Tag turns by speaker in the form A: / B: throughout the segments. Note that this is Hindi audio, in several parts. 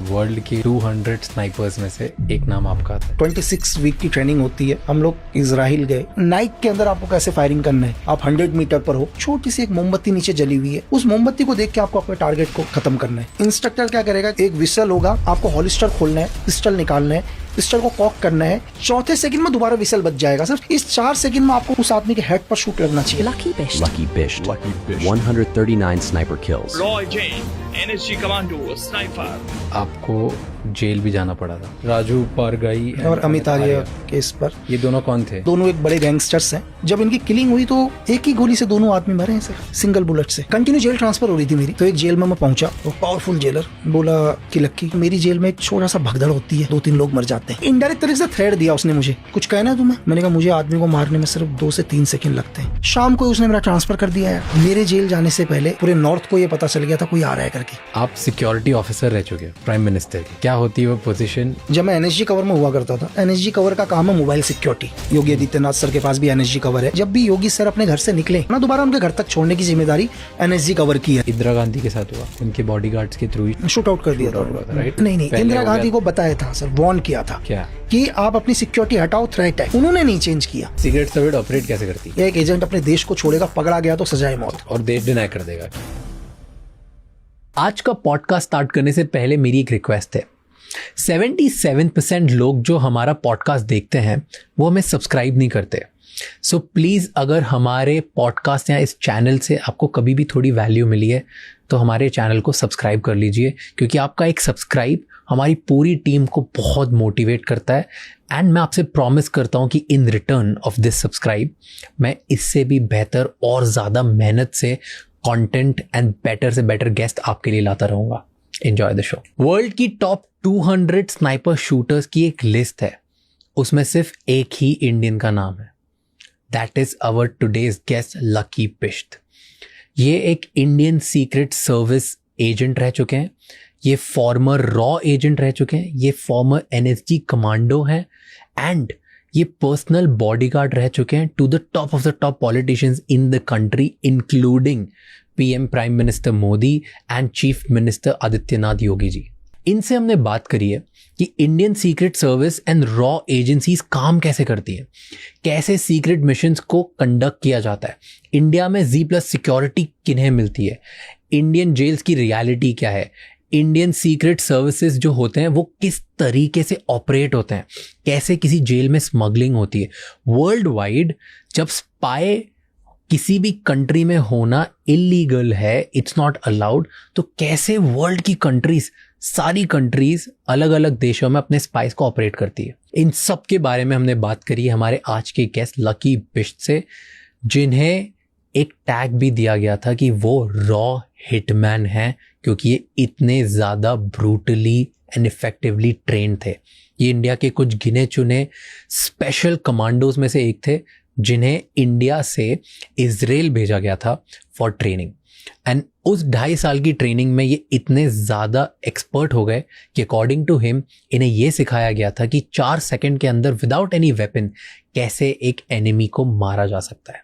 A: वर्ल्ड के 200 स्नाइपर्स में से एक नाम आपका आता है।
B: 26 वीक की ट्रेनिंग होती है। हम लोग इजराइल गए। नाइट के अंदर आपको कैसे फायरिंग करना है, आप 100 मीटर पर हो, छोटी सी एक मोमबत्ती नीचे जली हुई है, उस मोमबत्ती को देख के आपको अपने टारगेट को खत्म करना है। इंस्ट्रक्टर क्या करेगा, एक विसल होगा, आपको हॉलिस्टर खोलना है, पिस्टल निकालना है, पिस्टल को कॉक करना है, चौथे सेकंड में दोबारा विसल बच जाएगा। सिर्फ इस 4 सेकंड में आपको उस आदमी के हेड पर शूट लगना चाहिए।
C: Lucky Bisht. 139 sniper kills.
D: Roy Jane, NSG Commando, Sniper.
A: आपको जेल भी जाना पड़ा था। राजू पारगाई
B: और अमित आर्य केस पर।
A: ये दोनों कौन थे?
B: दोनों एक बड़े गैंगस्टर्स हैं। जब इनकी किलिंग हुई तो एक ही गोली से दोनों आदमी मरे हैं सर, सिंगल बुलेट से। कंटिन्यू जेल ट्रांसफर हो रही थी मेरी। तो एक जेल में मैं पहुंचा, वो पावरफुल जेलर बोला कि लक्की, मेरी जेल में एक छोटा सा भगदड़ होती है, 2-3 लोग मर जाते हैं। इनडायरेक्ट तरीके से थ्रेट दिया उसने मुझे, कुछ कहना है तुम्हें? मैंने कहा मुझे आदमी को मारने में सिर्फ 2 से 3 सेकंड लगते हैं। शाम को उसने मेरा ट्रांसफर कर दिया है। मेरे जेल जाने से पहले पूरे नॉर्थ को ये पता चल गया था कोई आ रहा है करके।
A: आप सिक्योरिटी ऑफिसर रह चुके हो प्राइम मिनिस्टर की। क्या होती है वो पोजीशन?
B: जब मैं एनएसजी कवर में हुआ करता था, एनएसजी कवर का काम है mobile security. Yogi Adityanath sir के पास भी एनएसजी कवर है। जब भी योगी सर अपने घर से निकले ना, दोबारा उनके घर तक छोड़ने की जिम्मेदारी एनएसजी कवर की है।
A: इंदिरा गांधी के साथ हुआ, उनके बॉडीगार्ड्स के थ्रू
B: शूट आउट कर दिया था,
A: राइट?
B: नहीं, इंदिरा गांधी को बताया था सर, वार्न किया था
A: क्या
B: कि आप अपनी सिक्योरिटी हटाओ, थ्रेट है। उन्होंने नहीं चेंज किया।
A: सीक्रेट सर्विस ऑपरेट कैसे करती है?
B: एक एजेंट अपने देश को छोड़ेगा, पकड़ा गया तो सजाए मौत,
A: और देश डिनाई कर देगा। आज का पॉडकास्ट स्टार्ट करने से पहले मेरी एक रिक्वेस्ट है। 77% लोग जो हमारा पॉडकास्ट देखते हैं वो हमें सब्सक्राइब नहीं करते। सो प्लीज़, अगर हमारे पॉडकास्ट या इस चैनल से आपको कभी भी थोड़ी वैल्यू मिली है तो हमारे चैनल को सब्सक्राइब कर लीजिए, क्योंकि आपका एक सब्सक्राइब हमारी पूरी टीम को बहुत मोटिवेट करता है। एंड मैं आपसे प्रॉमिस करता हूँ कि in return of this subscribe मैं इससे भी बेहतर और ज़्यादा मेहनत से कंटेंट एंड बेटर से बेटर गेस्ट आपके लिए लाता रहूँगा। Enjoy the show. वर्ल्ड की टॉप 200 स्नाइपर शूटर्स की एक लिस्ट है, उसमें सिर्फ एक ही इंडियन का नाम है। That is our today's guest lucky Bisht. ये एक इंडियन सीक्रेट सर्विस एजेंट रह चुके हैं, ये फॉर्मर रॉ एजेंट रह चुके हैं, ये फॉर्मर एनएसजी कमांडो हैं, एंड ये पर्सनल बॉडीगार्ड रह चुके हैं to the top of the top politicians in the country, including PM prime minister Modi and chief minister Adityanath Yogi ji. इनसे हमने बात करी है कि इंडियन सीक्रेट सर्विस एंड रॉ एजेंसीज काम कैसे करती है, कैसे सीक्रेट मिशंस को कंडक्ट किया जाता है, इंडिया में Z+ सिक्योरिटी किन्हें मिलती है, इंडियन जेल्स की रियलिटी क्या है, इंडियन सीक्रेट सर्विसेज जो होते हैं वो किस तरीके से ऑपरेट होते हैं, कैसे किसी जेल में स्मगलिंग होती है। वर्ल्ड वाइड जब स्पाई किसी भी कंट्री में होना इलीगल है, इट्स नॉट अलाउड, तो कैसे वर्ल्ड की कंट्रीज, सारी कंट्रीज अलग अलग देशों में अपने स्पाइस को ऑपरेट करती है। इन सब के बारे में हमने बात करी है हमारे आज के गेस्ट लकी बिश्त से, जिन्हें एक टैग भी दिया गया था कि वो रॉ हिटमैन हैं, क्योंकि ये इतने ज़्यादा ब्रूटली एंड इफेक्टिवली ट्रेन थे। ये इंडिया के कुछ गिने चुने स्पेशल कमांडोज में से एक थे, जिन्हें इंडिया से इजराइल भेजा गया था फॉर ट्रेनिंग। एंड उस 2.5 साल की ट्रेनिंग में ये इतने ज़्यादा एक्सपर्ट हो गए कि अकॉर्डिंग टू हिम इन्हें ये सिखाया गया था कि 4 सेकंड के अंदर विदाउट एनी वेपन कैसे एक एनिमी को मारा जा सकता है।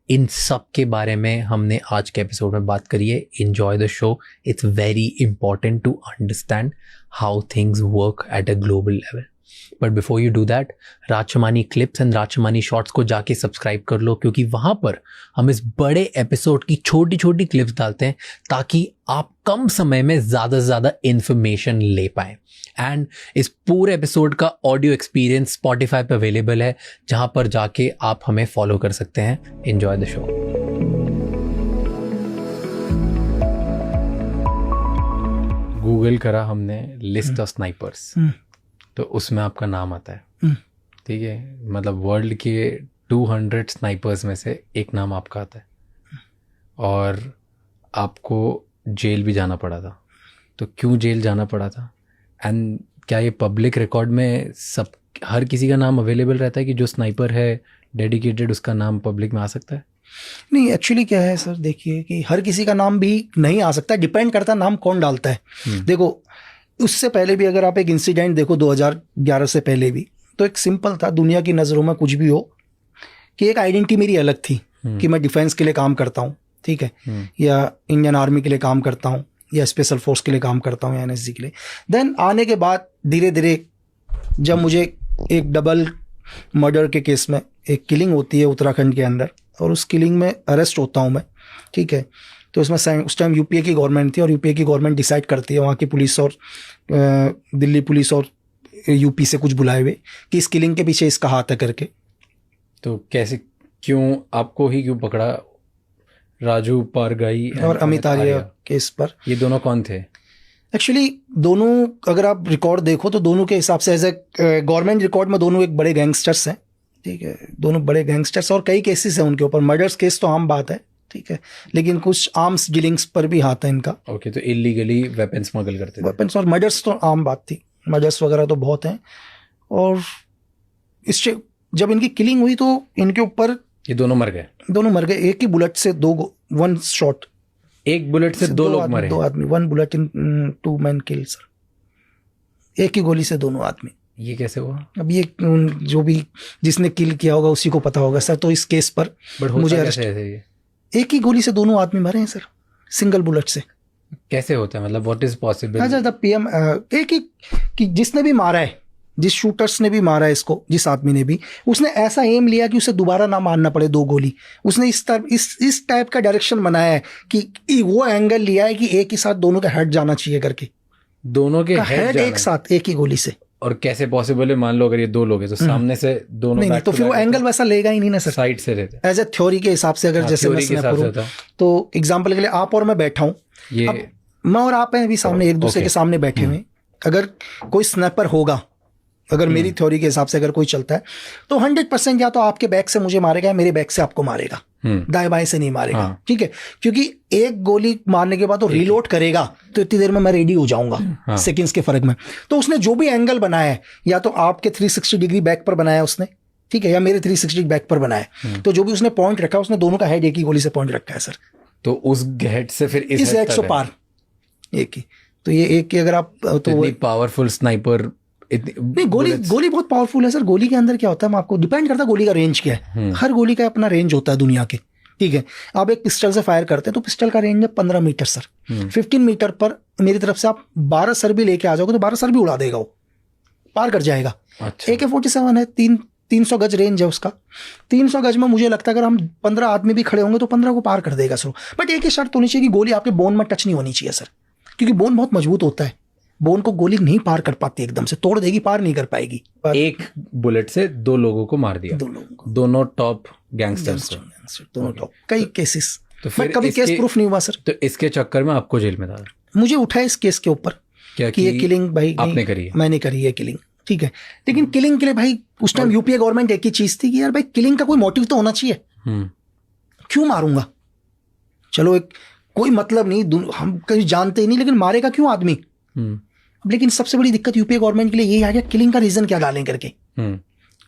A: इन सब के बारे में हमने आज के एपिसोड में बात करी है। Enjoy the show. It's very important to understand how things work at a global level. But before you do that, Raj Shamani clips and Raj Shamani shorts को जाके सब्सक्राइब कर लो, क्योंकि वहाँ पर हम इस बड़े एपिसोड की छोटी छोटी क्लिप्स डालते हैं ताकि आप कम समय में ज़्यादा से ज़्यादा इन्फॉर्मेशन ले पाएँ। एंड इस पूरे एपिसोड का ऑडियो एक्सपीरियंस स्पॉटिफाई पर अवेलेबल है, जहाँ पर जाके आप हमें फॉलो कर सकते हैं। Enjoy the show. गूगल करा हमने लिस्ट ऑफ स्नाइपर्स, तो उसमें आपका नाम आता है। ठीक है, मतलब वर्ल्ड के 200 स्नाइपर्स में से एक नाम आपका आता है, और आपको जेल भी जाना पड़ा था। तो क्यों जेल जाना पड़ा था, एंड क्या ये पब्लिक रिकॉर्ड में सब हर किसी का नाम अवेलेबल रहता है कि जो स्नाइपर है डेडिकेटेड, उसका नाम पब्लिक में आ सकता है?
B: नहीं, एक्चुअली क्या है सर, देखिए कि हर किसी का नाम भी नहीं आ सकता, डिपेंड करता है नाम कौन डालता है। देखो, उससे पहले भी अगर आप एक इंसिडेंट देखो 2011 से पहले भी, तो एक सिंपल था, दुनिया की नज़रों में कुछ भी हो, कि एक आइडेंटिटी मेरी अलग थी कि मैं डिफेंस के लिए काम करता हूँ, ठीक है, या इंडियन आर्मी के लिए काम करता हूँ, या स्पेशल फोर्स के लिए काम करता हूँ या एनएसजी के लिए। देन आने के बाद धीरे धीरे जब मुझे एक डबल मर्डर के केस में एक किलिंग होती है उत्तराखंड के अंदर, और उस किलिंग में अरेस्ट होता हूँ मैं, ठीक है। तो इसमें उस टाइम यूपीए की गवर्नमेंट थी, और यूपीए की गवर्नमेंट डिसाइड करती है, वहाँ की पुलिस और दिल्ली पुलिस और यूपी से कुछ बुलाए हुए, कि इस किलिंग के पीछे इसका हाथ है करके।
A: तो कैसे, क्यों आपको ही क्यों पकड़ा? राजू पारगाई
B: और अमित आर्य केस पर।
A: ये दोनों कौन थे?
B: एक्चुअली दोनों अगर आप रिकॉर्ड देखो तो दोनों के हिसाब से एज ए गवर्नमेंट रिकॉर्ड में दोनों एक बड़े गैंगस्टर्स हैं, ठीक है। दोनों बड़े गैंगस्टर्स, और कई केसेस हैं उनके ऊपर। मर्डर्स केस तो आम बात है, ठीक है, लेकिन कुछ आर्म्स डीलिंग्स पर भी हाथ है इनका।
A: ओके, तो इलीगली वेपन स्मगल करते थे।
B: वेपन्स और मर्डर्स तो आम बात थी, मर्डर्स वगैरह तो बहुत हैं। और इससे जब इनकी किलिंग हुई तो इनके ऊपर
A: ये दोनों मर गए?
B: दोनों मर गए। एक ही बुलेट से वन शॉट,
A: एक बुलेट से दो लोग मरे?
B: 2 आदमी, 1 bullet in 2 man kill sir. एक ही गोली से दोनों आदमी।
A: ये कैसे हुआ?
B: अब ये जो भी जिसने किल किया होगा उसी को पता होगा सर। तो इस केस पर मुझे अरेस्ट, एक ही गोली से दोनों आदमी मरे हैं सर, सिंगल बुलेट से।
A: कैसे होता है, मतलब व्हाट इज पॉसिबल?
B: अच्छा, पीएम एक ही कि जिसने भी मारा है, जिस शूटर्स ने भी मारा है इसको, जिस आदमी ने भी, उसने ऐसा एम लिया कि उसे दोबारा ना मारना पड़े 2 गोली। उसने इस टाइप का डायरेक्शन बनाया है कि वो एंगल लिया है कि एक ही साथ दोनों का हेड जाना चाहिए करके।
A: दोनों के
B: हेड एक साथ, एक ही गोली से।
A: और कैसे पॉसिबल है? मान लो अगर ये 2 लोग हैं तो सामने से दोनों
B: नहीं, तो फिर वो एंगल वैसा लेगा ही नहीं ना सर,
A: साइड से रहते।
B: एज ए थ्योरी के हिसाब से अगर जैसे मैं तो एग्जाम्पल के लिए आप और मैं बैठा हूँ, मैं और आप हैं अभी सामने, एक दूसरे के सामने बैठे हुए। अगर कोई स्नैपर होगा, अगर मेरी थ्योरी के हिसाब से अगर कोई चलता है तो 100% या तो आपके बैक से मुझे मारेगा या मेरे बैक से आपको मारेगा, दाएं बाएं से नहीं मारेगा, ठीक है। क्योंकि एक गोली मारने के बाद तो रीलोड करेगा, तो इतनी देर में मैं रेडी हो जाऊंगा, सेकंड्स के फर्क में। तो उसने जो भी एंगल बनाया है, या तो आपके 360 डिग्री बैक पर बनाया उसने, ठीक है, या मेरे 360 बैक पर बनाया, तो जो भी उसने पॉइंट रखा, उसने दोनों का हेड एक ही गोली से पॉइंट रखा है सर।
A: तो उस हेड से फिर इस
B: हेड से पार एक ही। तो ये एक की अगर आप तो
A: पावरफुल स्नाइपर
B: नहीं, गोली बहुत पावरफुल है सर। गोली के अंदर क्या होता है, मैं आपको डिपेंड करता है गोली का रेंज क्या है। हर गोली का अपना रेंज होता है दुनिया के, ठीक है। आप एक पिस्टल से फायर करते हैं तो पिस्टल का रेंज है 15 मीटर सर। 15 मीटर पर मेरी तरफ से आप 12 सर भी लेके आ जाओगे तो 12 सर भी उड़ा देगा, वो पार कर जाएगा।
A: अच्छा।
B: AK-47 है, 300 गज रेंज है उसका। 300 गज में मुझे लगता है अगर हम 15 आदमी भी खड़े होंगे तो 15 को पार कर देगा सर। बट एक ही शर्त होनी चाहिए कि गोली आपके बोन में टच नहीं होनी चाहिए सर, क्योंकि बोन बहुत मजबूत होता है। बोन को गोली नहीं पार कर पाती, एकदम से तोड़ देगी, पार नहीं कर पाएगी।
A: एक बुलेट से 2 लोगों को मार दिया,
B: 2 लोगों को,
A: दोनों टॉप गैंगस्टर्स को,
B: दोनों टॉप। कई केसेस,
A: तो फिर
B: कभी केस प्रूफ नहीं हुआ सर।
A: तो इसके चक्कर में आपको जेल में डाला? मुझे
B: उठाया इस केस के ऊपर कि ये किलिंग भाई
A: आपने करी है?
B: मैंने करी है किलिंग, ठीक है। लेकिन किलिंग के लिए भाई उस टाइम यूपीए गवर्नमेंट एक ही चीज थी कि यार भाई किलिंग का कोई मोटिव तो होना चाहिए। क्यों मारूंगा? चलो एक कोई मतलब नहीं, हम कहीं जानते ही नहीं, लेकिन मारेगा क्यों आदमी? लेकिन सबसे बड़ी दिक्कत यूपीए गवर्नमेंट के लिए यही आ गया, किलिंग का रीजन क्या डालें करके,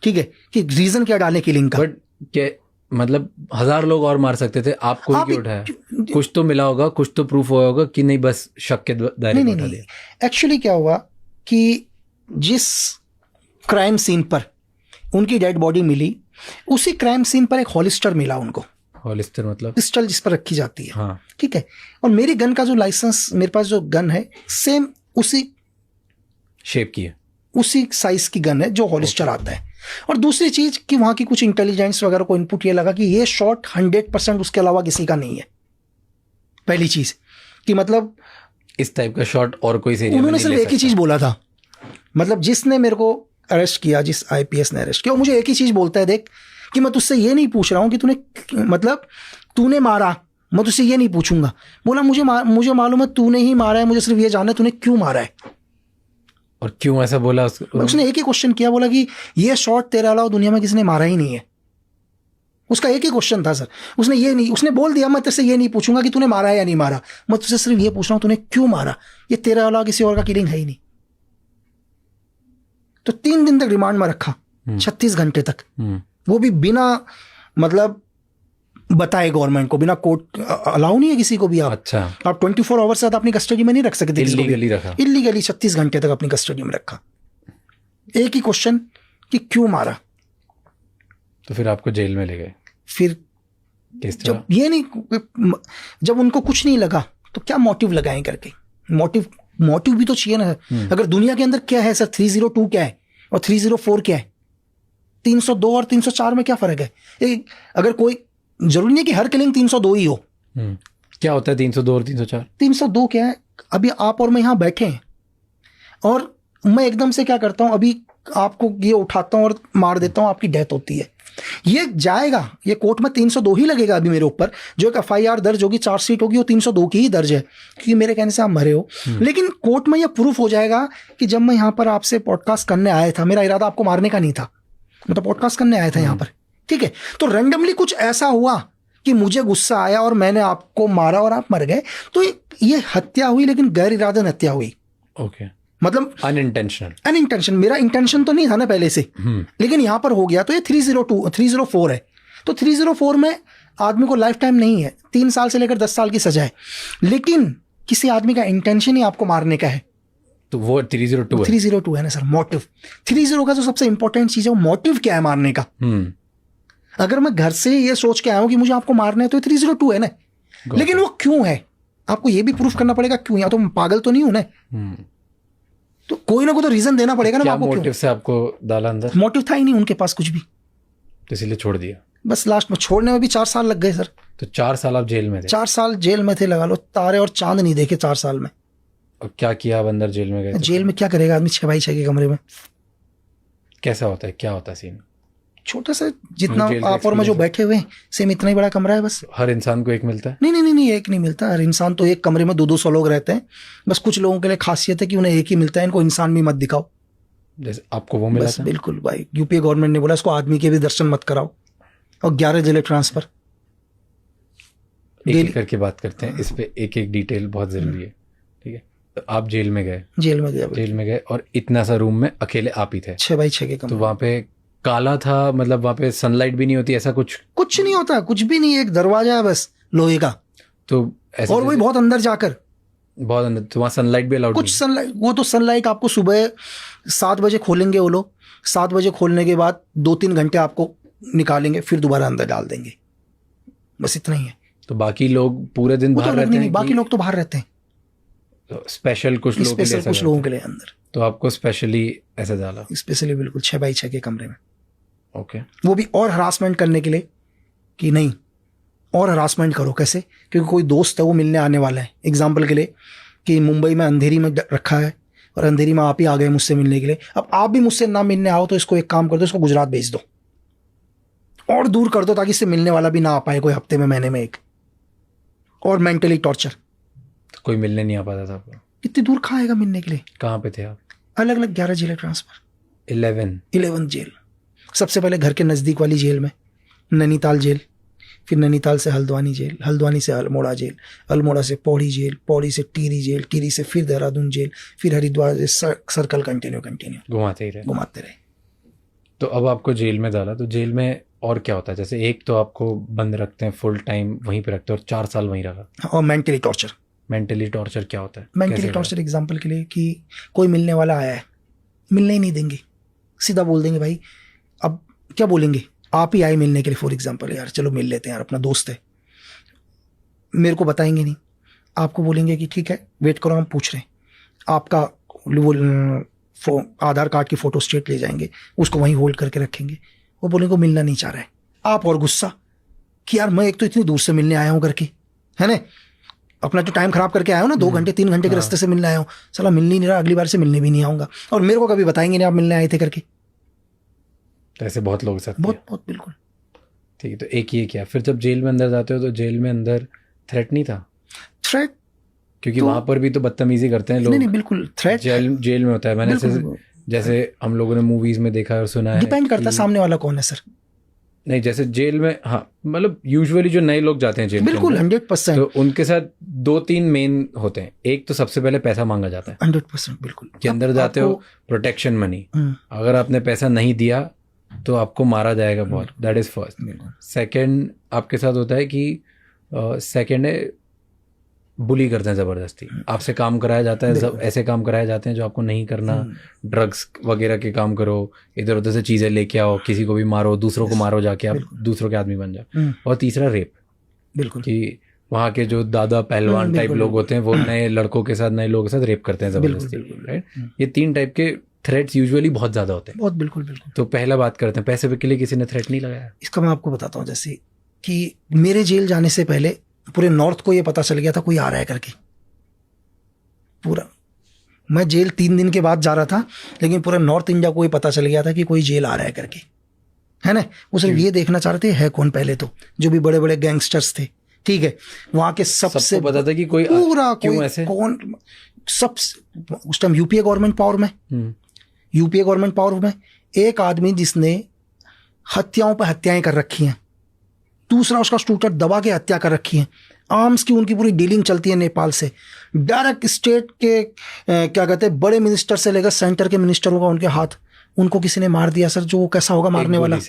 B: ठीक है, कि रीजन क्या डालें किलिंग का।
A: बट क्या मतलब 1000 लोग और मार सकते थे, आपको क्यों उठाया? कुछ तो मिला होगा, कुछ तो प्रूफ हुआ होगा कि नहीं बस शक के दायरे में उठा दिया।
B: एक्चुअली क्या हुआ कि जिस क्राइम सीन पर उनकी डेड बॉडी मिली, उसी क्राइम सीन पर एक हॉलिस्टर मिला उनको।
A: हॉलिस्टर मतलब
B: पिस्टल जिस पर रखी जाती है,
A: हाँ,
B: ठीक है। और मेरी गन का जो लाइसेंस, मेरे पास जो गन है सेम उसी
A: शेप की है,
B: उसी साइज की गन है जो हॉलिस्टर आता है। और दूसरी चीज कि वहां की कुछ इंटेलिजेंस वगैरह को इनपुट ये लगा कि ये शॉट 100% उसके अलावा किसी का नहीं है। पहली चीज कि मतलब
A: इस टाइप का शॉट और कोई से
B: उन्होंने सिर्फ एक ही चीज बोला था, मतलब जिसने मेरे को अरेस्ट किया, जिस आईपीएस ने अरेस्ट किया, वो मुझे एक ही चीज बोलता है, देख कि मैं तुझसे ये नहीं पूछ रहा हूं कि तूने मारा, मैं तुझसे ये नहीं पूछूंगा। बोला मुझे मालूम है तूने ही मारा है, मुझे सिर्फ ये जानना है तूने क्यों मारा है।
A: और क्यों ऐसा बोला?
B: उसने एक ही क्वेश्चन किया, बोला कि ये शॉट तेरे अलावा दुनिया में किसी ने मारा ही नहीं है। उसका एक ही क्वेश्चन था सर। उसने बोल दिया मैं तेरे से ये नहीं पूछूंगा कि तूने मारा है या नहीं मारा, मैं तुझसे सिर्फ ये पूछ रहा हूं तूने क्यों मारा, ये तेरे अलावा किसी और का किलिंग है ही नहीं। तो 3 दिन तक रिमांड में रखा, 36 घंटे तक, वो भी बिना मतलब बताए गवर्नमेंट को, बिना कोर्ट अलाउ नहीं है किसी को भी।
A: अच्छा।
B: आप 24 आवर्स से अपनी कस्टडी में नहीं रख सकते,
A: इल्लीगली रखा,
B: इल्लीगली 36 घंटे तक अपनी कस्टडी में रखा। एक ही क्वेश्चन कि क्यों मारा।
A: तो फिर आपको जेल में ले गए।
B: फिर जब उनको कुछ नहीं लगा तो क्या मोटिव लगाएं करके, मोटिव भी तो चाहिए ना। अगर दुनिया के अंदर क्या है सर, 302 क्या है और 304 क्या है, 302 और 304 में क्या फर्क है? अगर कोई, जरूरी नहीं कि हर किलिंग 302 ही हो।
A: क्या होता है 302 और 304?
B: 302 क्या है, अभी आप और मैं यहाँ बैठे हैं और मैं एकदम से क्या करता हूँ, अभी आपको ये उठाता हूँ और मार देता हूँ, आपकी डेथ होती है। ये जाएगा, ये कोर्ट में 302 ही लगेगा अभी मेरे ऊपर। जो एक FIR दर्ज होगी, चार्जशीट होगी, वो 302 की ही दर्ज है, क्योंकि मेरे कहने से आप मरे हो। लेकिन कोर्ट में ये प्रूफ हो जाएगा कि जब मैं यहाँ पर आपसे पॉडकास्ट करने आया था, मेरा इरादा आपको मारने का नहीं था, मैं तो पॉडकास्ट करने आया था यहाँ पर, ठीक है। तो रैंडमली कुछ ऐसा हुआ कि मुझे गुस्सा आया और मैंने आपको मारा और आप मर गए, तो ये हत्या हुई, लेकिन गैर इरादन हत्या हुई।
A: ओके,
B: मतलब अनइंटेंशन, मेरा इंटेंशन तो नहीं था ना पहले से, लेकिन यहां पर हो गया। तो ये 304 है। तो 304 में आदमी को लाइफ टाइम नहीं है, 3 साल से लेकर 10 साल की सजा है, लेकिन किसी आदमी का इंटेंशन ही आपको मारने का है,
A: तो वो 302 है।
B: 302 है ना सर, मोटिव। 30 का जो सबसे इंपॉर्टेंट चीज है वो मोटिव क्या है मारने का। अगर मैं घर से ये सोच के आया हूं कि मुझे आपको मारना है, तो 302 है ना, लेकिन वो क्यों है आपको ये भी प्रूफ करना पड़ेगा क्यों, या तो मैं पागल तो नहीं हूं ना, तो कोई ना कोई तो रीजन देना पड़ेगा ना।
A: क्या
B: आपको
A: मोटिव से आपको डाला अंदर?
B: मोटिव था ही नहीं उनके पास कुछ भी,
A: तो इसीलिए छोड़ दिया।
B: बस लास्ट में छोड़ने में भी 4 साल लग गए सर।
A: तो 4 साल आप जेल में थे?
B: 4 साल जेल में थे, लगा लो, तारे और चांद नहीं देखे 4 साल में।
A: और क्या किया आप अंदर जेल में गए?
B: जेल में क्या करेगा आदमी 6x6 के कमरे में?
A: कैसा होता है, क्या होता है सीन?
B: छोटा सा, जितना
A: जेल का
B: आप और मैं जो बैठे हुए हैं, सेम इतना ही बड़ा कमरा है बस।
A: हर इंसान को एक मिलता है?
B: नहीं, एक नहीं मिलता। हर इंसान तो एक कमरे में 200 लोग रहते हैं। बस कुछ लोगों के लिए खासियत है कि उन्हें एक ही मिलता है, इनको इंसान भी मत दिखाओ।
A: जैसे आपको वो मिला
B: बस
A: था?
B: बिल्कुल भाई, यूपीए गवर्नमेंट ने बोला इसको आदमी के भी दर्शन मत कराओ, और 11 जिले ट्रांसफर।
A: एक करके बात करते हैं इस पे, एक एक डिटेल बहुत जरूरी है, ठीक है। तो आप जेल में गए?
B: जेल में गया,
A: जेल में गए और इतना सा रूम में अकेले आप ही थे?
B: 6x6 के
A: तो
B: कमरे।
A: वहां पे काला था, मतलब वहां पे सनलाइट भी नहीं होती, ऐसा कुछ?
B: कुछ नहीं होता, कुछ भी नहीं, एक दरवाजा है बस लोहे का,
A: तो ऐसा,
B: और वही बहुत अंदर जाकर,
A: बहुत अंदर। तो वहां सनलाइट भी अलाउड
B: कुछ सनलाइट, वो तो सनलाइट आपको सुबह 7 बजे खोलेंगे वो लोग, 7 बजे खोलने के बाद 2-3 घंटे आपको निकालेंगे, फिर दोबारा अंदर डाल देंगे, बस इतना ही है।
A: तो बाकी लोग पूरे दिन बाहर रहते हैं?
B: बाकी लोग तो बाहर रहते हैं,
A: तो स्पेशल कुछ लोगों के लिए,
B: कुछ लोगों के लिए अंदर।
A: तो आपको स्पेशली ऐसे डाला?
B: स्पेशली बिल्कुल 6x6 के कमरे में।
A: ओके।
B: वो भी और हरासमेंट करने के लिए कि नहीं, और हरासमेंट करो। कैसे? क्योंकि कोई दोस्त है वो मिलने आने वाला है, एग्जाम्पल के लिए कि मुंबई में अंधेरी में रखा है और अंधेरी में आप ही आ गए मुझसे मिलने के लिए। अब आप भी मुझसे ना मिलने आओ तो इसको एक काम कर दो, इसको गुजरात भेज दो और दूर कर दो, ताकि इससे मिलने वाला भी ना आ पाए कोई हफ्ते में, महीने में एक। और मेंटली टॉर्चर।
A: तो कोई मिलने नहीं आ पाता था आपको?
B: इतनी दूर कहाँ आएगा मिलने के लिए?
A: कहाँ पे थे आप?
B: अलग अलग 11 जेलें ट्रांसफर।
A: 11
B: जेल। सबसे पहले घर के नज़दीक वाली जेल में नैनीताल जेल, फिर नैनीताल से हल्द्वानी जेल, हल्द्वानी से अल्मोड़ा जेल, अल्मोड़ा से पौड़ी जेल, पौड़ी से टिहरी जेल, टिहरी से फिर देहरादून जेल, फिर हरिद्वार से सर्कल कंटिन्यू
A: घुमाते
B: रहे।
A: तो अब आपको जेल में डाला, तो जेल में और क्या होता है? जैसे एक तो आपको बंद रखते हैं, फुल टाइम वहीं पे रखते हैं, और 4 साल वहीं रखा।
B: और मेंटली टॉर्चर।
A: मेंटली टॉर्चर क्या होता है?
B: मेंटली टॉर्चर एग्जांपल के लिए कि कोई मिलने वाला आया है, मिलने ही नहीं देंगे, सीधा बोल देंगे भाई, अब क्या बोलेंगे, आप ही आए मिलने के लिए, फॉर एग्जांपल, यार चलो मिल लेते हैं यार, अपना दोस्त है, मेरे को बताएंगे नहीं, आपको बोलेंगे कि ठीक है वेट करो, हम पूछ रहे हैं, आपका वो आधार कार्ड की फोटो स्टेट ले जाएंगे, उसको वहीं होल्ड करके रखेंगे, वो बोलेंगे वो मिलना नहीं चाह रहा है। आप और गुस्सा कि यार मैं एक तो इतनी दूर से मिलने आया हूँ करके, है ना, अपना जो टाइम खराब करके आया हूँ ना, 2 घंटे 3 घंटे के रास्ते से मिलने आया हूँ, साला मिलने ही नहीं रहा, अगली बार से मिलने भी नहीं आऊँगा, और मेरे को कभी बताएंगे नहीं आप मिलने आए थे करके।
A: तो ऐसे बहुत लोग साथ,
B: बहुत बिल्कुल।
A: ठीक है, तो एक ये क्या, फिर जब जेल में अंदर जाते हो तो जेल में अंदर थ्रेट नहीं था?
B: थ्रेट
A: क्योंकि वहां पर भी तो बदतमीजी करते हैं लोग।
B: नहीं बिल्कुल, थ्रेट
A: जेल में होता है। मैंने जैसे हम लोगों ने मूवीज में देखा है और सुना है,
B: डिपेंड करता है सामने वाला कौन है सर।
A: नहीं, जैसे जेल में, हाँ, मतलब यूजुअली जो नए लोग जाते हैं जेल,
B: बिल्कुल 100%,
A: तो उनके साथ 2-3 मेन होते हैं। एक तो सबसे पहले पैसा मांगा जाता है,
B: 100% बिल्कुल,
A: कि अंदर जाते हो प्रोटेक्शन मनी, अगर आपने पैसा नहीं दिया तो आपको मारा जाएगा बहुत, दैट इज फर्स्ट। सेकंड आपके साथ होता है कि सेकंड है बुली करते हैं ज़बरदस्ती, आपसे काम कराया जाता है, ऐसे काम कराए जाते हैं जो आपको नहीं करना, ड्रग्स वगैरह के काम करो, इधर उधर से चीज़ें लेके आओ, किसी को भी मारो, दूसरों को मारो, जाके आप दूसरों के आदमी बन जाओ। और तीसरा रेप,
B: बिल्कुल,
A: कि वहाँ के जो दादा पहलवान टाइप लोग होते हैं वो नए लड़कों के साथ, नए लोगों के साथ रेप करते हैं जबरदस्ती, राइट? ये 3 टाइप के थ्रेट्स यूजुअली बहुत ज़्यादा होते हैं।
B: बहुत, बिल्कुल बिल्कुल।
A: तो पहला बात करते हैं, पैसे के लिए किसी ने थ्रेट नहीं लगाया?
B: इसका मैं आपको बताता हूँ। जैसे कि मेरे जेल जाने से पहले पूरे नॉर्थ को ये पता चल गया था कोई आ रहा है करके। पूरा, मैं जेल 3 दिन के बाद जा रहा था, लेकिन पूरे नॉर्थ इंडिया को ये पता चल गया था कि कोई जेल आ रहा है करके, है ना? वो सिर्फ ये देखना चाह रहे थे है कौन। पहले तो जो भी बड़े बड़े गैंगस्टर्स थे, ठीक है, वहां के सबसे
A: पता था कि कोई
B: पूरा
A: क्यों
B: कोई
A: ऐसे?
B: कौन सब उस टाइम यूपीए गवर्नमेंट पावर में, यूपीए गवर्नमेंट पावर में एक आदमी जिसने हत्याओं पर हत्याएं कर रखी हैं, दूसरा उसका स्कूटर दबा के हत्या कर रखी है, आर्म्स की उनकी पूरी डीलिंग चलती है नेपाल से, डायरेक्ट स्टेट के क्या कहते हैं बड़े मिनिस्टर से लेकर सेंटर के मिनिस्टरों का उनके हाथ, उनको किसी ने मार दिया सर। जो वो कैसा होगा मारने वाला,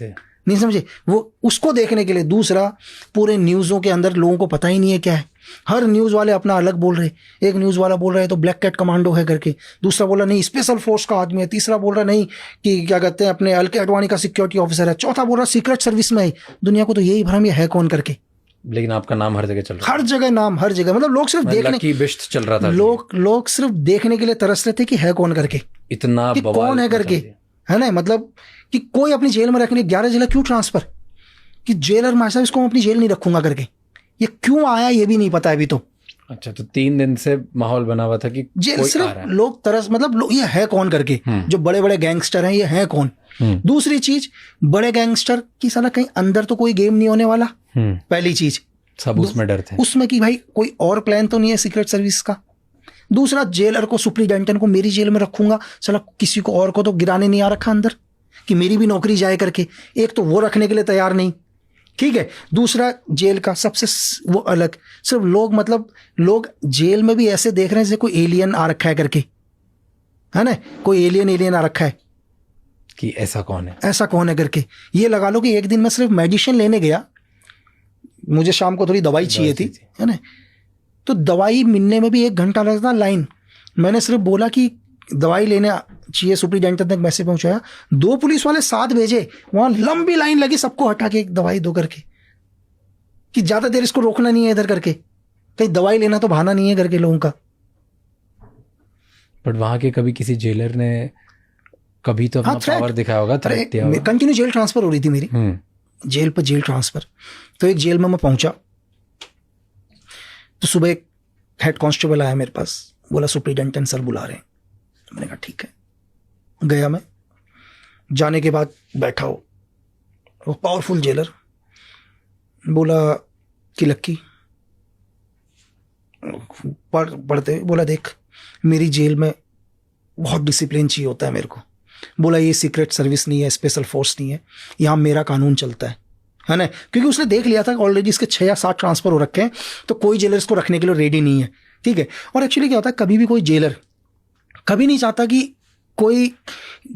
B: नहीं समझे? वो उसको देखने के लिए। दूसरा, पूरे न्यूज़ों के अंदर लोगों को पता ही नहीं है क्या है, हर न्यूज़ वाले अपना अलग बोल रहे। एक न्यूज़ वाला बोल रहा है तो ब्लैक कैट कमांडो है करके, दूसरा बोल रहा नहीं स्पेशल फोर्स का आदमी है, तीसरा बोल रहा नहीं कि क्या कहते हैं अपने अलके अडवाणी का सिक्योरिटी ऑफिसर है, चौथा बोल रहा सीक्रेट सर्विस में है। दुनिया को तो यही भ्रम, ये है कौन करके।
A: लेकिन आपका नाम हर जगह चल रहा है,
B: हर जगह नाम, हर जगह, मतलब लोग सिर्फ देखने
A: की बिश्त चल रहा था,
B: लोग सिर्फ देखने के लिए तरस रहे थे कि है कौन करके,
A: इतना
B: कि कौन है करके, है ना? मतलब कि कोई अपनी जेल में रखने 11 जेलर क्यों ट्रांसफर, कि जेलर मार साहब इसको अपनी जेल नहीं रखूंगा करके, ये क्यों आया ये भी नहीं पता अभी तो।
A: अच्छा, तो 3 दिन से माहौल बना हुआ था कि
B: जेल सिर्फ लोग तरस, मतलब ये है कौन करके, जो बड़े बड़े गैंगस्टर हैं ये है कौन। दूसरी चीज, बड़े गैंगस्टर की साला कहीं अंदर तो कोई गेम नहीं होने वाला, पहली चीज।
A: सब उसमें डर थे,
B: उसमें कि भाई कोई और प्लान तो नहीं है सीक्रेट सर्विस का। दूसरा, जेलर को, सुप्रीडेंटेंट को मेरी जेल में रखूंगा, साला किसी को और को तो गिराने नहीं आ रखा अंदर कि मेरी भी नौकरी जाए करके, एक तो वो रखने के लिए तैयार नहीं, ठीक है। दूसरा, जेल का सबसे वो अलग, सिर्फ लोग, मतलब लोग जेल में भी ऐसे देख रहे हैं जैसे कोई एलियन आ रखा है करके, है ना? कोई एलियन आ रखा है
A: कि ऐसा कौन है,
B: ऐसा कौन है करके। ये लगा लो कि एक दिन मैं सिर्फ मेडिसिन लेने गया, मुझे शाम को थोड़ी दवाई चाहिए थी, है ना? तो दवाई मिलने में भी 1 घंटा लगता लाइन। मैंने सिर्फ बोला कि दवाई लेने चाहिए, सुप्रीडेंटेंट तक मैसेज पहुंचाया, 2 पुलिस वाले 7 भेजे, वहां लंबी लाइन लगी, सबको हटा के एक दवाई दो करके, कि ज्यादा देर इसको रोकना नहीं है इधर करके, कहीं दवाई लेना तो बहाना नहीं है करके लोगों का।
A: बट वहां के कभी किसी जेलर ने कभी तो अपना पावर दिखाया होगा, थ्रेट दिया होगा।
B: कंटिन्यू जेल ट्रांसफर हो रही थी मेरी, जेल पर जेल ट्रांसफर। तो एक जेल में मैं पहुंचा तो सुबह एक हेड कांस्टेबल आया मेरे पास, बोला सुप्रीडेंटेंट सर बुला रहे हैं। मैंने कहा ठीक है। गया मैं, जाने के बाद बैठा वो पावरफुल जेलर बोला कि लक्की, पढ़ते बोला देख मेरी जेल में बहुत डिसिप्लिन चाहिए होता है मेरे को। बोला ये सीक्रेट सर्विस नहीं है, स्पेशल फोर्स नहीं है, यहाँ मेरा कानून चलता है ना? क्योंकि उसने देख लिया था ऑलरेडी इसके 6 या 7 ट्रांसफर हो रखे हैं, तो कोई जेलर इसको रखने के लिए रेडी नहीं है, ठीक है। और एक्चुअली क्या होता है, कभी भी कोई जेलर कभी नहीं चाहता कि कोई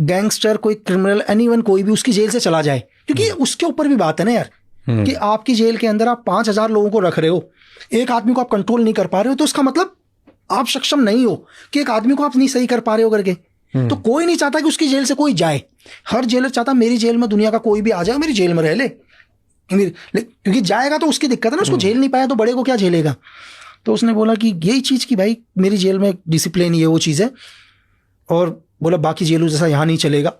B: गैंगस्टर, कोई क्रिमिनल, एनीवन, कोई भी उसकी जेल से चला जाए, क्योंकि उसके ऊपर भी बात है ना यार, कि आपकी जेल के अंदर आप 5000 लोगों को रख रहे हो, एक आदमी को आप कंट्रोल नहीं कर पा रहे हो, तो उसका मतलब आप सक्षम नहीं हो कि एक आदमी को आप नहीं सही कर पा रहे हो करके। तो कोई नहीं चाहता कि उसकी जेल से कोई जाए। हर जेलर चाहता मेरी जेल में दुनिया का कोई भी आ जाए, मेरी जेल में रह ले, क्योंकि जाएगा तो उसकी दिक्कत है ना, उसको झेल नहीं पाया तो बड़े को क्या झेलेगा। तो उसने बोला कि यही चीज़ कि भाई मेरी जेल में डिसिप्लिन ये वो चीज़ है, और बोला बाकी जेलों जैसा यहाँ नहीं चलेगा।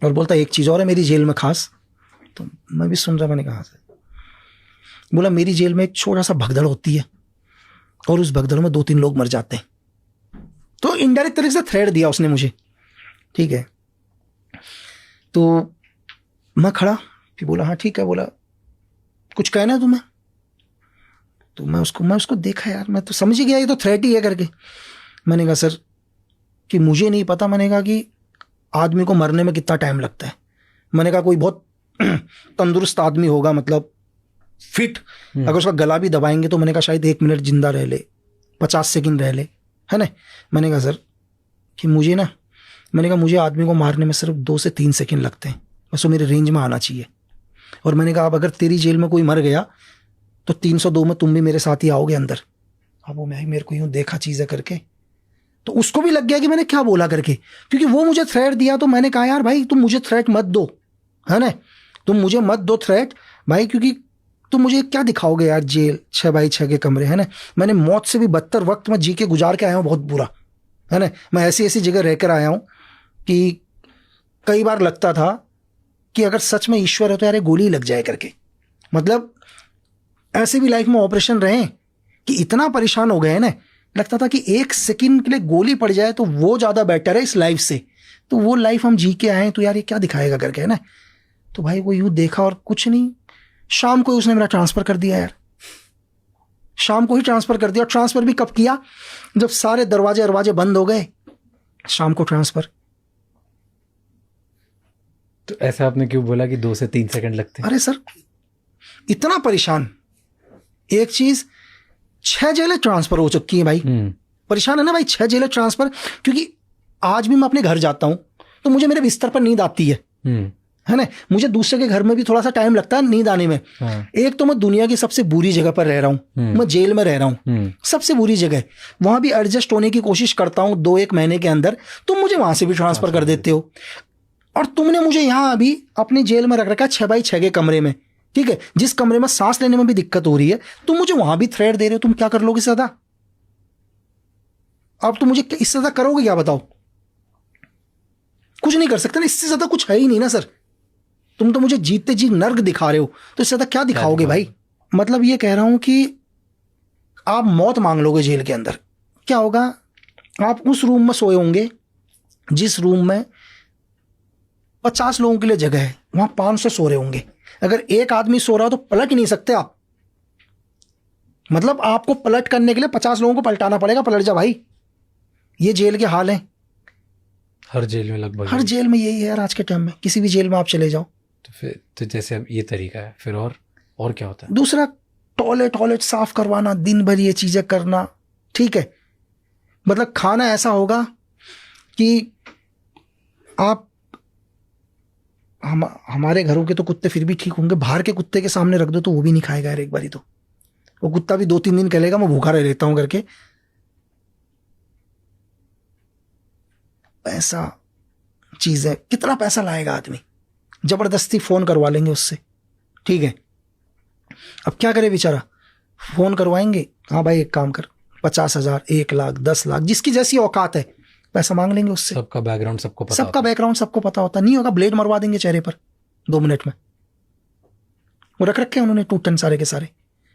B: और बोलता एक चीज़ और है मेरी जेल में खास। तो मैं भी सुन रहा, मैंने कहा से। बोला मेरी जेल में एक छोटा सा भगदड़ होती है, और उस भगदड़ में 2-3 लोग मर जाते हैं। तो इनडायरेक्ट तरीके से थ्रेट दिया उसने मुझे, ठीक है। तो मैं खड़ा, फिर बोला हाँ ठीक है। बोला कुछ कहना है तुम्हें? तो मैं उसको देखा, यार मैं तो समझ ही गया ये तो थ्रेट ही है करके। मैंने कहा सर कि मुझे नहीं पता, मैंने कहा कि आदमी को मरने में कितना टाइम लगता है। मैंने कहा कोई बहुत तंदुरुस्त आदमी होगा, मतलब फिट, अगर उसका गला भी दबाएंगे तो मैंने कहा शायद 1 मिनट जिंदा रह ले, 50 सेकंड रह ले, है ना। मैंने कहा सर कि मुझे आदमी को मारने में सिर्फ 2 से 3 सेकंड लगते हैं, बस वो मेरे रेंज में आना चाहिए। और मैंने कहा अब अगर तेरी जेल में कोई मर गया तो 302 में तुम भी मेरे साथ ही आओगे अंदर। अब वो मैं मेरे को यूँ देखा चीज़ें करके, तो उसको भी लग गया कि मैंने क्या बोला करके, क्योंकि वो मुझे थ्रेट दिया। तो मैंने कहा यार भाई तुम मुझे थ्रेट मत दो, है ना, तुम मुझे मत दो थ्रेट भाई, क्योंकि तो मुझे क्या दिखाओगे यार, जेल 6x6 के कमरे, है ना। मैंने मौत से भी बदतर वक्त में जी के गुजार के आया हूँ, बहुत बुरा, है ना। मैं ऐसी ऐसी जगह रहकर आया हूँ कि कई बार लगता था कि अगर सच में ईश्वर है तो यार ये गोली लग जाए करके। मतलब ऐसे भी लाइफ में ऑपरेशन रहे कि इतना परेशान हो गए हैं ना, लगता था कि एक सेकंड के लिए गोली पड़ जाए तो वो ज़्यादा बेटर है इस लाइफ से। तो वो लाइफ हम जी के आए हैं, तो यार ये क्या दिखाएगा करके, है ना। तो भाई वो यूँ देखा और कुछ नहीं, शाम को ही उसने मेरा ट्रांसफ़र कर दिया यार, शाम को ही ट्रांसफ़र कर दिया। और ट्रांसफ़र भी कब किया, जब सारे दरवाजे बंद हो गए, शाम को ट्रांसफ़र।
A: तो ऐसा आपने क्यों बोला कि 2 से 3 सेकंड लगते हैं?
B: अरे सर इतना परेशान, एक चीज़ 6 जेलें ट्रांसफ़र हो चुकी हैं भाई। परेशान है ना भाई, 6 जेलें ट्रांसफ़र। क्योंकि आज भी मैं अपने घर जाता हूँ तो मुझे मेरे बिस्तर पर नींद आती है ना। मुझे दूसरे के घर में भी थोड़ा सा टाइम लगता है नींद आने में। एक तो मैं दुनिया की सबसे बुरी जगह पर रह रहा हूँ, मैं जेल में रह रहा हूँ, सबसे बुरी जगह। वहां भी एडजस्ट होने की कोशिश करता हूँ 2-1 महीने के अंदर, तुम मुझे वहां से भी ट्रांसफर कर देते हो। और तुमने मुझे यहाँ अभी अपनी जेल में रख रखा है 6x6 के कमरे में, ठीक है, जिस कमरे में सांस लेने में भी दिक्कत हो रही है, तुम मुझे वहां भी थ्रेट दे रहे हो। तुम क्या कर लोगे इससे ज्यादा? अब तुम मुझे इससे ज्यादा करोगे क्या, बताओ? कुछ नहीं कर सकते ना, इससे ज्यादा कुछ है ही नहीं ना सर। तुम तो मुझे जीते जी नर्क दिखा रहे हो, तो इससे ज्यादा क्या दिखाओगे भाई? मतलब ये कह रहा हूं कि आप मौत मांग लोगे जेल के अंदर, क्या होगा? आप उस रूम में सोए होंगे जिस रूम में 50 लोगों के लिए जगह है, वहां 500 सो रहे होंगे। अगर एक आदमी सो रहा हो तो पलट ही नहीं सकते आप। मतलब आपको पलट करने के लिए 50 लोगों को पलटाना पड़ेगा, पलट जा भाई। ये जेल के हाल हैं, हर जेल में लगभग, हर जेल में यही है यार आज के टाइम में। किसी भी जेल में आप चले जाओ
A: तो फिर तो जैसे अब ये तरीका है, फिर और क्या होता है?
B: दूसरा टॉयलेट साफ करवाना, दिन भर ये चीजें करना, ठीक है। मतलब खाना ऐसा होगा कि आप हमारे घरों के तो कुत्ते फिर भी ठीक होंगे, बाहर के कुत्ते के सामने रख दो तो वो भी नहीं खाएगा यार। एक बारी तो वो कुत्ता भी 2-3 दिन कहेगा मैं भूखा रह लेता हूं करके। पैसा चीज है, कितना पैसा लाएगा आदमी? जबरदस्ती फोन करवा लेंगे उससे, ठीक है। अब क्या करे बेचारा, फोन करवाएंगे, हाँ भाई एक काम कर, 50,000, 1 लाख, 10 लाख, जिसकी जैसी औकात है पैसा मांग लेंगे उससे।
A: सबका बैकग्राउंड सबको पता,
B: सबका बैकग्राउंड सबको पता होता। नहीं होगा ब्लेड मरवा देंगे चेहरे पर 2 मिनट में। वो रख रखे हैं उन्होंने टूटन सारे के सारे,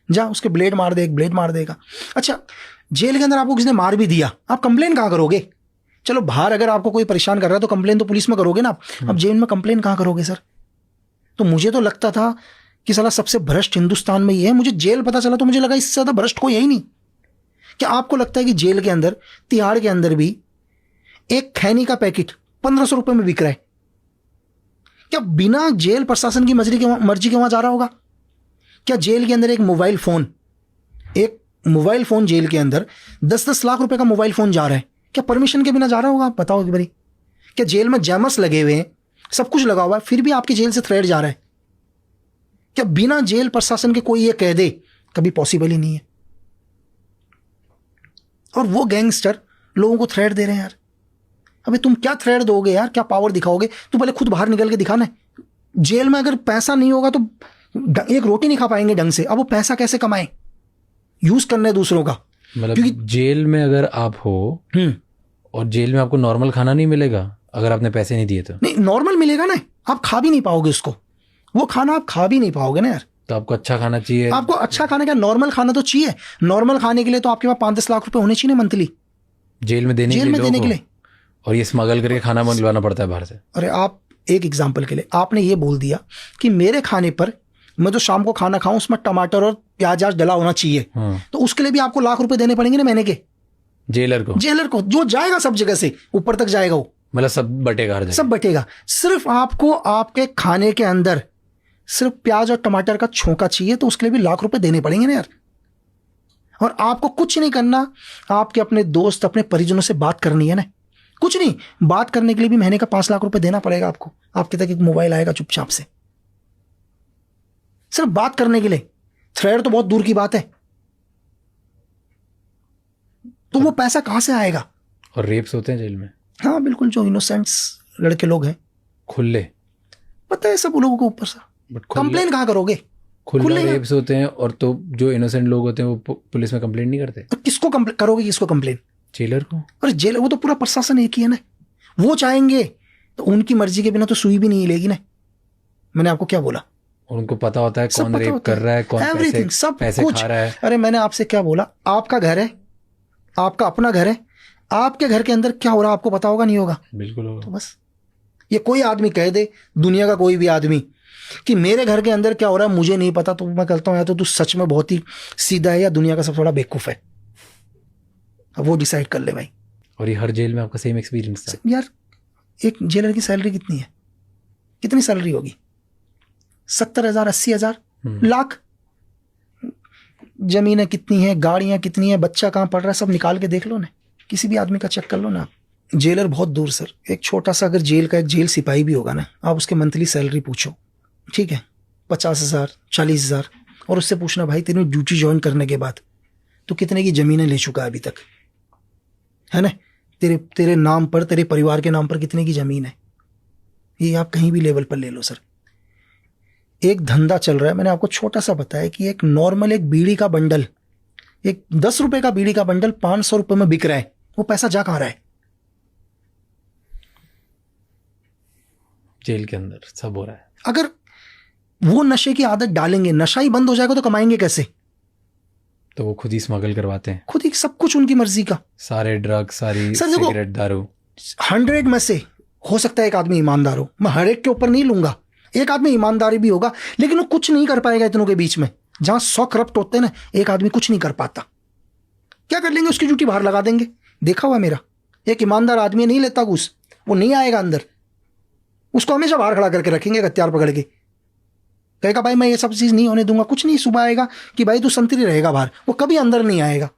B: जा उसके ब्लेड मार दे, एक ब्लेड मार देगा। अच्छा, जेल के अंदर आपको किसी ने मार भी दिया, आप कंप्लेन कहाँ करोगे? चलो बाहर अगर आपको कोई परेशान कर रहा है तो कंप्लेन तो पुलिस में करोगे ना आप। अब जेल में कंप्लेन कहाँ करोगे सर? तो मुझे तो लगता था कि साला सबसे भ्रष्ट हिंदुस्तान में ये है। मुझे जेल पता चला तो मुझे लगा इससे ज्यादा भ्रष्ट कोई है ही नहीं। क्या आपको लगता है कि जेल के अंदर, तिहाड़ के अंदर भी एक खैनी का पैकेट 1500 रुपए में बिक रहा है? क्या बिना जेल प्रशासन की मर्जी के वहां जा रहा होगा? क्या जेल के अंदर एक मोबाइल फोन जेल के अंदर 10-10 लाख रुपए का मोबाइल फोन जा रहा है, क्या परमिशन के बिना जा रहा होगा? आप बताओ एक बारी। क्या जेल में जैमर्स लगे हुए हैं, सब कुछ लगा हुआ है, फिर भी आपकी जेल से थ्रेट जा रहा है? क्या बिना जेल प्रशासन के कोई ये कह दे? कभी पॉसिबल ही नहीं है। और वो गैंगस्टर लोगों को थ्रेट दे रहे हैं यार। अबे तुम क्या थ्रेट दोगे यार, क्या पावर दिखाओगे? तू पहले खुद बाहर निकल के दिखाना। जेल में अगर पैसा नहीं होगा तो एक रोटी नहीं खा पाएंगे ढंग से। अब वो पैसा कैसे कमाएं? यूज करना है दूसरों का।
A: मतलब जेल में अगर आप हो और जेल में आपको नॉर्मल खाना नहीं मिलेगा अगर आपने पैसे नहीं दिए तो?
B: नहीं, नॉर्मल मिलेगा ना, आप खा भी नहीं पाओगे उसको, वो खाना आप खा भी नहीं पाओगे ना यार।
A: तो आपको अच्छा खाना चाहिए।
B: आपको अच्छा खाना क्या, नॉर्मल खाना तो चाहिए। नॉर्मल खाने के लिए तो आपके पास 5-10 लाख रुपए होने चाहिए मंथली
A: जेल में देने के लिए। और ये स्मगल करके खाना मंगवाना पड़ता है बाहर से।
B: अरे आप एक एग्जाम्पल के लिए आपने ये बोल दिया कि मेरे खाने पर मैं जो शाम को खाना खाऊं उसमें टमाटर और प्याज डला होना चाहिए, तो उसके लिए भी आपको लाख रुपए देने पड़ेंगे ना महीने के। जेलर को जो जाएगा सब जगह से ऊपर तक जाएगा वो, मतलब सब बटेगा। सिर्फ आपको आपके खाने के अंदर सिर्फ प्याज और टमाटर का छोंका चाहिए तो उसके लिए भी लाख रुपए देने पड़ेंगे ना यार। और आपको कुछ नहीं करना, आपके अपने दोस्त अपने परिजनों से बात करनी है ना, कुछ नहीं, बात करने के लिए भी महीने का 5 लाख रुपए देना पड़ेगा आपको। आपके तक एक मोबाइल आएगा चुपचाप से, सिर्फ बात करने के लिए। थ्रेड तो बहुत दूर की बात है, तो वो पैसा कहां से आएगा?
A: और रेप्स होते हैं जेल में।
B: हाँ बिल्कुल, जो इनोसेंट्स लड़के लोग हैं
A: खुले,
B: पता है सब लोगों को ऊपर से। कंप्लेन कहां करोगे?
A: खुले रेप्स होते हैं और तो जो इनोसेंट लोग होते हैं वो पुलिस में कंप्लेंट नहीं करते।
B: तो किसको करोगे, किसको कंप्लेन?
A: जेलर को।
B: अरे जेलर, वो तो पूरा प्रशासन एक ही है ना। वो चाहेंगे तो उनकी मर्जी के बिना तो सुई भी नहीं हिलेगी ना। मैंने आपको क्या बोला?
A: और उनको पता होता है कौन रेप कर रहा है, कौन
B: एवरीथिंग, सब
A: पैसे
B: कुछ
A: खा रहा है।
B: अरे मैंने आपसे क्या बोला? आपका घर है, आपका अपना घर है, आपके घर के अंदर क्या हो रहा है आपको पता होगा नहीं होगा?
A: बिल्कुल होगा।
B: तो बस ये कोई आदमी कह दे, दुनिया का कोई भी आदमी, कि मेरे घर के अंदर क्या हो रहा है मुझे नहीं पता, तो मैं कहता हूँ या तो तू सच में बहुत ही सीधा है या दुनिया का सबसे बड़ा बेवकूफ है। अब वो डिसाइड कर ले भाई।
A: और ये हर जेल में आपका सेम एक्सपीरियंस था?
B: यार एक जेलर की सैलरी कितनी है? कितनी सैलरी होगी? 70,000, 80,000, लाख। जमीनें कितनी है, गाड़ियां कितनी है, बच्चा कहाँ पढ़ रहा है, सब निकाल के देख लो ना। किसी भी आदमी का चेक कर लो ना। जेलर बहुत दूर सर। एक छोटा सा अगर जेल का एक जेल सिपाही भी होगा ना, आप उसके मंथली सैलरी पूछो, ठीक है, 50,000, 40,000, और उससे पूछना भाई तेरे ड्यूटी ज्वाइन करने के बाद तो कितने की जमीनें ले चुका है अभी तक, है ना? तेरे नाम पर, तेरे परिवार के नाम पर कितने की जमीन है? ये आप कहीं भी लेवल पर ले लो सर। एक धंधा चल रहा है, मैंने आपको छोटा सा बताया कि एक नॉर्मल एक बीड़ी का बंडल, एक 10 रुपए का बीड़ी का बंडल 500 रुपए में बिक रहा है। वो पैसा जा कहां रहा है?
A: जेल के अंदर सब हो रहा है।
B: अगर वो नशे की आदत डालेंगे, नशा ही बंद हो जाएगा तो कमाएंगे कैसे?
A: तो वो खुद ही स्मगल करवाते हैं,
B: खुद ही सब कुछ उनकी मर्जी का,
A: सारे ड्रग, सारी सिगरेट, दारू।
B: 100 में से हो सकता है एक आदमी ईमानदार हो, मैं हर एक के ऊपर नहीं लूंगा, एक आदमी ईमानदारी भी होगा, लेकिन वो कुछ नहीं कर पाएगा इतनों के बीच में। जहां 100 करप्ट होते हैं ना, एक आदमी कुछ नहीं कर पाता। क्या कर लेंगे? उसकी ड्यूटी बाहर लगा देंगे। देखा हुआ मेरा, एक ईमानदार आदमी नहीं लेता घूस, वो नहीं आएगा अंदर, उसको हमेशा बाहर खड़ा करके रखेंगे हथियार पकड़ के, कहेगा भाई मैं ये सब चीज नहीं होने दूंगा। कुछ नहीं, सुबह आएगा कि भाई तू संतरी रहेगा बाहर, वो कभी अंदर नहीं आएगा।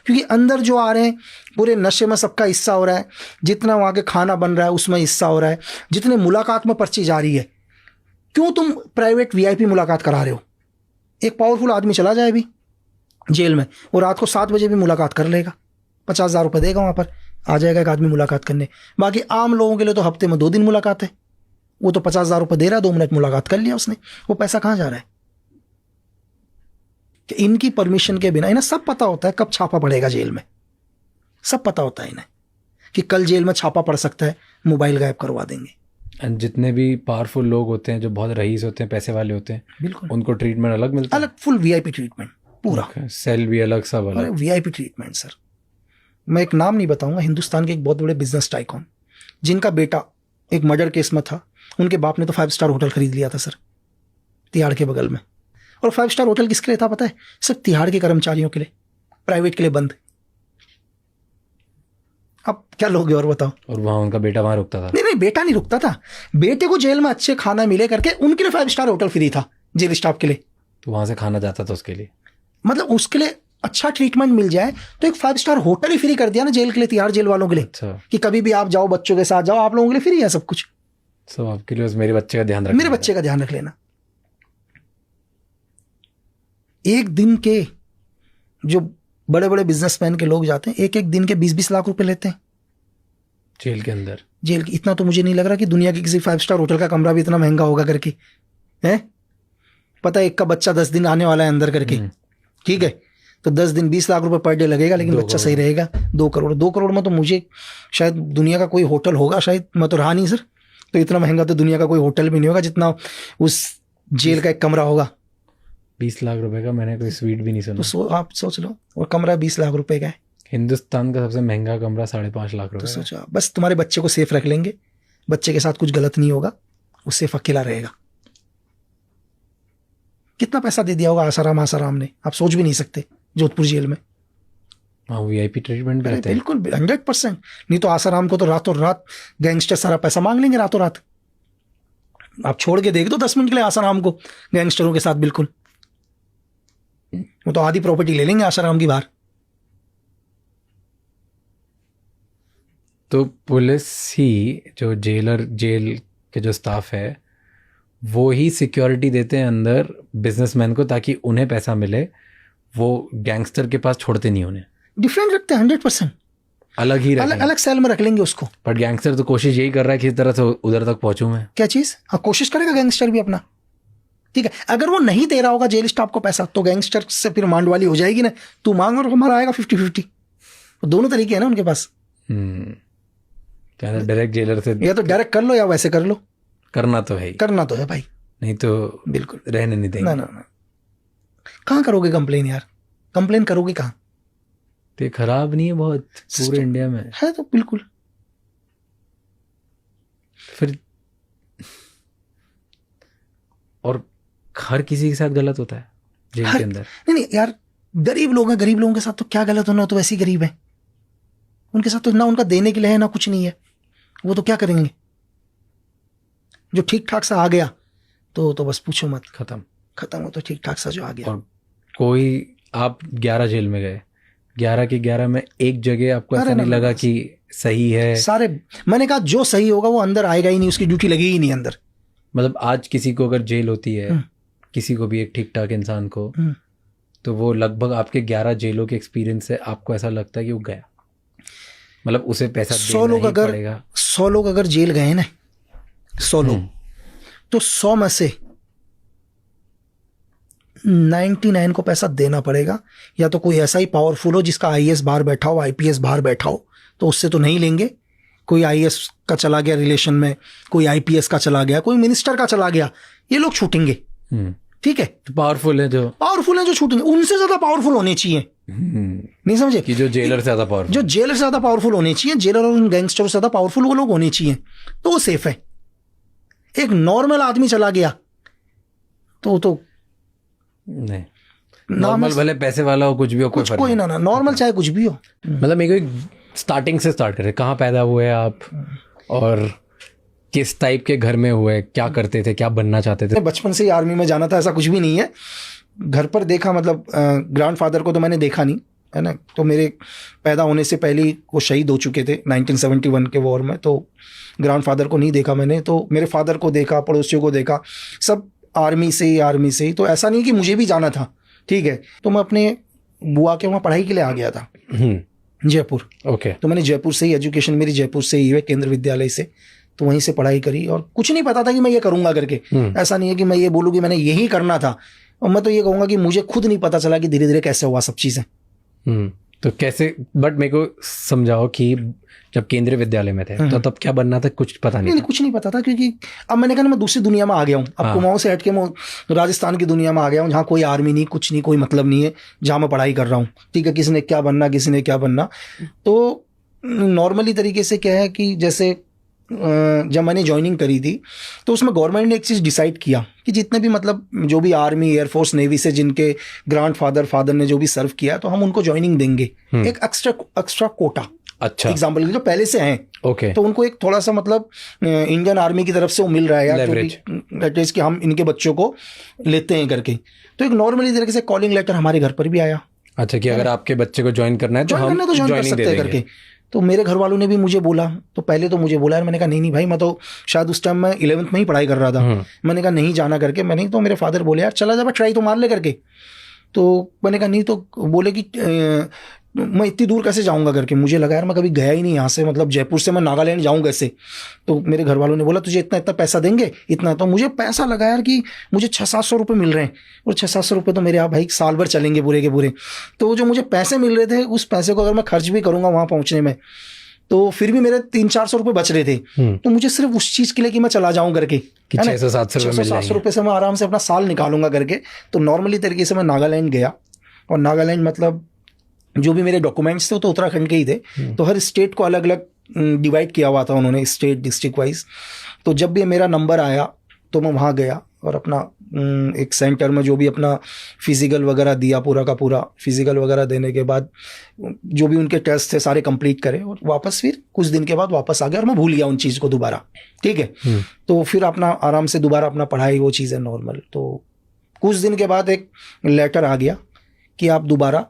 B: क्योंकि अंदर जो आ रहे हैं पूरे नशे में सबका हिस्सा हो रहा है, जितना वहां के खाना बन रहा है उसमें हिस्सा हो रहा है, जितने मुलाकात में पर्ची जा रही है। क्यों तुम प्राइवेट VIP मुलाकात करा रहे हो? एक पावरफुल आदमी चला जाए अभी जेल में, वो रात को 7 बजे भी मुलाकात कर लेगा, 50,000 रुपये देगा, वहां पर आ जाएगा एक आदमी मुलाकात करने। बाकी आम लोगों के लिए तो हफ्ते में 2 दिन मुलाकात है, वो तो 50,000 रुपये दे रहा है, 2 मिनट मुलाकात कर लिया उसने। वो पैसा कहां जा रहा है? कि इनकी परमिशन के बिना, इन्हें सब पता होता है कब छापा पड़ेगा जेल में, सब पता होता है इन्हें कि कल जेल में छापा पड़ सकता है, मोबाइल गायब करवा देंगे।
A: एंड जितने भी पावरफुल लोग होते हैं, जो बहुत रईस होते हैं, पैसे वाले होते हैं,
B: बिल्कुल
A: उनको ट्रीटमेंट अलग मिलता है?
B: अलग, फुल VIP ट्रीटमेंट पूरा।
A: सेल भी अलग, सब अलग।
B: VIP treatment sir. मैं एक नाम नहीं बताऊंगा, हिंदुस्तान के एक बहुत बड़े बिजनेस टाइकॉन, जिनका बेटा एक मर्डर केस में था, उनके बाप ने तो 5 स्टार होटल खरीद लिया था सर, तिहाड़ के बगल में। और 5 स्टार होटल किसके लिए था पता है? सिर्फ तिहाड़ के कर्मचारियों के लिए, प्राइवेट के लिए बंद। अब क्या लोगे और बताओ?
A: और वहां उनका बेटा वहां रुकता था?
B: नहीं, बेटा नहीं रुकता था, बेटे को जेल में अच्छे खाना मिले करके उनके लिए 5 स्टार होटल फ्री था जेल स्टाफ के लिए।
A: तो वहां से खाना जाता था उसके लिए,
B: मतलब उसके लिए अच्छा ट्रीटमेंट मिल जाए तो एक 5 स्टार होटल ही फ्री कर दिया ना जेल के लिए, तिहाड़ जेल वालों के लिए।
A: अच्छा, कि
B: कभी भी आप जाओ, बच्चों के साथ जाओ, आप लोगों के लिए फ्री है सब कुछ।
A: सब आपके लिए, बस मेरे बच्चे का ध्यान रखना,
B: मेरे बच्चे का ध्यान रख लेना। एक दिन के जो बड़े बड़े बिजनेसमैन के लोग जाते हैं, एक दिन के 20-20 लाख रुपए लेते हैं
A: जेल के अंदर।
B: जेल की। इतना तो मुझे नहीं लग रहा कि दुनिया के किसी 5 स्टार होटल का कमरा भी इतना महंगा होगा करके, है? पता है एक का बच्चा 10 दिन आने वाला है अंदर करके, ठीक है, तो 10 दिन 20 लाख रुपए पर डे लगेगा, लेकिन बच्चा सही रहेगा। 2 करोड़, 2 करोड़ में तो मुझे शायद दुनिया का कोई होटल होगा, शायद मैं तो रहा नहीं सर, तो इतना महंगा तो दुनिया का कोई होटल भी नहीं होगा जितना उस जेल का एक कमरा होगा।
A: 20 लाख रुपए का मैंने कोई स्वीट भी नहीं सुना।
B: तो आप सोच लो, और कमरा 20 लाख रुपए का है।
A: हिंदुस्तान का सबसे महंगा कमरा 5.5 लाख
B: तो
A: रुपए।
B: सोचो, बस तुम्हारे बच्चे को सेफ रख लेंगे, बच्चे के साथ कुछ गलत नहीं होगा, वो सेफ अकेला रहेगा। कितना पैसा दे दिया होगा आसाराम ने, आप सोच भी नहीं सकते, जोधपुर जेल में।
A: हाँ, VIP ट्रीटमेंट करते हैं।
B: बिल्कुल 100%। नहीं तो आसाराम को तो रातों रात गैंगस्टर सारा पैसा मांग लेंगे रातों रात। आप छोड़ के देख दो 10 मिनट के लिए आसाराम को गैंगस्टरों के साथ, बिल्कुल वो तो आधी प्रॉपर्टी ले लेंगे आसाराम की बाहर।
A: तो पुलिस ही, जो जेल के जो स्टाफ है, वो ही सिक्योरिटी देते हैं अंदर बिजनेसमैन को, ताकि उन्हें पैसा मिले। वो गैंगस्टर के पास छोड़ते नहीं उन्हें,
B: डिफरेंट रखते हैं 100%,
A: अलग ही रखेंगे।
B: अलग सेल में रख लेंगे उसको।
A: बट गैंगस्टर तो कोशिश यही कर रहा है कि किस तरह से उधर तक पहुंचूं मैं।
B: क्या चीज? हाँ, कोशिश करेगा गैंगस्टर भी अपना, ठीक है, अगर वो नहीं दे रहा होगा जेल स्टाफ को पैसा तो गैंगस्टर से फिर मांड वाली हो जाएगी ना, तू मांग और हमारा आएगा 50-50। दोनों तरीके हैं ना उनके पास।
A: डायरेक्ट जेलर से
B: या तो डायरेक्ट कर लो या वैसे कर लो,
A: करना तो है ही,
B: करना तो है भाई,
A: नहीं तो
B: बिल्कुल
A: रहने नहीं देंगे।
B: ना कहाँ करोगे कंप्लेन यार, कंप्लेन करोगे कहाँ?
A: तो ये खराब नहीं है बहुत पूरे इंडिया में
B: है तो बिल्कुल।
A: फिर और हर किसी के साथ गलत होता है जेल के अंदर।
B: नहीं यार, गरीब लोग हैं, गरीब लोगों के साथ तो क्या गलत होना, तो वैसे ही गरीब है, उनके साथ तो ना उनका देने के लिए है ना कुछ नहीं है, वो तो क्या करेंगे। जो ठीक ठाक सा आ गया तो बस पूछो मत, खत्म हो तो ठीक ठाक सा जो आ गया।
A: और कोई आप 11 जेल में गए, 11 के 11 में एक जगह आपको ऐसा नहीं लगा कि सही है?
B: सारे, मैंने कहा जो सही होगा वो अंदर आएगा ही नहीं, उसकी ड्यूटी लगेगी ही नहीं अंदर।
A: मतलब आज किसी को अगर जेल होती है, किसी को भी एक ठीक ठाक इंसान को, तो वो लगभग आपके 11 जेलों के एक्सपीरियंस से आपको ऐसा लगता है कि वो गया, मतलब उसे पैसा देना ही पड़ेगा।
B: 100 लोग अगर जेल गए ना, 100 लोग, तो 100 में से 99 को पैसा देना पड़ेगा। या तो कोई ऐसा ही पावरफुल हो जिसका IAS बाहर बैठा हो, IPS बाहर बैठा हो, तो उससे तो नहीं लेंगे। कोई IAS का चला गया रिलेशन में, कोई IPS का चला गया, कोई मिनिस्टर का चला गया, ये लोग छूटेंगे। ठीक है,
A: तो पावरफुल है जो
B: छूटेंगे, उनसे ज्यादा पावरफुल होने चाहिए। नहीं समझे
A: कि जो जेलर से ज्यादा पावरफुल,
B: जो जेलर से ज्यादा पावरफुल होने चाहिए, जेलर और गैंगस्टर से ज्यादा पावरफुल वो लोग होने चाहिए, तो वो सेफ है। एक नॉर्मल आदमी चला गया तो
A: नहीं, नॉर्मल भले पैसे वाला हो, कुछ भी हो,
B: कुछ कोई ना नॉर्मल चाहे कुछ भी हो।
A: मतलब मेरे को स्टार्टिंग से स्टार्ट करें, कहाँ पैदा हुए आप और किस टाइप के घर में हुए, क्या करते थे, क्या बनना चाहते थे?
B: बचपन से ही आर्मी में जाना था, ऐसा कुछ भी नहीं है। घर पर देखा, मतलब ग्रैंडफादर को तो मैंने देखा नहीं है ना, तो मेरे पैदा होने से पहले वो शहीद हो चुके थे 1971 के वॉर में, तो ग्रैंडफादर को नहीं देखा मैंने। तो मेरे फादर को देखा, पड़ोसियों को देखा, सब आर्मी से ही। तो ऐसा नहीं कि मुझे भी जाना था, ठीक है। तो मैं अपने बुआ के वहाँ पढ़ाई के लिए आ गया था, जयपुर।
A: ओके।
B: तो मैंने जयपुर से ही, एजुकेशन मेरी जयपुर से ही है, केंद्र विद्यालय से, तो वहीं से पढ़ाई करी। और कुछ नहीं पता था कि मैं ये करूंगा करके, ऐसा नहीं है कि मैं ये बोलूँ कि मैंने यही करना था। और मैं तो ये कहूँगा कि मुझे खुद नहीं पता चला कि धीरे धीरे कैसे हुआ सब चीज़ें।
A: तो कैसे, बट मेरे को समझाओ कि जब केंद्रीय विद्यालय में थे तो तब क्या बनना था, कुछ पता नहीं?
B: कुछ नहीं पता था, क्योंकि अब मैंने कहा मैं दूसरी दुनिया में आ गया हूँ। अब कुमाऊं से हट के मैं राजस्थान की दुनिया में आ गया हूँ, जहाँ कोई आर्मी नहीं, कुछ नहीं, कोई मतलब नहीं है, जहाँ मैं पढ़ाई कर रहा हूँ। ठीक है, किसी ने क्या बनना। तो नॉर्मली तरीके से क्या है कि जैसे जब मैंने ज्वाइनिंग करी थी तो उसमें गवर्नमेंट ने एक चीज़ डिसाइड किया कि जितने भी, मतलब जो भी आर्मी, एयरफोर्स, नेवी से जिनके फादर ने जो भी सर्व किया, तो हम उनको ज्वाइनिंग देंगे, एक एक्स्ट्रा कोटा। अच्छा, एग्जाम्पल जो पहले से हैं, ओके, तो उनको एक थोड़ा सा, मतलब इंडियन आर्मी की तरफ से वो मिल रहा है यार, लेवरेज कि हम इनके बच्चों को लेते हैं करके। तो एक नॉर्मली तरीके से कॉलिंग लेटर हमारे घर पर भी आया।
A: अच्छा, कि अगर आपके बच्चे को ज्वाइन करना है तो हम
B: ज्वाइन कर सकते हैं करके। तो मेरे घर वालों ने भी मुझे बोला, तो पहले तो मुझे बोला यार, मैंने कहा नहीं भाई, मैं तो शायद उस टाइम मैं 11th में ही पढ़ाई कर रहा था। मैंने कहा नहीं जाना करके, मैंने तो मेरे फादर बोले यार चला जा, ट्राई तो मार ले करके। तो मैंने कहा नहीं, तो बोले कि मैं इतनी दूर कैसे जाऊंगा करके। मुझे लगा यार मैं कभी गया ही नहीं यहाँ से, मतलब जयपुर से मैं नागालैंड जाऊँ कैसे। तो मेरे घर वालों ने बोला तुझे इतना पैसा देंगे, इतना। तो मुझे पैसा लगा यार कि मुझे 600-700 रुपये मिल रहे हैं, और 600-700 रुपये तो मेरे यहाँ भाई साल भर चलेंगे पूरे के पूरे। तो जो मुझे पैसे मिल रहे थे, उस पैसे को अगर मैं खर्च भी करूँगा वहाँ पहुँचने में, तो फिर भी मेरे 300-400 रुपये बच रहे थे। तो मुझे सिर्फ उस चीज़ के लिए कि मैं चला जाऊँ करके, 600-700 रुपये से मैं आराम से अपना साल निकालूंगा करके। तो नॉर्मली तरीके से मैं नागालैंड गया, और नागालैंड मतलब जो भी मेरे डॉक्यूमेंट्स थे वो तो उत्तराखंड के ही थे। तो हर स्टेट को अलग अलग डिवाइड किया हुआ था उन्होंने, स्टेट डिस्ट्रिक्ट वाइज। तो जब भी मेरा नंबर आया तो मैं वहाँ गया और अपना एक सेंटर में जो भी अपना फिजिकल वगैरह दिया, पूरा का पूरा फिजिकल वगैरह देने के बाद जो भी उनके टेस्ट थे सारे कंप्लीट करे, और वापस फिर कुछ दिन के बाद वापस आ गया, और मैं भूल गया उन चीज़ को दोबारा। ठीक है, तो फिर अपना आराम से दोबारा अपना पढ़ाई, वो चीज़ें नॉर्मल। तो कुछ दिन के बाद एक लेटर आ गया कि आप दोबारा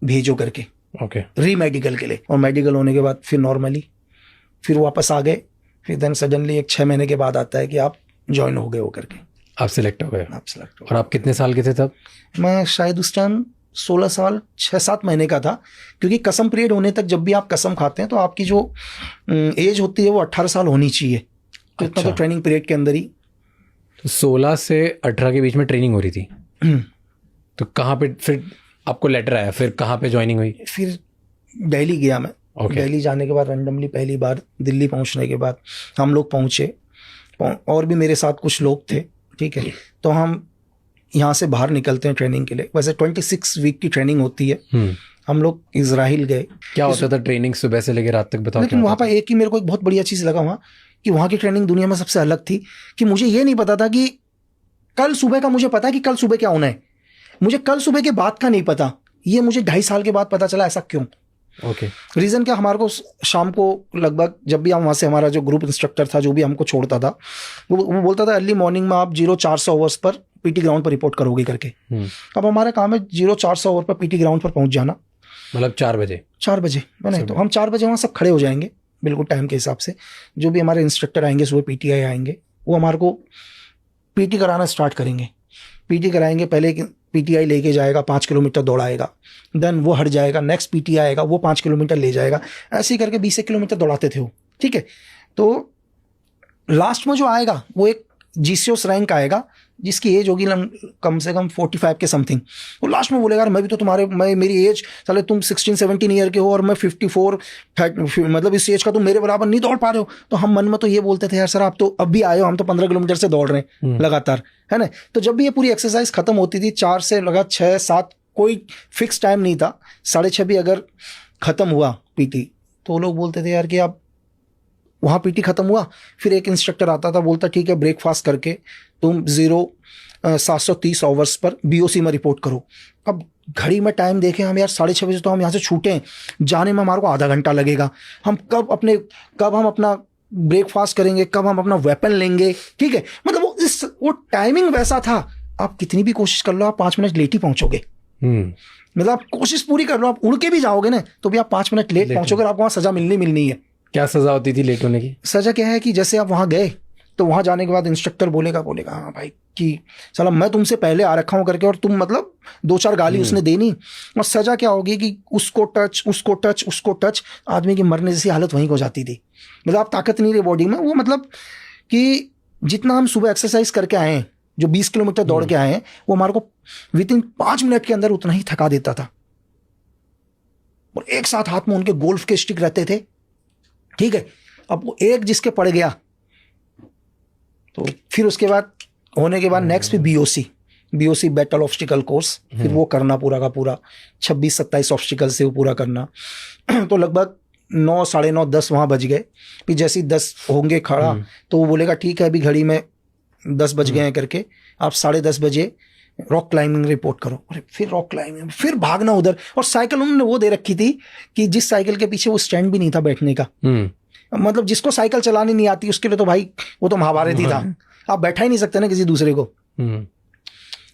B: भेजो करके, ओके, री मेडिकल के लिए। और मेडिकल होने के बाद फिर नॉर्मली फिर वापस आ गए। फिर देन सडनली एक 6 महीने के बाद आता है कि आप ज्वाइन हो गए हो करके,
A: आप सिलेक्ट हो गए।
B: आप सिलेक्ट हो।
A: और आप कितने साल के थे तब? मैं
B: शायद उस टाइम 16 साल 6-7 महीने का था, क्योंकि कसम पीरियड होने तक जब भी आप कसम खाते हैं तो आपकी जो एज होती है वो 18 साल होनी चाहिए। तो इतना तो ट्रेनिंग पीरियड के अंदर ही
A: तो 16 से 18 के बीच में ट्रेनिंग हो रही थी। तो कहाँ पे फिर आपको लेटर आया, फिर कहाँ पे ज्वाइनिंग हुई?
B: फिर दिल्ली गया मैं। दिल्ली जाने के बाद रैंडमली पहली बार दिल्ली पहुंचने के बाद हम लोग पहुंचे, और भी मेरे साथ कुछ लोग थे, ठीक है। तो हम यहाँ से बाहर निकलते हैं ट्रेनिंग के लिए। वैसे 26 वीक की ट्रेनिंग होती है। हम लोग इजराइल गए।
A: क्या होता था ट्रेनिंग सुबह से लेकर रात तक, बताओ?
B: लेकिन वहाँ पर एक ही मेरे को एक बहुत बढ़िया चीज़ लगा वहाँ, कि वहाँ की ट्रेनिंग दुनिया में सबसे अलग थी। कि मुझे ये नहीं पता था कि कल सुबह का, मुझे पता है कि कल सुबह क्या होना है, मुझे कल सुबह के बाद का नहीं पता। ये मुझे 2.5 साल के बाद पता चला। ऐसा क्यों?
A: ओके।
B: रीज़न क्या, हमारे को शाम को लगभग जब भी हम वहाँ से, हमारा जो ग्रुप इंस्ट्रक्टर था जो भी हमको छोड़ता था, वो बोलता था अर्ली मॉर्निंग में आप 0400 आवर्स पर पीटी ग्राउंड पर रिपोर्ट करोगे करके। अब हमारा काम है 0400 आवर पर पीटी ग्राउंड पर पहुंच जाना। मतलब
A: 4 बजे?
B: 4 बजे मैंने तो हम 4 बजे वहाँ सब खड़े हो जाएंगे बिल्कुल टाइम के हिसाब से। जो भी हमारे इंस्ट्रक्टर आएंगे, सुबह पीटीआई आएंगे, वो हमारे को पीटी कराना स्टार्ट करेंगे। पीटी कराएंगे, पहले पीटीआई लेके जाएगा, 5 किलोमीटर दौड़ाएगा, देन वो हट जाएगा, नेक्स्ट पीटीआई आएगा, वो 5 किलोमीटर ले जाएगा, ऐसे ही करके 20 किलोमीटर दौड़ाते थे वो, ठीक है। तो लास्ट में जो आएगा वो एक जीसीओस रैंक आएगा, जिसकी एज होगी कम से कम 45 के समथिंग। वो लास्ट में बोलेगा, मैं भी तो मेरी एज, चले तुम 16-17 ईयर के हो और मैं 54, मतलब इस एज का तुम मेरे बराबर नहीं दौड़ पा रहे हो। तो हम मन में तो ये बोलते थे, यार सर आप तो अब भी आए हो, हम तो 15 किलोमीटर से दौड़ रहे हैं लगातार, है ना। तो जब भी ये पूरी एक्सरसाइज खत्म होती थी, 4 से लगा 6-7, कोई फिक्स टाइम नहीं था, 6:30 भी अगर खत्म हुआ पीटी, तो लोग बोलते थे यार कि आप, वहाँ पीटी खत्म हुआ, फिर एक इंस्ट्रक्टर आता था, बोलता ठीक है ब्रेकफास्ट करके तुम 730 आवर्स पर बीओसी में रिपोर्ट करो। अब घड़ी में टाइम देखें हम, यार 6:30 बजे तो हम यहाँ से छूटे हैं, जाने में हमारे को आधा घंटा लगेगा, हम कब हम अपना ब्रेकफास्ट करेंगे, कब हम अपना वेपन लेंगे, ठीक है। मतलब वो टाइमिंग वैसा था, आप कितनी भी कोशिश कर लो, आप 5 मिनट लेट ही पहुंचोगे। मतलब आप कोशिश पूरी कर लो, आप उड़ के भी जाओगे ना तो भी आप 5 मिनट लेट पहुंचोगे, आपको वहाँ सजा मिलनी है। क्या
A: सजा होती थी लेट होने की?
B: सजा क्या है कि जैसे आप वहाँ गए, तो वहाँ जाने के बाद इंस्ट्रक्टर बोलेगा हाँ भाई कि चलो मैं तुमसे पहले आ रखा हूँ करके, और तुम मतलब 2-4 गाली उसने देनी, और सजा क्या होगी कि उसको टच, आदमी की मरने जैसी हालत वहीं हो जाती थी। मतलब आप ताकत नहीं रही बॉडी में, वो मतलब कि जितना हम सुबह एक्सरसाइज करके आए हैं, जो 20 किलोमीटर दौड़ के आए हैं, वो हमारे को विदिन 5 मिनट के अंदर उतना ही थका देता था। और एक साथ हाथ में उनके गोल्फ के स्टिक रहते थे, ठीक है। अब वो एक जिसके पड़ गया, तो फिर उसके बाद होने के बाद नेक्स्ट भी बीओसी बैटल ऑब्स्टिकल कोर्स, फिर वो करना पूरा का पूरा 26-27 ऑब्स्टिकल से वो पूरा करना। तो लगभग 9, 9:30, 10 वहाँ बज गए। फिर जैसे 10 होंगे खड़ा, तो वो बोलेगा ठीक है अभी घड़ी में 10 बज गए हैं करके, आप 10:30 बजे रॉक क्लाइंबिंग रिपोर्ट करो। अरे फिर रॉक क्लाइंबिंग, फिर भागना उधर। और साइकिल उन्होंने वो दे रखी थी कि जिस साइकिल के पीछे वो स्टैंड भी नहीं था बैठने का, मतलब जिसको साइकिल चलानी नहीं आती उसके लिए तो भाई वो तो महाभारत ही था, आप बैठा ही नहीं सकते ना किसी दूसरे को।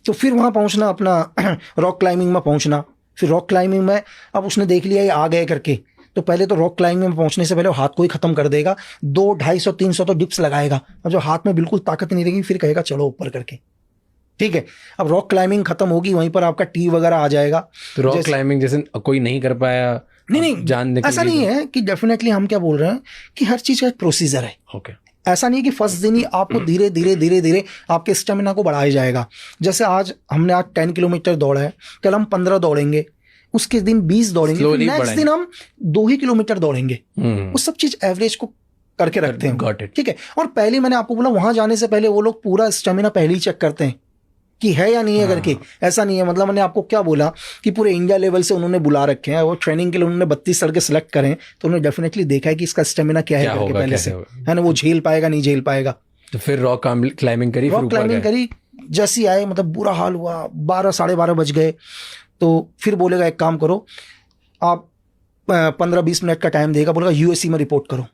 B: तो फिर वहाँ पहुँचना, अपना रॉक क्लाइंबिंग में पहुँचना। फिर रॉक क्लाइंबिंग में अब उसने देख लिया ये आ गए करके, तो पहले तो रॉक क्लाइंबिंग में पहुँचने से पहले हाथ को ही खत्म कर देगा, 200, 250, 300 तो डिप्स लगाएगा। अब जो हाथ में बिल्कुल ताकत नहीं रहेगी, फिर कहेगा चलो ऊपर करके, ठीक है। अब रॉक क्लाइंबिंग खत्म होगी, वहीं पर आपका टी वगैरह आ जाएगा।
A: तो रॉक क्लाइंबिंग जैसे कोई नहीं कर पाया,
B: नहीं जानने ऐसा नहीं है कि डेफिनेटली हम क्या बोल रहे हैं कि हर चीज का एक प्रोसीजर है।
A: ओके।
B: ऐसा नहीं है कि फर्स्ट दिन ही आपको धीरे धीरे आपके स्टेमिना को बढ़ाया जाएगा। जैसे आज हमने 10 किलोमीटर दौड़ा है, कल हम 15 दौड़ेंगे, उसके दिन 20 दौड़ेंगे, नेक्स्ट दिन हम 2 ही किलोमीटर दौड़ेंगे। वो सब चीज एवरेज को करके रखते हैं, ठीक है। और पहले मैंने आपको बोला, वहां जाने से पहले वो लोग पूरा स्टेमिना पहले ही चेक करते हैं कि है या नहीं है करके। ऐसा नहीं है, मतलब मैंने आपको क्या बोला कि पूरे इंडिया लेवल से उन्होंने बुला रखे हैं, वो ट्रेनिंग के लिए उन्होंने 32 लड़के सेलेक्ट करें, तो उन्होंने डेफिनेटली देखा है कि इसका स्टेमिना क्या है करके पहले से, है ना, वो झेल पाएगा नहीं झेल पाएगा।
A: तो फिर रॉक क्लाइंबिंग करी,
B: जैसी आए मतलब बुरा हाल हुआ, 12, 12:30 बज गए। तो फिर बोलेगा एक काम करो, आप 15-20 मिनट का टाइम देगा, बोलेगा यूएससी में रिपोर्ट करो,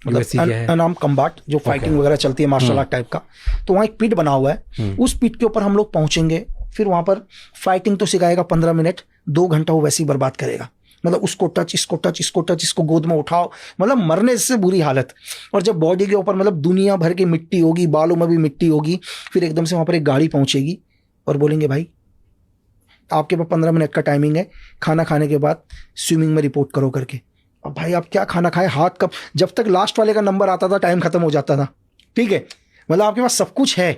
B: मतलब अनआर्म कम्बाट, जो फाइटिंग वगैरह चलती है मार्शल आर्ट टाइप का। तो वहाँ एक पिट बना हुआ है, उस पिट के ऊपर हम लोग पहुंचेंगे। फिर वहाँ पर फाइटिंग तो सिखाएगा 15 मिनट, 2 घंटा वो वैसे ही बर्बाद करेगा। मतलब उसको टच, इसको गोद में उठाओ, मतलब मरने से बुरी हालत। और जब बॉडी के ऊपर मतलब दुनिया भर की मिट्टी होगी, बालों में भी मिट्टी होगी, फिर एकदम से वहाँ पर एक गाड़ी पहुँचेगी और बोलेंगे भाई आपके पास 15 मिनट का टाइमिंग है, खाना खाने के बाद स्विमिंग में रिपोर्ट करो करके। अब भाई आप क्या खाना खाए, हाथ कब, जब तक लास्ट वाले का नंबर आता था टाइम खत्म हो जाता था, ठीक है। मतलब आपके पास सब कुछ है,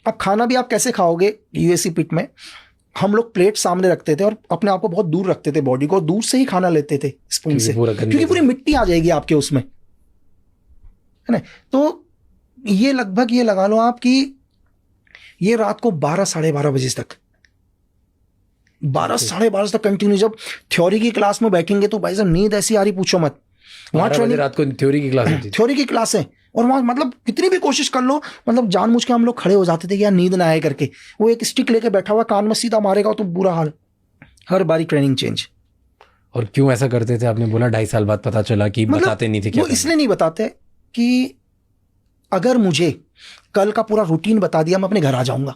B: अब खाना भी आप कैसे खाओगे यूएससी पिट में, हम लोग प्लेट सामने रखते थे और अपने आप को बहुत दूर रखते थे बॉडी को, दूर से ही खाना लेते थे स्पून से, क्योंकि पूरी मिट्टी आ जाएगी आपके उसमें, है ना। तो ये लगभग ये लगा लो आप कि ये रात को 12 साढ़े 12 बजे तक 12 साढ़े 12 तक कंटिन्यू, जब थ्योरी की क्लास में बैठेंगे तो भाई साहब नींद ऐसी आ रही पूछो मत। वहां ट्रेनिंग,
A: रात को थ्योरी की क्लास होती थी,
B: थ्योरी की क्लास है, और वहां मतलब कितनी भी कोशिश कर लो, मतलब जानबूझ के हम लोग खड़े हो जाते थे कि यार नींद ना आए करके। वो एक स्टिक लेके बैठा हुआ कान में सीधा मारेगा तो बुरा हाल, हर बारी ट्रेनिंग चेंज।
A: और क्यों ऐसा करते थे आपने बोला 2.5 साल बाद पता चला कि
B: मतलब
A: बताते नहीं थे क्या?
B: वो इसलिए नहीं बताते कि अगर मुझे कल का पूरा रूटीन बता दिया मैं अपने घर आ जाऊंगा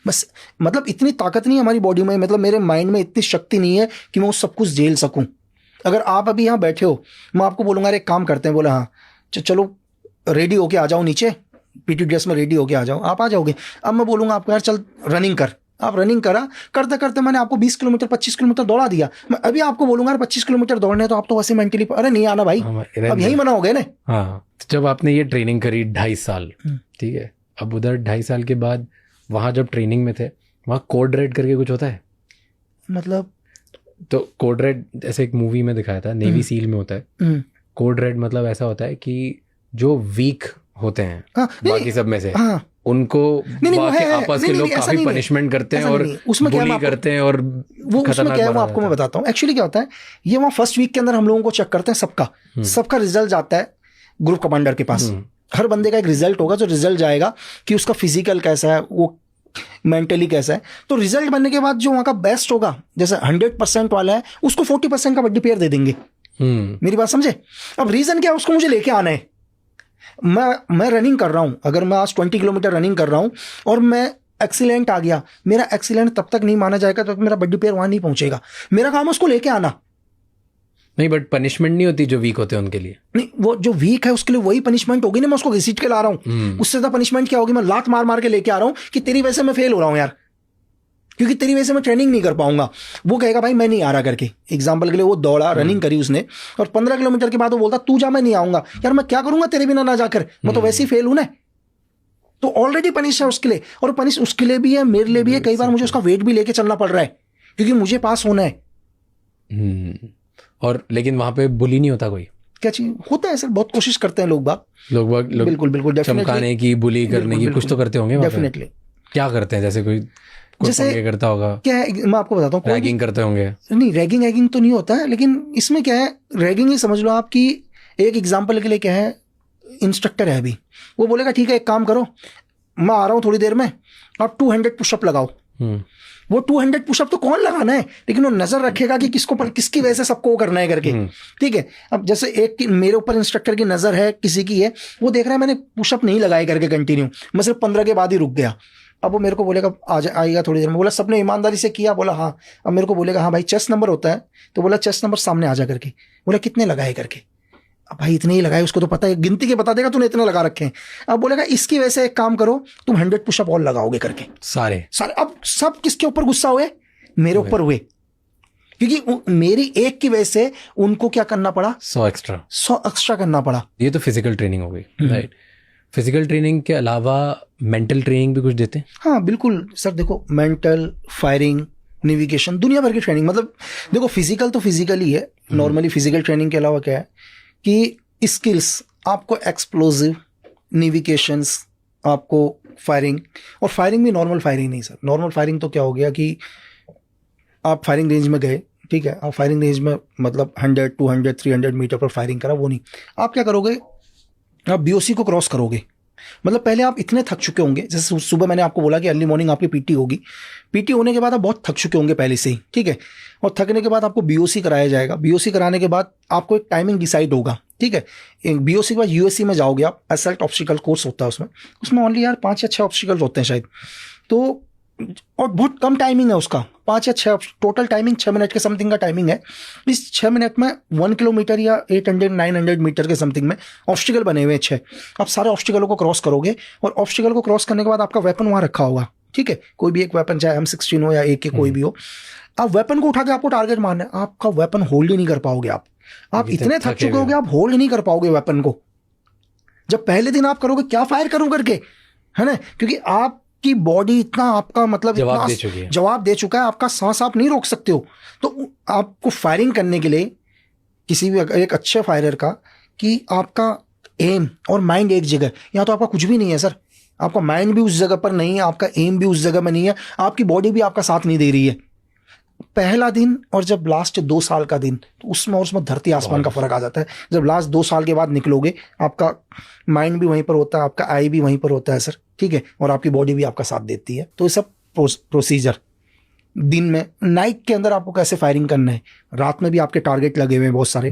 B: बस। मतलब इतनी ताकत नहीं है हमारी बॉडी में, मतलब मेरे माइंड में इतनी शक्ति नहीं है कि मैं वो सब कुछ झेल सकूं। अगर आप अभी यहाँ बैठे हो, मैं आपको बोलूंगा अरे एक काम करते हैं, बोला हाँ चलो रेडी होके आ जाओ नीचे, पीटी ड्रेस में रेडी होके आ जाओ, आप आ जाओगे। अब मैं बोलूंगा आपको यार चल रनिंग कर, आप रनिंग करा, करते करते मैंने आपको 20 किलोमीटर 25 किलोमीटर दौड़ा दिया, मैं अभी आपको बोलूंगा यार 25 किलोमीटर दौड़ने, तो आप तो वैसे मेंटली अरे नहीं आना भाई, अब यही मना हो गए ना।
A: हाँ, तो जब आपने ये ट्रेनिंग करी 2.5 साल, ठीक है, अब उधर 2.5 साल के बाद वहां जब ट्रेनिंग में थे, वहाँ कोड रेड करके कुछ होता है?
B: मतलब
A: तो कोड रेड ऐसे एक मूवी में दिखाया था, नेवी सील में होता है। कोड रेड मतलब ऐसा होता है कि जो वीक होते हैं बाकी सब में से, उनको आपस के लोग काफी पनिशमेंट करते हैं और बुली करते हैं, और
B: वो उसमें क्या है वो आपको मैं बताता हूँ। एक्चुअली क्या होता है, ये वहाँ फर्स्ट वीक के अंदर हम लोगों को चेक करते हैं, सबका रिजल्ट जाता है ग्रुप कमांडर के पास। हर बंदे का एक रिजल्ट होगा, जो रिजल्ट जाएगा कि उसका फिजिकल कैसा है, वो मेंटली कैसा है। तो रिजल्ट बनने के बाद जो वहाँ का बेस्ट होगा, जैसे 100% वाला है, उसको 40% का बड्डी पेयर दे देंगे। मेरी बात समझे? अब रीजन क्या है, उसको मुझे लेके आना है। मैं रनिंग कर रहा हूं, अगर मैं आज 20 किलोमीटर रनिंग कर रहा हूं और मैं एक्सीलेंट आ गया, मेरा एक्सीलेंट तब तक नहीं माना जाएगा तब तक मेरा बड्डी पेयर वहां नहीं पहुंचेगा। मेरा काम है उसको लेके आना।
A: नहीं, बट पनिशमेंट नहीं होती जो वीक होते हैं उनके लिए?
B: नहीं, वो जो वीक है उसके लिए वही पनिशमेंट होगी ना, मैं उसको घसीट के ला रहा हूँ। उससे ज्यादा पनिशमेंट क्या होगी, मैं लात मार मार के लेके आ रहा हूँ कि तेरी वजह से मैं फेल हो रहा हूँ यार, क्योंकि तेरी वजह से मैं ट्रेनिंग नहीं कर पाऊंगा। वो कहेगा भाई मैं नहीं आ रहा करके, एग्जाम्पल के लिए वो दौड़ा, रनिंग करी उसने, और 15 किलोमीटर के बाद वो बोलता तू जा मैं नहीं आऊंगा। यार मैं क्या करूंगा तेरे बिना ना जाकर, मैं तो वैसे ही फेल हूं ना। तो ऑलरेडी पनिश है उसके लिए, और पनिश उसके लिए भी है, मेरे लिए भी है। कई बार मुझे उसका वेट भी लेके चलना पड़ रहा है क्योंकि मुझे पास होना है।
A: और लेकिन वहां पे बुली नहीं होता कोई?
B: क्या चीज होता है सर, बहुत कोशिश करते हैं लोग बिल्कुल बिल्कुल
A: चमकाने की, बुली करने की, कुछ तो करते होंगे
B: डेफिनेटली।
A: क्या करते हैं? जैसे कोई जैसे करता होगा,
B: क्या है मैं आपको बताता हूँ,
A: रैगिंग करते होंगे?
B: नहीं, रैगिंग तो नहीं होता है, लेकिन इसमें क्या है, रैगिंग ही समझ लो आप कि एक एग्जांपल के लिए क्या है, इंस्ट्रक्टर है अभी, वो बोलेगा ठीक है एक काम करो, मैं आ रहा हूँ थोड़ी देर में, आप 200 पुशअप लगाओ। वो 200 पुशअप तो कौन लगाना है, लेकिन वो नजर रखेगा कि किसकी वजह से सबको करना है करके, ठीक है। अब जैसे एक मेरे ऊपर इंस्ट्रक्टर की नजर है, किसी की है, वो देख रहा है मैंने पुशअप नहीं लगाए करके कंटिन्यू, मैं सिर्फ 15 के बाद ही रुक गया। अब वो मेरे को बोलेगा आएगा थोड़ी देर में, बोला सबने ईमानदारी से किया, बोला हाँ। अब मेरे को बोलेगा हाँ भाई चेस्ट नंबर होता है, तो बोला चेस्ट नंबर सामने आ जा करके, बोला कितने लगाए करके, अब भाई इतने ही लगाए, उसको तो पता है, गिनती के बता देगा तूने इतने लगा रखे हैं। अब बोलेगा इसकी वजह से एक काम करो, तुम 100 पुशअप और लगाओगे करके, सारे। अब सब किसके ऊपर गुस्सा हुए? मेरे ऊपर हुए, क्योंकि मेरी एक की वजह से उनको क्या करना पड़ा, 100 एक्स्ट्रा करना पड़ा।
A: ये तो फिजिकल ट्रेनिंग हो गई, राइट। फिजिकल ट्रेनिंग के अलावा मेंटल ट्रेनिंग भी कुछ देते हैं?
B: हाँ बिल्कुल सर, देखो मेंटल, फायरिंग, नेविगेशन, दुनिया भर की ट्रेनिंग। मतलब देखो फिजिकल तो फिजिकल ही है, नॉर्मली फिजिकल ट्रेनिंग के अलावा क्या है कि स्किल्स आपको, एक्सप्लोजिव, नेविगेशंस आपको, फायरिंग। और फायरिंग भी नॉर्मल फायरिंग नहीं सर, नॉर्मल फायरिंग तो क्या हो गया कि आप फायरिंग रेंज में गए, ठीक है, आप फायरिंग रेंज में मतलब 100, 200, 300 मीटर पर फायरिंग करा, वो नहीं। आप क्या करोगे, आप बीओसी को क्रॉस करोगे। मतलब पहले आप इतने थक चुके होंगे, जैसे सुबह मैंने आपको बोला कि अर्ली मॉर्निंग आपकी पीटी होगी, पीटी होने के बाद आप बहुत थक चुके होंगे पहले से ही, ठीक है, और थकने के बाद आपको बीओसी कराया जाएगा। बीओसी कराने के बाद आपको एक टाइमिंग डिसाइड होगा, ठीक है। बीओसी के बाद यूएससी में जाओगे आप, असल्ट ऑब्स्टिकल कोर्स होता है उसमें ओनली यार 5 या 6 ऑब्स्टिकल होते हैं शायद, तो और बहुत कम टाइमिंग है उसका, 5 या 6 टोटल टाइमिंग 6 मिनट के समथिंग का टाइमिंग है। इस 6 मिनट में 1 किलोमीटर या 800-900 मीटर के समथिंग में ऑब्स्टिकल बने हुए हैं 6। आप सारे ऑब्स्टिकलों को क्रॉस करोगे, और ऑब्स्टिकल को क्रॉस करने के बाद आपका वेपन वहां रखा होगा, ठीक है, कोई भी एक वेपन, चाहे M16 हो या AK कोई भी हो, आप वेपन को उठा के आपको टारगेट मारना है। आपका वेपन होल्ड ही नहीं कर पाओगे आप इतने थक चुके होगे, आप होल्ड नहीं कर पाओगे वेपन को। जब पहले दिन आप करोगे क्या फायर करूं करके, है ना, क्योंकि आप आपकी बॉडी इतना आपका मतलब
A: जवाब दे चुकी है,
B: जवाब दे चुका है, आपका सांस आप नहीं रोक सकते हो। तो आपको फायरिंग करने के लिए किसी भी एक अच्छे फायरर का, कि आपका एम और माइंड एक जगह, यहाँ तो आपका कुछ भी नहीं है सर, आपका माइंड भी उस जगह पर नहीं है, आपका एम भी उस जगह में नहीं है, आपकी बॉडी भी आपका साथ नहीं दे रही है। पहला दिन और जब लास्ट 2 साल का दिन, तो उसमें धरती आसमान का फर्क आ जाता है। जब लास्ट 2 साल के बाद निकलोगे, आपका माइंड भी वहीं पर होता है, आपका आई भी वहीं पर होता है सर, ठीक है, और आपकी बॉडी भी आपका साथ देती है। तो ये सब प्रोसीजर दिन में, नाइट के अंदर आपको कैसे फायरिंग करना है, रात में भी आपके टारगेट लगे हुए हैं, बहुत सारे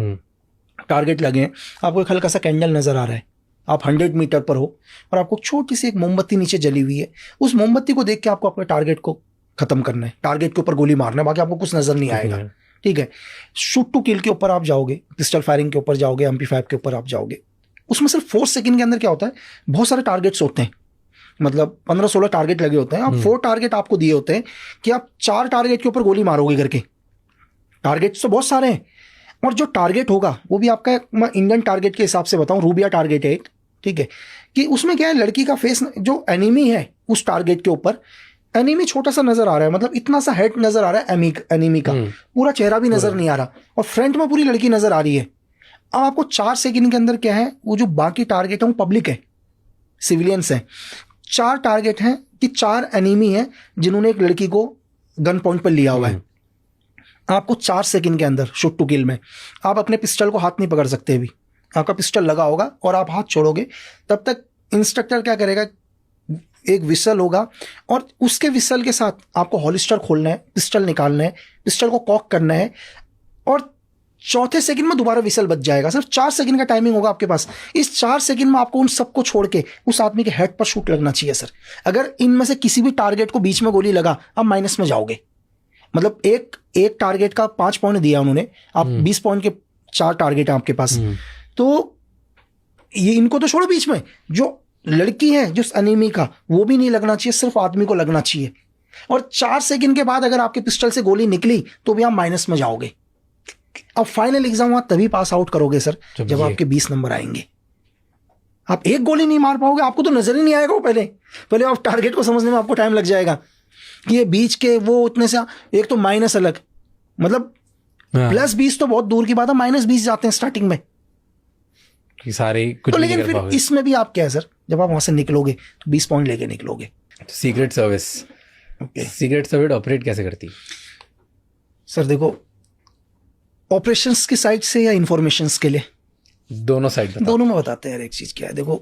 B: टारगेट लगे हैं, आपको एक हल्का सा कैंडल नजर आ रहा है, आप 100 मीटर पर हो और आपको छोटी सी एक मोमबत्ती नीचे जली हुई है, उस मोमबत्ती को देख के आपको अपने टारगेट को खत्म करना है, टारगेट के ऊपर गोली मारना है, बाकी आपको कुछ नजर नहीं आएगा, ठीक है। शूट टू किल के ऊपर आप जाओगे, पिस्टल फायरिंग के ऊपर जाओगे, MP5 के ऊपर आप जाओगे, उसमें सिर्फ 4 सेकंड के अंदर क्या होता है, बहुत सारे टारगेट्स होते हैं, मतलब 15-16 टारगेट लगे होते हैं, आप 4 टारगेट आपको दिए होते हैं कि आप 4 टारगेट के ऊपर गोली मारोगे करके। टारगेट्स तो बहुत सारे हैं, और जो टारगेट होगा वो भी आपका, मैं इंडियन टारगेट के हिसाब से बताऊं, रूबिया टारगेट है एक, ठीक है, कि उसमें क्या है, लड़की का फेस, जो एनिमी है उस टारगेट के ऊपर, एनिमी छोटा सा नजर आ रहा है, मतलब इतना सा हेड नजर आ रहा है एनिमी का, पूरा चेहरा भी नजर नहीं आ रहा, और फ्रंट में पूरी लड़की नजर आ रही है। अब आपको 4 सेकंड के अंदर क्या है, वो जो बाकी टारगेट है वो पब्लिक है, सिविलियंस है, 4 टारगेट हैं कि 4 एनिमी है जिन्होंने एक लड़की को गन पॉइंट पर लिया हुआ है। आपको 4 सेकंड के अंदर शूट टू किल में, आप अपने पिस्टल को हाथ नहीं पकड़ सकते, अभी आपका पिस्टल लगा होगा और आप हाथ छोड़ोगे, तब तक इंस्ट्रक्टर क्या करेगा, एक विसल होगा, और उसके विसल के साथ आपको हॉलिस्टर खोलना है, पिस्टल निकालना है, पिस्टल को कॉक करना है, और चौथे सेकंड में दोबारा विसल बज जाएगा। सिर्फ 4 सेकंड का टाइमिंग होगा आपके पास। इस 4 सेकंड में आपको उन सबको छोड़ के उस आदमी के हेड पर शूट लगना चाहिए सर। अगर इनमें से किसी भी टारगेट को बीच में गोली लगा, आप माइनस में जाओगे। मतलब एक टारगेट का 5 पॉइंट दिया उन्होंने, आप 20 पॉइंट के 4 टारगेट है आपके पास, तो ये इनको तो छोड़ो, बीच में जो लड़की है जिस एनिमी का, वो भी नहीं लगना चाहिए, सिर्फ आदमी को लगना चाहिए। और 4 सेकंड के बाद अगर आपके पिस्टल से गोली निकली तो भी आप माइनस में जाओगे। अब फाइनल एग्जाम वहां तभी पास आउट करोगे सर जब आपके 20 नंबर आएंगे। आप एक गोली नहीं मार पाओगे, आपको तो नजर ही नहीं आएगा वो, पहले आप टारगेट को समझने में आपको टाइम लग जाएगा कि ये बीच के वो उतने से, एक तो माइनस अलग, मतलब +20 तो बहुत दूर की बात है, -20 जाते हैं स्टार्टिंग में
A: कि सारे कुछ
B: तो।
A: नहीं
B: लेकिन
A: कर
B: फिर
A: पाओगे।
B: इसमें भी आप क्या है सर, जब आप वहां से निकलोगे तो 20 पॉइंट लेके निकलोगे।
A: Secret service, secret service operate कैसे करती
B: सर? देखो, ऑपरेशंस की साइड से या इंफॉर्मेशंस के लिए,
A: दोनों साइड
B: दोनों में बताते हैं। एक चीज क्या है, देखो,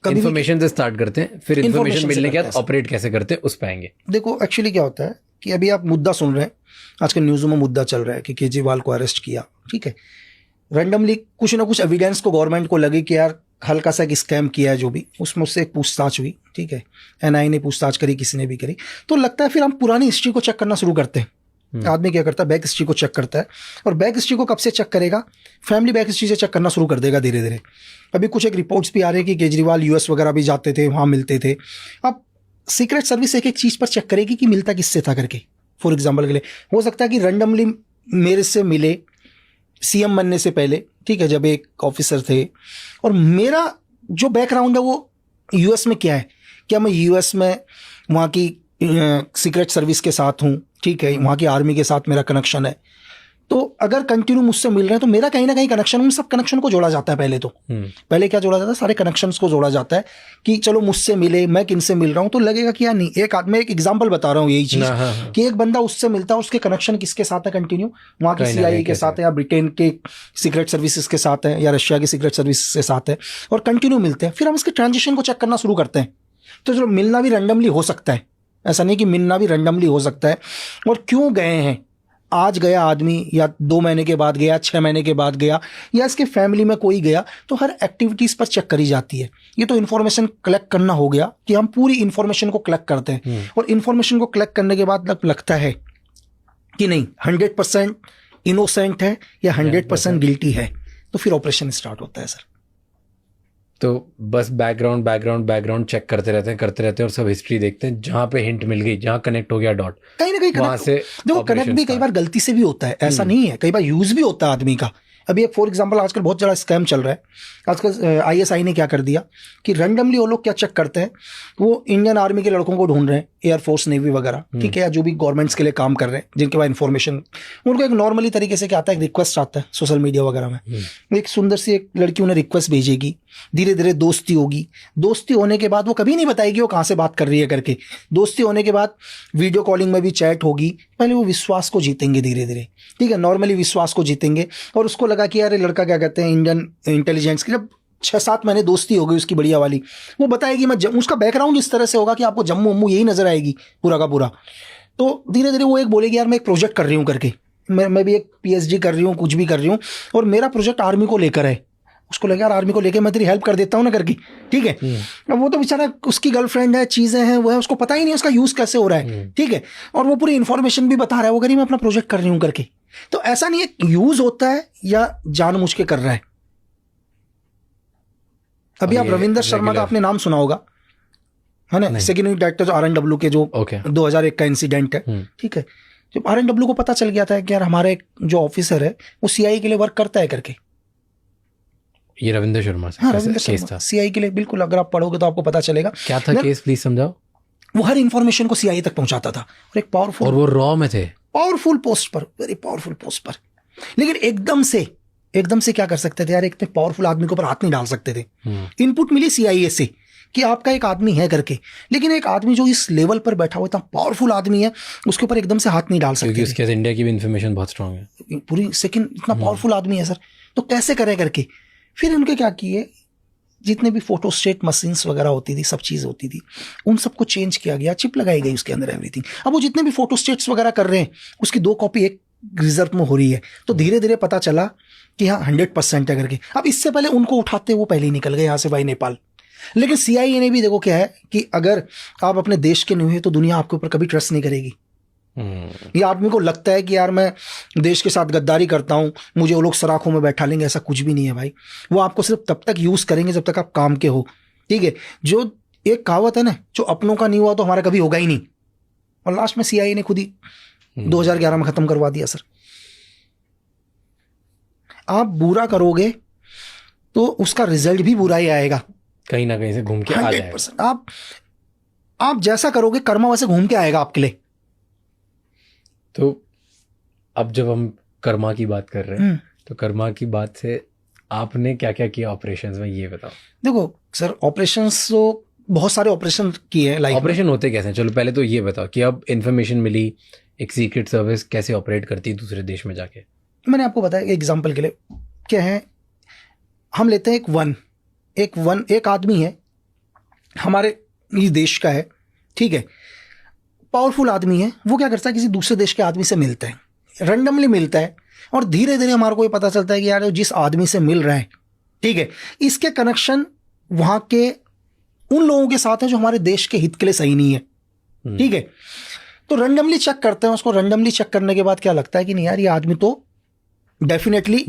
B: कभी
A: इन्फॉर्मेशन से स्टार्ट करते हैं, फिर इन्फॉर्मेशन मिलने के बाद ऑपरेट कैसे करते हैं उस पे आएंगे।
B: देखो, एक्चुअली क्या होता है कि अभी आप मुद्दा सुन रहे हैं, आजकल न्यूज़ों में मुद्दा चल रहा है कि केजरीवाल को अरेस्ट किया, ठीक है, रैंडमली कुछ ना कुछ एविडेंस को गवर्नमेंट को लगे कि यार हल्का सा एक स्कैम किया है, जो भी उसमें उससे एक पूछताछ हुई, ठीक है, NIA ने पूछताछ करी, किसी ने भी करी, तो लगता है फिर हम पुरानी हिस्ट्री को चेक करना शुरू करते हैं। आदमी क्या करता है, बैक हिस्ट्री को चेक करता है, और बैक हिस्ट्री को कब से चेक करेगा, फैमिली बैक हिस्ट्री से चेक करना शुरू कर देगा धीरे धीरे। अभी कुछ एक रिपोर्ट्स भी आ रही है कि केजरीवाल US वगैरह भी जाते थे, वहाँ मिलते थे। अब सीक्रेट सर्विस एक एक चीज़ पर चेक करेगी कि मिलता किससे था करके। फॉर एग्जाम्पल के लिए हो सकता है कि रैंडमली मेरे से मिले CM बनने से पहले, ठीक है, जब एक ऑफिसर थे, और मेरा जो बैकग्राउंड है वो US में क्या है, क्या मैं US में वहाँ की सीक्रेट सर्विस के साथ हूँ, ठीक है, वहाँ की आर्मी के साथ मेरा कनेक्शन है, तो अगर कंटिन्यू मुझसे मिल रहे हैं तो मेरा कहीं ना कहीं कनेक्शन, उन सब कनेक्शन को जोड़ा जाता है। पहले तो पहले क्या जोड़ा जाता है, सारे कनेक्शंस को जोड़ा जाता है कि चलो मुझसे मिले, मैं किनसे मिल रहा हूँ, तो लगेगा कि यार नहीं, एक आदमी, एक एग्जांपल बता रहा हूँ यही चीज कि एक बंदा उससे मिलता है, उसके कनेक्शन किसके साथ है कंटिन्यू, वहाँ की CIA के साथ है, या ब्रिटेन के सीक्रेट सर्विसेज के साथ है, या रशिया की सीक्रेट सर्विसेज के साथ है, और कंटिन्यू मिलते हैं। फिर हम इसके ट्रांजिशन को चेक करना शुरू करते हैं। तो चलो, मिलना भी रैंडमली हो सकता है, ऐसा नहीं कि मिलना भी रैंडमली हो सकता है, और क्यों गए हैं, आज गया आदमी, या 2 महीने के बाद गया, 6 महीने के बाद गया, या इसके फैमिली में कोई गया, तो हर एक्टिविटीज पर चेक करी जाती है। ये तो इन्फॉर्मेशन कलेक्ट करना हो गया कि हम पूरी इन्फॉर्मेशन को कलेक्ट करते हैं, और इन्फॉर्मेशन को कलेक्ट करने के बाद लगता है कि नहीं 100% इनोसेंट है या 100% गिल्टी है, तो फिर ऑपरेशन स्टार्ट होता है सर।
A: तो बस बैकग्राउंड चेक करते रहते हैं और सब हिस्ट्री देखते हैं, जहां पे हिंट मिल गई, जहां कनेक्ट हो गया डॉट,
B: कहीं ना कहीं
A: वहां से
B: देखो, कनेक्ट भी कई बार गलती से भी होता है, ऐसा नहीं है, कई बार यूज भी होता है आदमी का। अभी एक फॉर एग्जांपल आजकल बहुत ज़्यादा स्कैम चल रहा है। आजकल ISI ने क्या कर दिया कि रैंडमली वो लोग क्या चेक करते हैं, वो इंडियन आर्मी के लड़कों को ढूंढ रहे हैं, एयरफोर्स नेवी वगैरह, ठीक है, या जो भी गवर्नमेंट्स के लिए काम कर रहे हैं, जिनके पास इन्फॉर्मेशन, उनको एक नॉर्मली तरीके से क्या आता है, एक रिक्वेस्ट आता है सोशल मीडिया वगैरह में, एक सुंदर सी एक लड़की उन्हें रिक्वेस्ट भेजेगी, धीरे धीरे दोस्ती होगी, दोस्ती होने के बाद वो कभी नहीं बताएगी वो कहाँ से बात कर रही है करके, दोस्ती होने के बाद वीडियो कॉलिंग में भी चैट होगी, पहले वो विश्वास को जीतेंगे धीरे धीरे, ठीक है, नॉर्मली विश्वास को जीतेंगे, और उसको लगा कि यार ये लड़का क्या कहते हैं इंडियन इंटेलिजेंस की, जब 6-7 महीने दोस्ती हो गई उसकी बढ़िया वाली, वो बताएगी मैं उसका बैकग्राउंड इस तरह से होगा कि आपको जम्मू वम्मू यही नजर आएगी पूरा का पूरा, तो धीरे धीरे वो एक बोलेगी यार मैं एक प्रोजेक्ट कर रही हूँ करके, मैं भी एक PhD कर रही हूँ, कुछ भी कर रही हूँ, और मेरा प्रोजेक्ट आर्मी को लेकर है, उसको लगे यार आर्मी को लेकर मैं तेरी हेल्प कर देता हूँ ना करके, ठीक है। अब वो तो बेचारा उसकी गर्लफ्रेंड है, चीज़ें हैं, वो है, उसको पता ही नहीं उसका यूज़ कैसे हो रहा है, ठीक है, और वो पूरी इन्फॉर्मेशन भी बता रहा है, वो कह रही मैं अपना प्रोजेक्ट कर रही हूँ करके। तो ऐसा नहीं है यूज़ होता है या जानबूझ के कर रहा है। अभी आप रविंदर शर्मा का आपने नाम सुना होगा, है ना, सेकेंडरी डायरेक्टर RNW के, जो 2001 का इंसिडेंट है, ठीक है, जब RNW को पता चल गया था कि यार हमारे जो ऑफिसर है वो CIA के लिए वर्क करता है करके,
A: ये रविंदर शर्मा से,
B: हाँ, रविंदर शर्मा CIA के लिए, बिल्कुल, अगर आप पढ़ोगे तो आपको पता चलेगा
A: क्या था केस, प्लीज समझाओ।
B: वो हर इंफॉर्मेशन को CIA तक पहुंचाता था, और एक पावरफुल,
A: और वो रॉ में थे,
B: पावरफुल पोस्ट पर, वेरी पावरफुल पोस्ट पर, लेकिन एकदम से क्या कर सकते थे यार, एक पावरफुल आदमी के ऊपर हाथ नहीं डाल सकते थे। इनपुट मिली CIA से कि आपका एक आदमी है करके, लेकिन एक आदमी जो इस लेवल पर बैठा हुआ इतना पावरफुल आदमी है, उसके ऊपर एकदम से हाथ नहीं डाल सकते,
A: क्योंकि उसके इंडिया की भी इन्फॉर्मेशन बहुत स्ट्रांग है,
B: पूरी सेकंड, इतना पावरफुल आदमी है सर, तो कैसे करे करके। फिर उनके क्या किए, जितने भी फोटोस्टेट मशीन्स वगैरह होती थी, सब चीज़ होती थी, उन सबको चेंज किया गया, चिप लगाई गई उसके अंदर, एवरीथिंग। अब वो जितने भी फोटोस्टेट्स वगैरह कर रहे हैं, उसकी 2 कॉपी एक रिजर्व में हो रही है, तो धीरे धीरे पता चला कि हाँ 100% है करके। अब इससे पहले उनको उठाते वो पहले ही निकल गए यहाँ से भाई नेपाल। लेकिन CIA ने भी देखो क्या है कि अगर आप अपने देश के नहीं हुए तो दुनिया आपके ऊपर कभी ट्रस्ट नहीं करेगी। ये आदमी को लगता है कि यार मैं देश के साथ गद्दारी करता हूँ, मुझे वो लोग सराखों में बैठा लेंगे, ऐसा कुछ भी नहीं है भाई। वो आपको सिर्फ तब तक यूज़ करेंगे जब तक आप काम के हो, ठीक है। जो एक कहावत है ना, जो अपनों का नहीं हुआ तो हमारा कभी होगा ही नहीं, और लास्ट में CIA ने खुद ही 2011 में ख़त्म करवा दिया सर। आप बुरा करोगे तो उसका रिजल्ट भी बुरा ही आएगा,
A: कहीं ना कहीं से घूम के आ जाएगा।
B: 100%। आप जैसा करोगे कर्मा वैसे घूम के आएगा आपके लिए।
A: तो अब जब हम कर्मा की बात कर रहे हैं, तो कर्मा की बात से आपने क्या क्या किया ऑपरेशंस में, ये बताओ।
B: देखो सर, ऑपरेशंस तो बहुत सारे ऑपरेशन किए हैं।
A: ऑपरेशन होते कैसे हैं? चलो पहले तो ये बताओ कि अब इन्फॉर्मेशन मिली, एक सीक्रेट सर्विस कैसे ऑपरेट करती है दूसरे देश में जाके।
B: मैंने आपको बताया एग्जाम्पल के लिए क्या है, हम लेते हैं एक आदमी है, हमारे इस देश का है, ठीक है, पावरफुल आदमी है। वो क्या करता है, किसी दूसरे देश के आदमी से मिलता है, रैंडमली मिलता है, और धीरे धीरे हमारे को ये पता चलता है कि यार जिस आदमी से मिल रहा है, ठीक है, इसके कनेक्शन वहाँ के उन लोगों के साथ है जो हमारे देश के हित के लिए सही नहीं है, ठीक है। तो रैंडमली चेक करते हैं उसको। रैंडमली चेक करने के बाद क्या लगता है कि नहीं यार, ये आदमी तो डेफिनेटली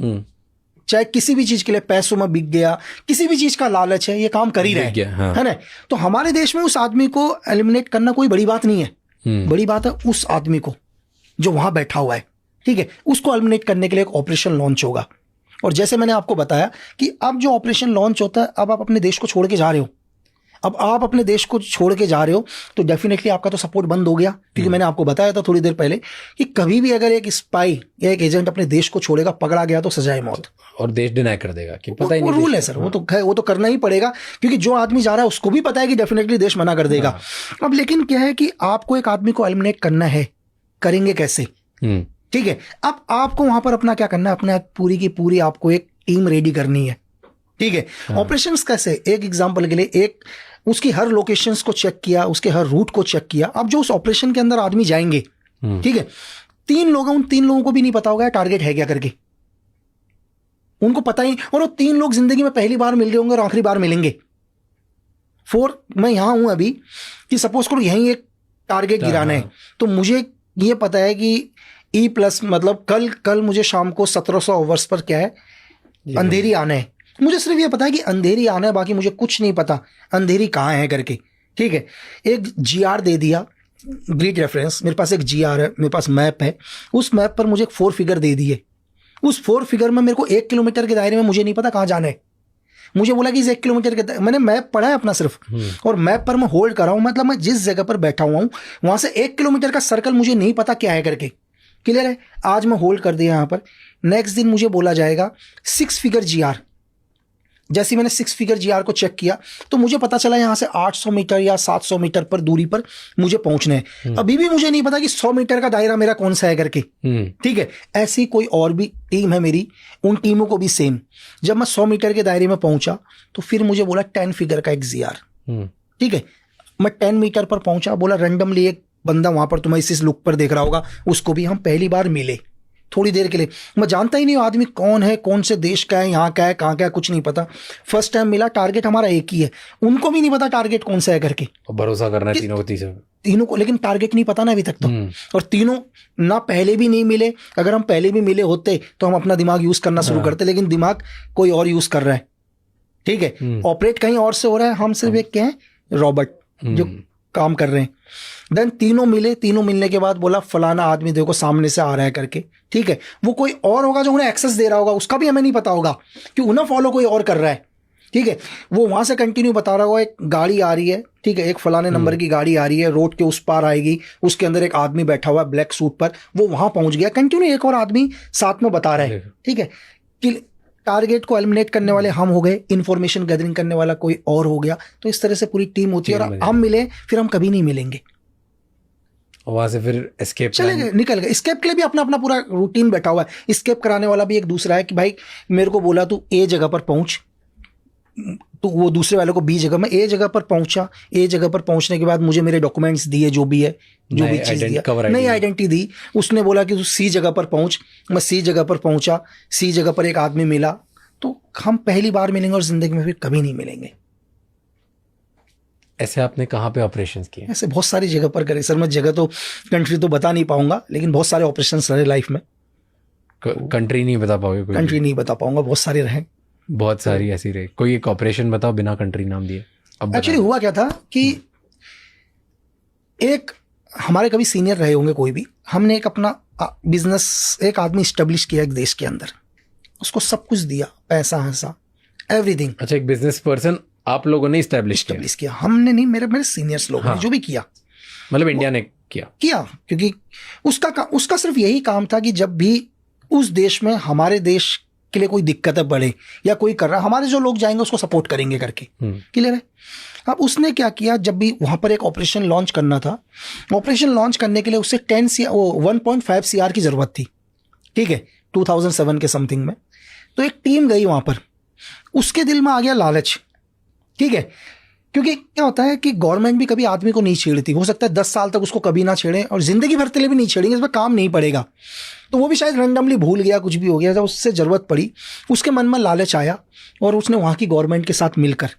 B: चाहे किसी भी चीज के लिए, पैसों में बिक गया, किसी भी चीज का लालच है, ये काम कर ही रहा है,
A: हाँ।
B: है ना। तो हमारे देश में उस आदमी को एलिमिनेट करना कोई बड़ी बात नहीं है। बड़ी बात है उस आदमी को जो वहां बैठा हुआ है, ठीक है, उसको एलिमिनेट करने के लिए एक ऑपरेशन लॉन्च होगा। और जैसे मैंने आपको बताया कि अब जो ऑपरेशन लॉन्च होता है, अब आप अपने देश को छोड़ के जा रहे हो, अब आप अपने देश को छोड़ के जा रहे हो, तो डेफिनेटली आपका तो सपोर्ट बंद हो गया। क्योंकि मैंने आपको बताया था थोड़ी देर पहले कि कभी भी अगर एक स्पाई या एक एजेंट अपने देश को छोड़ेगा, पकड़ा गया तो सजाए मौत, और
A: देश डिनाई कर देगा कि पता ही नहीं।
B: रूल है सर, वो तो करना ही पड़ेगा, क्योंकि जो आदमी जा रहा है उसको भी पता है कि डेफिनेटली देश मना कर देगा। अब लेकिन क्या है कि आपको एक आदमी को एलिमिनेट करना है, करेंगे कैसे, ठीक है। अब आपको वहां पर अपना क्या करना है, अपना पूरी की पूरी आपको एक टीम रेडी करनी है, ठीक है। ऑपरेशंस कैसे, एक एग्जांपल के लिए, एक उसकी हर लोकेशंस को चेक किया, उसके हर रूट को चेक किया। अब जो उस ऑपरेशन के अंदर आदमी जाएंगे, ठीक है, 3 लोग हैं, उन 3 लोगों को भी नहीं पता होगा टारगेट है क्या करके, उनको पता ही। और वो 3 लोग जिंदगी में पहली बार मिल रहे होंगे और आखिरी बार मिलेंगे। मैं यहां हूं अभी कि सपोज करो यहीं एक टारगेट गिराना है, तो मुझे ये पता है कि E+ मतलब कल मुझे शाम को 1700 आवर्स पर क्या है, अंधेरी आना है। मुझे सिर्फ ये पता है कि अंधेरी आना है, बाकी मुझे कुछ नहीं पता अंधेरी कहाँ है करके, ठीक है। एक GR दे दिया, ग्रिड रेफरेंस, मेरे पास एक GR है, मेरे पास मैप है, उस मैप पर मुझे एक 4 फिगर दे दिए। उस 4 फिगर में मेरे को 1 किलोमीटर के दायरे में मुझे नहीं पता कहाँ जाना है। मुझे बोला कि इस 1 किलोमीटर के मैंने मैप पढ़ा है अपना सिर्फ, और मैप पर मैं होल्ड कर रहा हूँ, मतलब मैं जिस जगह पर बैठा हुआ हूँ वहां से 1 किलोमीटर का सर्कल मुझे नहीं पता क्या है करके। क्लियर है? आज मैं होल्ड कर दिया यहाँ पर, नेक्स्ट दिन मुझे बोला जाएगा 6 फिगर GR। जैसे मैंने 6 फिगर GR को चेक किया तो मुझे पता चला यहाँ से 800 मीटर या 700 मीटर पर दूरी पर मुझे पहुंचना है। अभी भी मुझे नहीं पता कि 100 मीटर का दायरा मेरा कौन सा है करके। ठीक है, ऐसी कोई और भी टीम है मेरी, उन टीमों को भी सेम। जब मैं 100 मीटर के दायरे में पहुंचा तो फिर मुझे बोला 10 फिगर का एक GR। ठीक है, मैं 10 मीटर पर पहुंचा, बोला रैंडमली एक बंदा वहां पर तुम्हें इस लुक पर देख रहा होगा, उसको भी हम पहली बार मिले थोड़ी देर के लिए। मैं जानता ही नहीं हूँ आदमी कौन है, कौन से देश का है, यहाँ का है, कहाँ का है, कुछ नहीं पता। फर्स्ट टाइम मिला, टारगेट हमारा एक ही है, उनको भी नहीं पता टारगेट कौन सा है करके।
A: और भरोसा करना है
B: तीनों को, लेकिन टारगेट नहीं पता ना अभी तक तो। और तीनों ना पहले भी नहीं मिले, अगर हम पहले भी मिले होते तो हम अपना दिमाग यूज करना शुरू करते, लेकिन दिमाग कोई और यूज कर रहा है। ठीक है, ऑपरेट कहीं और से हो रहा है, हम सिर्फ एक क्या है, रॉबर्ट जो काम कर रहे हैं। देन तीनों मिले, तीनों मिलने के बाद बोला फलाना आदमी देखो सामने से आ रहा है करके। ठीक है, वो कोई और होगा जो उन्हें एक्सेस दे रहा होगा, उसका भी हमें नहीं पता होगा कि उन्हें फॉलो कोई और कर रहा है। ठीक है, वो वहां से कंटिन्यू बता रहा होगा एक गाड़ी आ रही है, ठीक है, एक फलाने नंबर की गाड़ी आ रही है, रोड के उस पार आएगी, उसके अंदर एक आदमी बैठा हुआ है ब्लैक सूट पर, वो वहां पहुंच गया। कंटिन्यू एक और आदमी साथ में बता रहा है। ठीक है, कि टारगेट को एलिमिनेट करने वाले हम हो गए, इन्फॉर्मेशन गैदरिंग करने वाला कोई और हो गया। तो इस तरह से पूरी टीम होती है, और हम मिले फिर हम कभी नहीं मिलेंगे।
A: वहां से फिर एस्केप
B: चले गए, निकल गए। एस्केप के लिए भी अपना अपना पूरा रूटीन बैठा हुआ है। एस्केप कराने वाला भी एक दूसरा है कि भाई मेरे को बोला तू ए जगह पर पहुंच, तो वो दूसरे वाले को बी जगह। मैं ए जगह पर पहुंचा, ए जगह पर पहुंचने के बाद मुझे मेरे डॉक्यूमेंट्स दिए, जो भी है, जो भी चीज दिया, नई आइडेंटिटी दी। उसने बोला कि तू सी जगह पर पहुंच, मैं सी जगह पर पहुंचा, सी जगह पर एक आदमी मिला। तो हम पहली बार मिलेंगे और जिंदगी में फिर कभी नहीं मिलेंगे।
A: ऐसे आपने कहाँ पे ऑपरेशंस किए?
B: ऐसे बहुत सारी जगह पर करे सर, मैं जगह तो कंट्री तो बता नहीं पाऊंगा, लेकिन बहुत सारे ऑपरेशंस रहे लाइफ में।
A: कंट्री नहीं बता पाओगे? कोई
B: कंट्री नहीं बता पाऊंगा, बहुत सारे रहे,
A: बहुत सारी ऐसी रही। कोई एक ऑपरेशन बताओ बिना कंट्री नाम दिए। अब
B: एक्चुअली हुआ क्या था कि एक हमारे कभी सीनियर रहे होंगे कोई भी, हमने एक अपना बिजनेस, एक आदमी स्टेब्लिश किया एक देश के अंदर, उसको सब कुछ दिया, पैसा हंसा, एवरीथिंग।
A: अच्छा, एक बिजनेस पर्सन आप लोगों ने स्टैब्लिश
B: किया? हमने नहीं, मेरे सीनियर्स लोगों ने जो भी किया,
A: मतलब इंडिया ने किया,
B: क्योंकि उसका सिर्फ यही काम था कि जब भी उस देश में हमारे देश के लिए कोई दिक्कतें बढ़े या कोई कर रहा है, हमारे जो लोग जाएंगे उसको सपोर्ट करेंगे करके। क्लियर है? अब उसने क्या किया, जब भी वहां पर एक ऑपरेशन लॉन्च करना था, ऑपरेशन लॉन्च करने के लिए उससे 1.5 CR की जरूरत थी। ठीक है, 2007 के समथिंग में। तो एक टीम गई वहां पर, उसके दिल में आ गया लालच। ठीक है, क्योंकि क्या होता है कि गवर्नमेंट भी कभी आदमी को नहीं छेड़ती, हो सकता है 10 साल तक उसको कभी ना छेड़े और जिंदगी भर के लिए भी नहीं छेड़ेंगे, इसमें काम नहीं पड़ेगा। तो वो भी शायद रैंडमली भूल गया, कुछ भी हो गया, जब उससे जरूरत पड़ी उसके मन में लालच आया और उसने वहाँ की गवर्नमेंट के साथ मिलकर,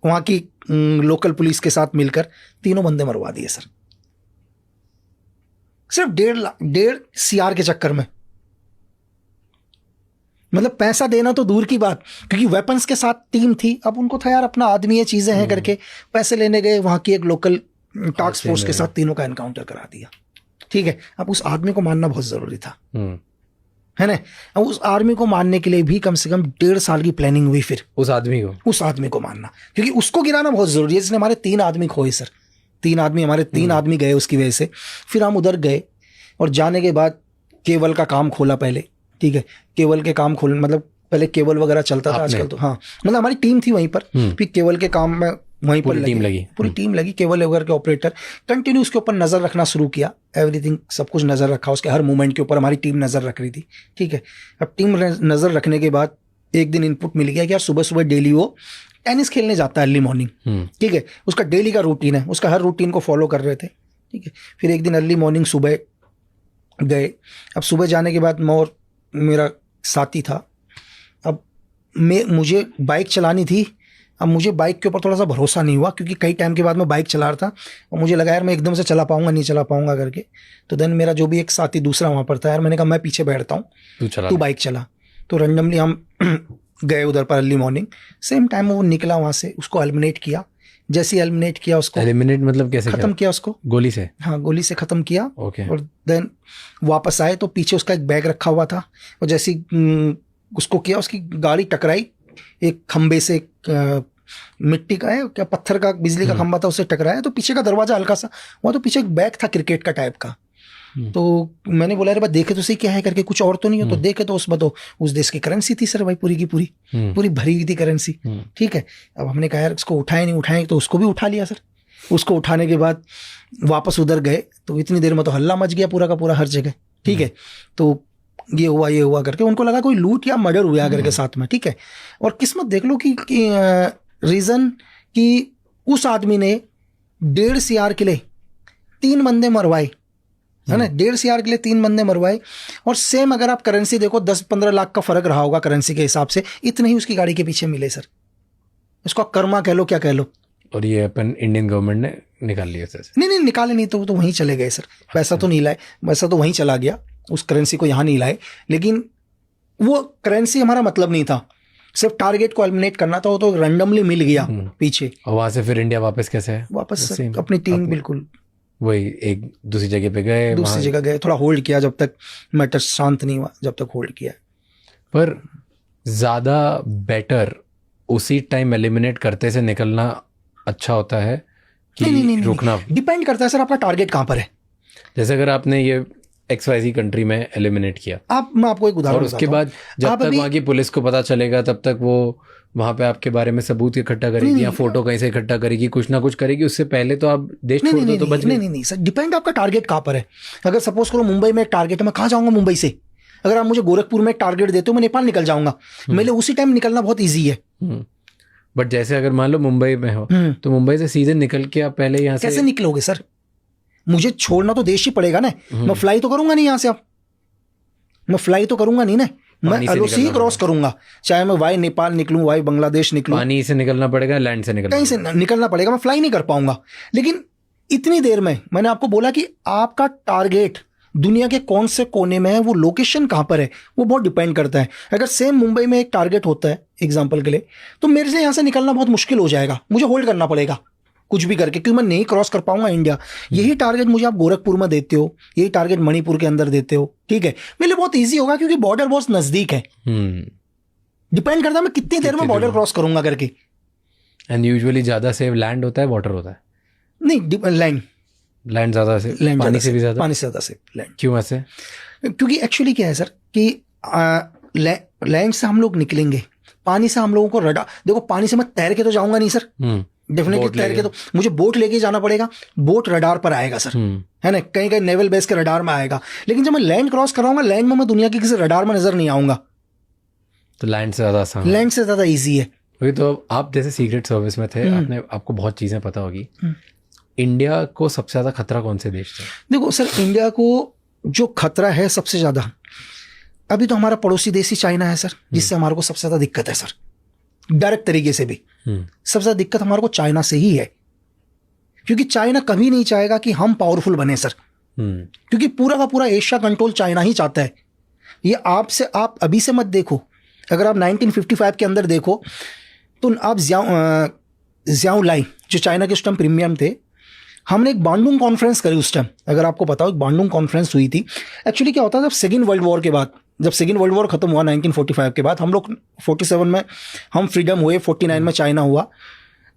B: वहाँ की लोकल पुलिस के साथ मिलकर 3 बंदे मरवा दिए सर, सिर्फ 1.5 CR के चक्कर में। मतलब पैसा देना तो दूर की बात, क्योंकि वेपन्स के साथ टीम थी। अब उनको था यार अपना आदमी, ये चीजें हैं करके पैसे लेने गए, वहां की एक लोकल टास्क फोर्स के साथ तीनों का एनकाउंटर करा दिया। ठीक है, अब उस आदमी को मारना बहुत जरूरी था, है ना? अब उस आर्मी को मारने के लिए भी कम से कम 1.5 साल की प्लानिंग हुई। फिर उस आदमी को मारना, क्योंकि उसको गिराना बहुत जरूरी है। जिसने हमारे 3 आदमी खोए सर, 3 आदमी गए उसकी वजह से। फिर हम उधर गए और जाने के बाद केबल का काम खोला पहले। ठीक है, केबल के काम खोलने, मतलब पहले केबल वगैरह चलता था, आजकल तो हाँ, मतलब हमारी टीम थी वहीं पर। फिर केबल के काम में वहीं पर पूरी टीम लगी, केबल वगैरह के ऑपरेटर कंटिन्यू उसके ऊपर नजर रखना शुरू किया। एवरीथिंग, सब कुछ नजर रखा, उसके हर मूवमेंट के ऊपर हमारी टीम नजर रख रही थी। ठीक है, अब टीम नजर रखने के बाद एक दिन इनपुट मिल गया कि यार सुबह सुबह डेली वो टेनिस खेलने जाता है अर्ली मॉर्निंग। ठीक है, उसका डेली का रूटीन है, उसका हर रूटीन को फॉलो कर रहे थे। ठीक है, फिर एक दिन अर्ली मॉर्निंग सुबह गए। अब सुबह जाने के बाद मैं और मेरा साथी था, अब मुझे बाइक चलानी थी। अब मुझे बाइक के ऊपर थोड़ा सा भरोसा नहीं हुआ, क्योंकि कई टाइम के बाद मैं बाइक चला रहा था और मुझे लगा यार मैं एकदम से चला पाऊंगा नहीं चला पाऊंगा करके। तो देन मेरा जो भी एक साथी दूसरा वहाँ पर था, यार मैंने कहा मैं पीछे बैठता हूँ, तू बाइक चला। तो रैंडमली हम गए उधर पर अर्ली मॉर्निंग, सेम टाइम वो निकला वहाँ से, उसको एलिमिनेट किया। जैसे एलिमिनेट किया उसको,
A: एलिमिनेट मतलब कैसे
B: खत्म किया उसको,
A: गोली से?
B: हाँ गोली से खत्म किया।
A: ओके।
B: और देन वापस आए तो पीछे उसका एक बैग रखा हुआ था, और जैसे उसको किया, उसकी गाड़ी टकराई एक खंबे से, मिट्टी का है क्या, पत्थर का, बिजली का खंबा था, उससे टकराया तो पीछे का दरवाजा हल्का सा वहाँ, तो पीछे एक बैग था क्रिकेट का टाइप का। तो मैंने बोला अरे भाई देखे तो सही क्या है करके, कुछ और तो नहीं हो? तो देखे तो उसमें तो उस देश की करेंसी थी सर भाई, पूरी की पूरी पूरी भरी हुई थी करेंसी। ठीक है, अब हमने कहा यार इसको उठाए नहीं उठाए, तो उसको भी उठा लिया सर। उसको उठाने के बाद वापस उधर गए तो इतनी देर में तो हल्ला मच गया पूरा का पूरा हर जगह। ठीक है, तो ये हुआ करके उनको लगा कोई लूट या मर्डर हुआ करके साथ में। ठीक है, और किस्मत देख लो कि रीजन कि उस आदमी ने 1.5 CR के लिए 3 बंदे मरवाए, है ना, 1.5 CR के लिए 3 बंदे मरवाए। और सेम अगर आप करेंसी देखो 10-15 लाख का फर्क रहा होगा करेंसी के हिसाब से, इतने ही उसकी गाड़ी के पीछे मिले सर। उसका कर्मा कह लो क्या कह लो।
A: और ये अपन इंडियन गवर्नमेंट ने निकाल लिया सर?
B: नहीं निकाले नहीं, तो वहीं चले गए सर। पैसा तो नहीं लाए, पैसा तो वहीं चला गया, उस करेंसी को यहाँ नहीं लाए। लेकिन वो करेंसी हमारा मतलब नहीं था, सिर्फ टारगेट को एलिमिनेट करना था। वो तो रैंडमली मिल गया पीछे।
A: और वहां से फिर इंडिया वापस कैसे है?
B: वापस अपनी टीम बिल्कुल
A: वही एक दूसरी जगह पे गए,
B: दूसरी जगह गए, थोड़ा होल्ड किया जब तक मैटर शांत नहीं हुआ, जब तक होल्ड किया।
A: पर ज्यादा बेटर उसी टाइम एलिमिनेट करते से निकलना अच्छा होता है कि
B: नहीं,
A: रुकना?
B: डिपेंड करता है सर आपका टारगेट कहाँ पर है।
A: जैसे अगर आपने ये XYZ कंट्री में एलिमिनेट किया,
B: मैं आपको एक उदाहरण,
A: और उसके बाद जब तक वहाँ की पुलिस को पता चलेगा तब तक वो वहाँ पे आपके बारे में सबूत इकट्ठा करेगी या फोटो कहीं से इकट्ठा करेगी, कुछ ना कुछ करेगी, उससे पहले तो आप देश छोड़ दो तो बच गए।
B: नहीं सर, डिपेंड आपका टारगेट कहाँ पर है। अगर सपोज करो मुंबई में एक टारगेट है, मैं कहाँ जाऊंगा मुंबई से? अगर आप मुझे गोरखपुर में एक टारगेट देते हो, मैं नेपाल निकल जाऊंगा, मेरे उसी टाइम निकलना बहुत ईजी है।
A: बट जैसे अगर मान लो मुंबई में हो तो मुंबई से सीधे निकल के आप पहले यहाँ से
B: कैसे निकलोगे सर? मुझे छोड़ना तो देश ही पड़ेगा ना, मैं फ्लाई तो करूंगा नहीं यहाँ से। अब मैं फ्लाई तो करूंगा नहीं ना, मैं LOC ही क्रॉस करूंगा, चाहे मैं वाई नेपाल निकलूं, वाई बांग्लादेश निकलूं।
A: पानी से निकलना पड़ेगा, लैंड से निकलना,
B: कहीं से निकलना पड़ेगा, मैं फ्लाई नहीं कर पाऊंगा। लेकिन इतनी देर में मैंने आपको बोला कि आपका टारगेट दुनिया के कौन से कोने में है, वो लोकेशन कहाँ पर है, वो बहुत डिपेंड करता है। अगर सेम मुंबई में एक टारगेट होता है एग्जाम्पल के लिए, तो मेरे से यहाँ से निकलना बहुत मुश्किल हो जाएगा, मुझे होल्ड करना पड़ेगा कुछ भी करके, क्योंकि मैं नहीं क्रॉस कर पाऊंगा इंडिया। यही टारगेट मुझे आप गोरखपुर में देते हो, यही टारगेट मणिपुर के अंदर देते हो, ठीक है, मेरे लिए बहुत ईजी होगा क्योंकि बॉर्डर बहुत नजदीक है। डिपेंड करता है मैं कितनी देर में बॉर्डर क्रॉस करूंगा करके।
A: एंड यूजुअली ज्यादा सेफ लैंड होता है, वाटर होता है?
B: नहीं,
A: लैंड ज्यादा से, पानी से भी ज्यादा,
B: पानी से ज्यादा से लैंड।
A: क्यों ऐसे?
B: क्योंकि एक्चुअली क्या है सर कि लैंड से हम लोग निकलेंगे, पानी से हम लोगों को रडार, देखो पानी से मैं तैर के तो जाऊंगा नहीं सर, डेफिनेटली तैर के तो मुझे बोट लेके जाना पड़ेगा, बोट रडार पर आएगा सर, है ना, कहीं कहीं नेवल बेस के रडार में आएगा। लेकिन जब मैं लैंड क्रॉस कराऊंगा, लैंड में मैं दुनिया के किसी रडार में नजर नहीं आऊंगा,
A: तो लैंड से ज्यादा आसान,
B: लैंड से ज्यादा ईजी है।
A: वही तो, आप जैसे सीक्रेट सर्विस में थे, आपको बहुत चीजें पता होगी। इंडिया को सबसे ज्यादा खतरा कौन से देश से?
B: देखो सर, इंडिया को जो खतरा है सबसे ज्यादा, अभी तो हमारा पड़ोसी देश ही चाइना है सर, जिससे हमारे को सबसे ज्यादा दिक्कत है सर, डायरेक्ट तरीके से भी सबसे ज्यादा दिक्कत हमारे को चाइना से ही है। क्योंकि चाइना कभी नहीं चाहेगा कि हम पावरफुल बने सर, क्योंकि पूरा का पूरा एशिया कंट्रोल चाइना ही चाहता है। ये आप अभी से मत देखो, अगर आप 1955 के अंदर देखो तो आप ज़ियाओ लाई जो चाइना के उस टाइम प्रीमियम थे, हमने एक बांडुंग कॉन्फ्रेंस करी उस टाइम, अगर आपको पता हो, एक बांडुंग कॉन्फ्रेंस हुई थी। एक्चुअली क्या होता है, जब सेकेंड वर्ल्ड वॉर के बाद, जब सेकेंड वर्ल्ड वॉर खत्म हुआ 1945 के बाद, हम लोग 47 में हम फ्रीडम हुए, 49 में चाइना हुआ,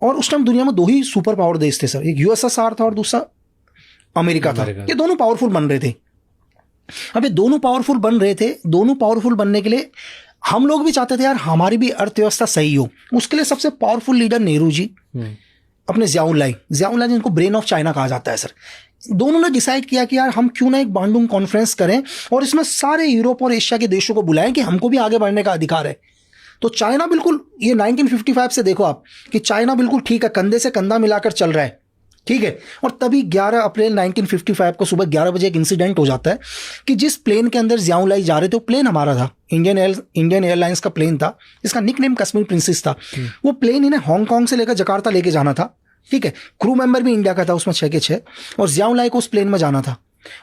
B: और उस टाइम दुनिया में 2 ही सुपर पावर देश थे सर, एक USSR था और दूसरा अमेरिका था। ये दोनों पावरफुल बन रहे थे। अब ये दोनों पावरफुल बन रहे थे, दोनों पावरफुल बनने के लिए हम लोग भी चाहते थे यार हमारी भी अर्थव्यवस्था सही हो। उसके लिए सबसे पावरफुल लीडर नेहरू जी, अपने ज़ियाओ लाई जिनको ब्रेन ऑफ चाइना कहा जाता है सर, दोनों ने डिसाइड किया कि यार हम क्यों ना एक बांडुंग कॉन्फ्रेंस करें और इसमें सारे यूरोप और एशिया के देशों को बुलाएं कि हमको भी आगे बढ़ने का अधिकार है। तो चाइना बिल्कुल, ये 1955 से देखो आप कि चाइना बिल्कुल ठीक है, कंधे से कंधा मिलाकर चल रहा है, ठीक है। और तभी 11 अप्रैल 1955 को सुबह 11 बजे एक इंसिडेंट हो जाता है कि जिस प्लेन के अंदर ज़ियाओ लाई जा रहे थे, वो प्लेन हमारा था, इंडियन एयरलाइंस का प्लेन था, जिसका निकनेम कश्मीर प्रिंसेस था। वो प्लेन इन्हें हांगकांग से लेकर जकार्ता लेके जाना था, ठीक है। क्रू मेंबर भी इंडिया का था उसमें 6 के 6, और ज़ियाओ लाई को उस प्लेन में जाना था।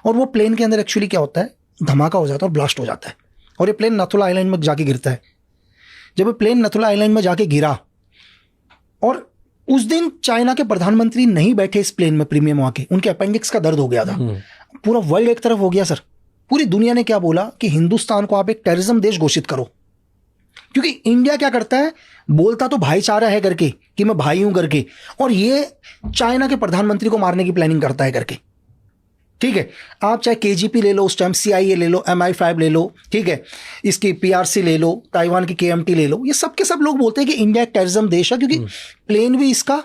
B: और वो प्लेन के अंदर एक्चुअली क्या होता है, धमाका हो जाता है और ब्लास्ट हो जाता है, और ये प्लेन नथुला आइलैंड में जाके गिरता है। जब ये प्लेन नथुला आइलैंड में जाके गिरा और उस दिन चाइना के प्रधानमंत्री नहीं बैठे इस प्लेन में प्रीमियम आके, उनके अपेंडिक्स का दर्द हो गया था। पूरा वर्ल्ड एक तरफ हो गया सर। पूरी दुनिया ने क्या बोला कि हिंदुस्तान को आप एक टेररिज्म देश घोषित करो, क्योंकि इंडिया क्या करता है, बोलता तो भाईचारा है करके कि मैं भाई हूं करके, और ये चाइना के प्रधानमंत्री को मारने की प्लानिंग करता है करके। ठीक है, आप चाहे केजीपी ले लो, उस टाइम CIA ले लो, MI5 ले लो, ठीक है, इसकी PRC ले लो, ताइवान की KMT ले लो, ये सब के सब लोग बोलते हैं कि इंडिया एक टेररिज्म देश है, क्योंकि प्लेन भी इसका